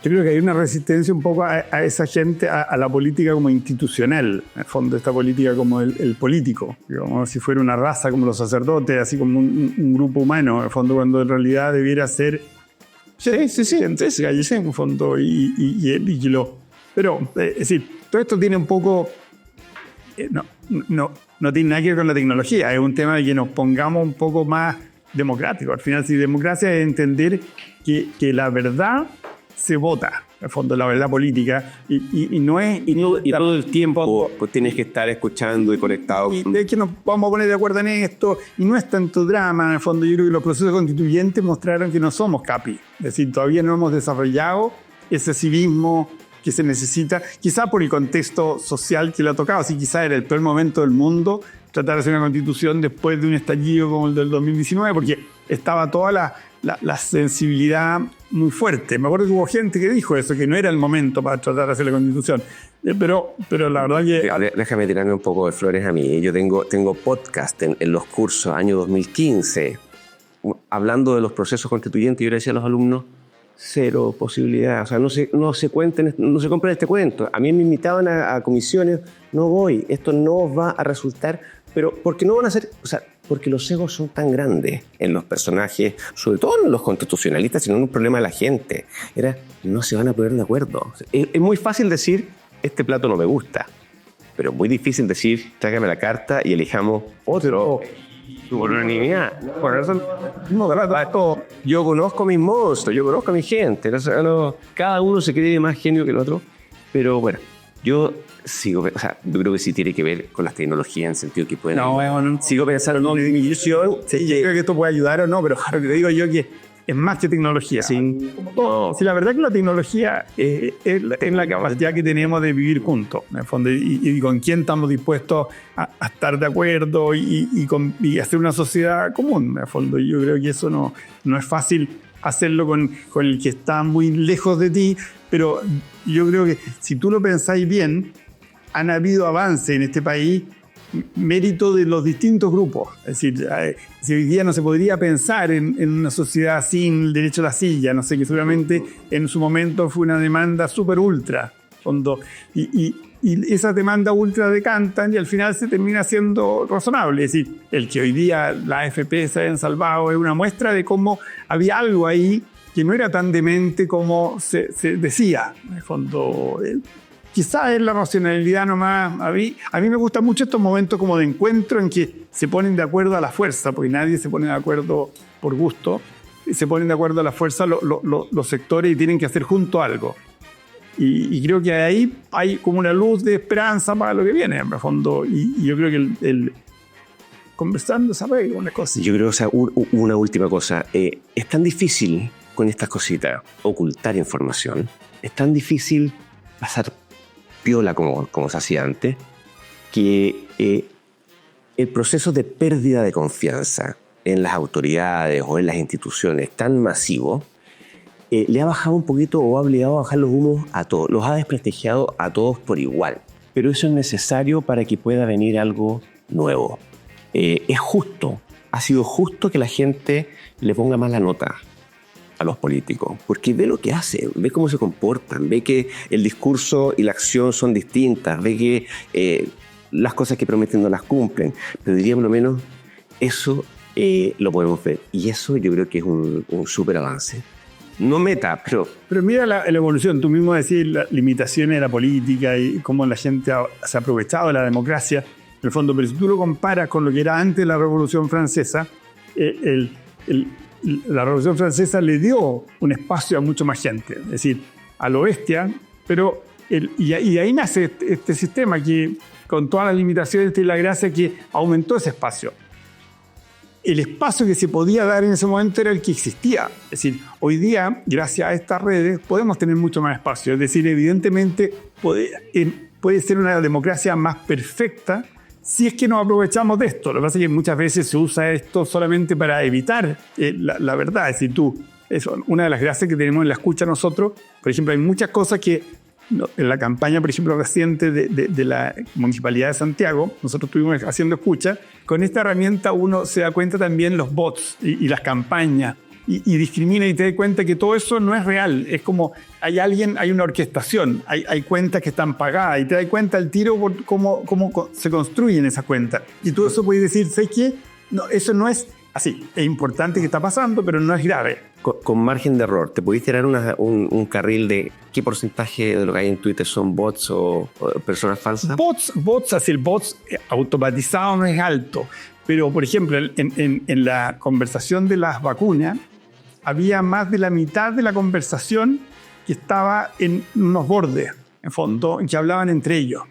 Yo creo que hay una resistencia un poco a esa gente, a la política como institucional, en el fondo, esta política como el político, como si fuera una raza como los sacerdotes, así como un grupo humano, en el fondo, cuando en realidad debiera ser... Sí, entonces, en el fondo, pero, es decir, todo esto tiene un poco... No tiene nada que ver con la tecnología, es un tema de que nos pongamos un poco más democráticos. Al final, si democracia es entender que la verdad se vota, en el fondo, la verdad política, y no es... Y todo el tiempo pues tienes que estar escuchando y conectado. Y de que nos vamos a poner de acuerdo en esto, y no es tanto drama, en el fondo. Yo creo que los procesos constituyentes mostraron que no somos capi, es decir, todavía no hemos desarrollado ese civismo que se necesita, quizá por el contexto social que le ha tocado, así quizá era el peor momento del mundo tratar de hacer una constitución después de un estallido como el del 2019, porque estaba toda la sensibilidad muy fuerte. Me acuerdo que hubo gente que dijo eso, que no era el momento para tratar de hacer la constitución. Pero la verdad que... Déjame tirarme un poco de flores a mí. Yo tengo podcast en los cursos, año 2015, hablando de los procesos constituyentes. Yo le decía a los alumnos, cero posibilidad. O sea, no se compren este cuento. A mí me invitaban a comisiones, no voy. Esto no va a resultar... Pero porque no van a ser... O sea, porque los egos son tan grandes en los personajes, sobre todo en los constitucionalistas, sino en un problema de la gente. No se van a poner de acuerdo. Es muy fácil decir, este plato no me gusta, pero muy difícil decir, tráigame la carta y elijamos otro. Por unanimidad. Por eso, yo conozco mis monstruos, yo conozco a mi gente. Cada uno se cree más genio que el otro, pero bueno, yo creo que sí tiene que ver con las tecnologías en el sentido que pueden... Sigo pensando en división. Sí, yo creo que esto puede ayudar o no, pero lo que te digo yo que es más que tecnología. Sí. Sí, la verdad es que la tecnología es la capacidad que tenemos de vivir juntos, en el fondo, y con quién estamos dispuestos a estar de acuerdo y hacer una sociedad común, en el fondo. Yo creo que eso no es fácil hacerlo con el que está muy lejos de ti, pero yo creo que si tú lo pensáis bien, han habido avances en este país mérito de los distintos grupos. Es decir, si hoy día no se podría pensar en una sociedad sin el derecho a la silla, no sé, que seguramente en su momento fue una demanda súper ultra, y esas demandas ultra decantan y al final se termina siendo razonable. Es decir, el que hoy día la AFP se hayan salvado es una muestra de cómo había algo ahí que no era tan demente como se decía. En el fondo, quizás es la racionalidad nomás. A mí me gustan mucho estos momentos como de encuentro en que se ponen de acuerdo a la fuerza, porque nadie se pone de acuerdo por gusto, se ponen de acuerdo a la fuerza los sectores y tienen que hacer juntos algo. Y creo que ahí hay como una luz de esperanza para lo que viene, en el fondo. Y yo creo que conversando se arregla una cosa. Yo creo, o sea, una última cosa. Es tan difícil con estas cositas ocultar información. Es tan difícil pasar piola como se hacía antes, que el proceso de pérdida de confianza en las autoridades o en las instituciones tan masivo le ha bajado un poquito o ha obligado a bajar los humos a todos, los ha desprestigiado a todos por igual. Pero eso es necesario para que pueda venir algo nuevo. Es justo, ha sido justo que la gente le ponga más la nota a los políticos, porque ve lo que hacen, ve cómo se comportan, ve que el discurso y la acción son distintas, ve que las cosas que prometen no las cumplen, pero diría por lo menos eso lo podemos ver, y eso yo creo que es un súper avance. No meta, pero... Pero mira la evolución, tú mismo decís las limitaciones de la política y cómo la gente se ha aprovechado de la democracia, en el fondo, pero si tú lo comparas con lo que era antes de la Revolución Francesa, la Revolución Francesa le dio un espacio a mucho más gente, es decir, a lo bestia, pero y ahí nace este sistema que con todas las limitaciones tiene la gracia que aumentó ese espacio. El espacio que se podía dar en ese momento era el que existía. Es decir, hoy día, gracias a estas redes, podemos tener mucho más espacio. Es decir, evidentemente puede ser una democracia más perfecta si es que nos aprovechamos de esto. Lo que pasa es que muchas veces se usa esto solamente para evitar la verdad. Es decir, una de las gracias que tenemos en la escucha nosotros, por ejemplo, hay muchas cosas que en la campaña, por ejemplo, reciente de la Municipalidad de Santiago, nosotros estuvimos haciendo escucha. Con esta herramienta uno se da cuenta también los bots y las campañas y discrimina y te da cuenta que todo eso no es real. Es como hay una orquestación, hay cuentas que están pagadas y te das cuenta al tiro por cómo se construyen esas cuentas. Y tú eso puedes decir, ¿sabes qué? No, eso no es así. Es importante que está pasando, pero no es grave. Con margen de error, ¿te podéis tirar un carril de qué porcentaje de lo que hay en Twitter son bots o personas falsas? Bots, así el bots automatizado no es alto. Pero, por ejemplo, en la conversación de las vacunas, había más de la mitad de la conversación que estaba en unos bordes, en fondo, que hablaban entre ellos.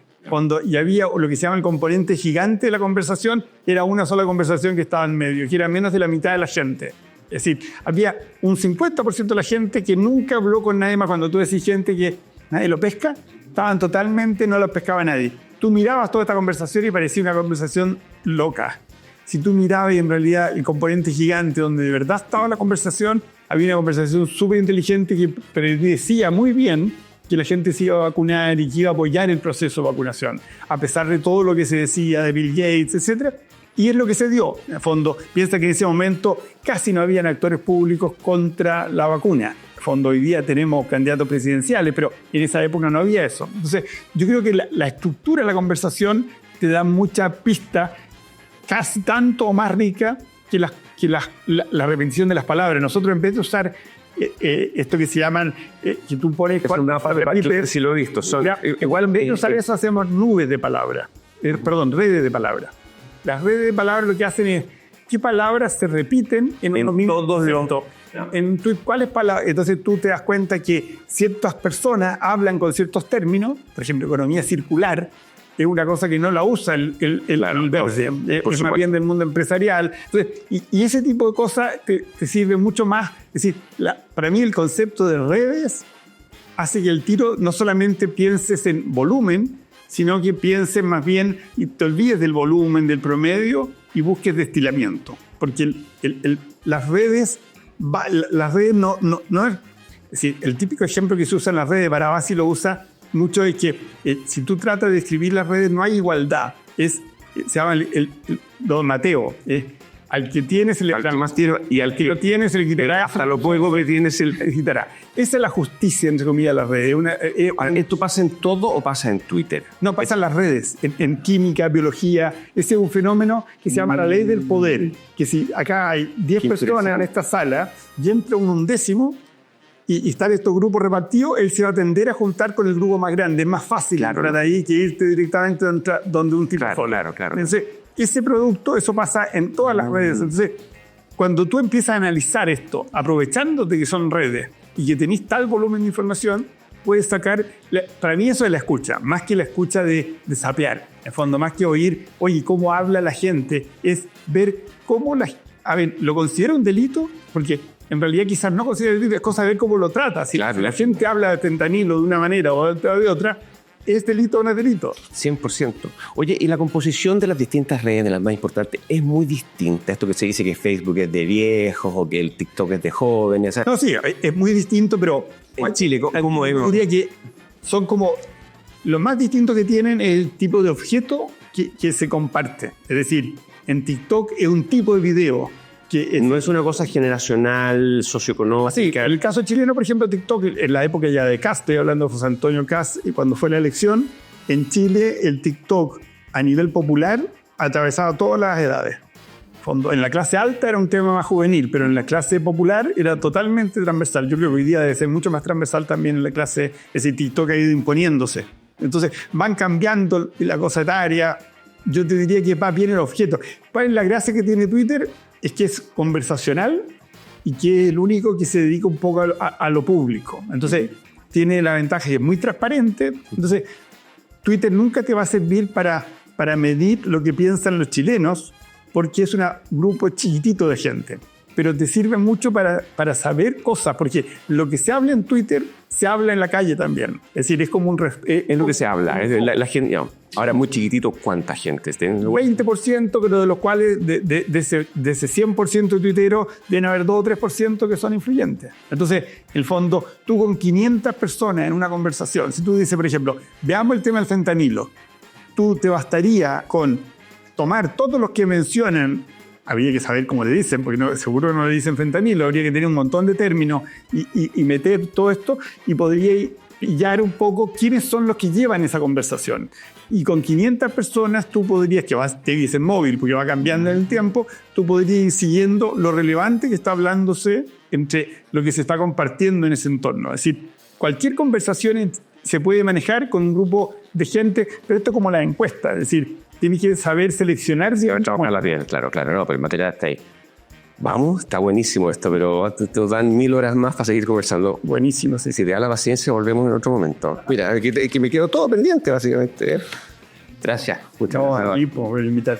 Y había lo que se llama el componente gigante de la conversación, era una sola conversación que estaba en medio, que era menos de la mitad de la gente. Es decir, había un 50% de la gente que nunca habló con nadie más. Cuando tú decís gente que nadie lo pesca, estaban totalmente, no lo pescaba nadie. Tú mirabas toda esta conversación y parecía una conversación loca. Si tú mirabas y en realidad el componente gigante donde de verdad estaba la conversación, había una conversación súper inteligente que predecía muy bien que la gente se iba a vacunar y que iba a apoyar el proceso de vacunación, a pesar de todo lo que se decía de Bill Gates, etc. Y es lo que se dio. En el fondo, piensa que en ese momento casi no habían actores públicos contra la vacuna. En el fondo, hoy día tenemos candidatos presidenciales, pero en esa época no había eso. Entonces, yo creo que la estructura de la conversación te da mucha pista, casi tanto o más rica que la repetición de las palabras. Nosotros, en vez de usar esto que se llaman, que tú pones... Si lo he visto. Igual en vez de usar eso, hacemos nubes de palabras. Redes de palabras. Las redes de palabras lo que hacen es qué palabras se repiten en los mismos dos. ¿Cuáles palabras? Entonces tú te das cuenta que ciertas personas hablan con ciertos términos, por ejemplo, economía circular, es una cosa que no la usa es más bien del mundo empresarial. Entonces, y ese tipo de cosas te sirve mucho más. Es decir, para mí el concepto de redes hace que el tiro no solamente pienses en volumen, sino que pienses más bien y te olvides del volumen, del promedio y busques destilamiento. Porque las redes no es... Es decir, el típico ejemplo que se usa en las redes, Barabasi lo usa mucho, es que si tú tratas de describir las redes no hay igualdad. Se llama Don Mateo. Al que tiene se le quitará más tiro y al que lo tiene se le quitará. Hasta lo poco que tiene se le quitará. Esa es la justicia, entre comillas, de las redes. ¿Esto pasa en todo o pasa en Twitter? No, pasa en las redes, en química, biología. Ese es un fenómeno que se llama la ley del poder. Que si acá hay 10 personas en esta sala y entra un undécimo, y están estos grupos repartidos, él se va a tender a juntar con el grupo más grande. Es más fácil entrar ahí que irte directamente donde un tipo solo. Claro. Entonces, ese producto, eso pasa en todas las redes. Entonces, cuando tú empiezas a analizar esto, aprovechándote que son redes y que tenés tal volumen de información, puedes sacar, para mí eso es la escucha, más que la escucha de zapear. En el fondo, más que oír, oye, cómo habla la gente, es ver cómo a ver, ¿lo considera un delito? Porque en realidad quizás no considera delito, es cosa de ver cómo lo trata. Si la gente habla de fentanilo de una manera o de otra, ¿es delito o no es delito? 100%. Oye, y la composición de las distintas redes, de las más importantes, es muy distinta. Esto que se dice que Facebook es de viejos o que el TikTok es de jóvenes. No, sí, es muy distinto, pero en Chile, como yo diría que son como... Lo más distinto que tienen es el tipo de objeto que se comparte. Es decir, en TikTok es un tipo de video que no es una cosa generacional, socioeconómica. Sí, en el caso chileno, por ejemplo, TikTok, en la época ya de Kast, estoy hablando de José Antonio Kast, y cuando fue la elección, en Chile el TikTok a nivel popular atravesaba todas las edades. En la clase alta era un tema más juvenil, pero en la clase popular era totalmente transversal. Yo creo que hoy día debe ser mucho más transversal también en la clase, ese TikTok ha ido imponiéndose. Entonces van cambiando la cosa etaria. Yo te diría que va bien el objeto. La gracia que tiene Twitter es que es conversacional y que es el único que se dedica un poco a lo público. Entonces, tiene la ventaja que es muy transparente. Entonces, Twitter nunca te va a servir para medir lo que piensan los chilenos, porque es un grupo chiquitito de gente. Pero te sirve mucho para saber cosas, porque lo que se habla en Twitter se habla en la calle también. Es decir, es como es lo que se habla. La gente, ahora muy chiquitito, ¿cuánta gente? 20%, pero de los cuales de ese 100% de tuiteros deben haber 2 o 3% que son influyentes. Entonces, en el fondo, tú con 500 personas en una conversación, si tú dices, por ejemplo, veamos el tema del fentanilo, tú te bastaría con tomar todos los que mencionan. Habría que saber cómo le dicen, porque seguro no le dicen fentanilo, habría que tener un montón de términos y meter todo esto y podría pillar un poco quiénes son los que llevan esa conversación. Y con 500 personas tú podrías, te dicen móvil, porque va cambiando en el tiempo, tú podrías ir siguiendo lo relevante que está hablándose entre lo que se está compartiendo en ese entorno. Es decir, cualquier conversación se puede manejar con un grupo de gente, pero esto es como la encuesta, es decir, tienes que saber seleccionar si bien, claro, no, pero el material está ahí. Vamos, está buenísimo esto, pero te dan 1000 horas más para seguir conversando. Buenísimo, sí. Si te da la paciencia, volvemos en otro momento. Mira, que me quedo todo pendiente, básicamente. Gracias. Muchas gracias por invitar.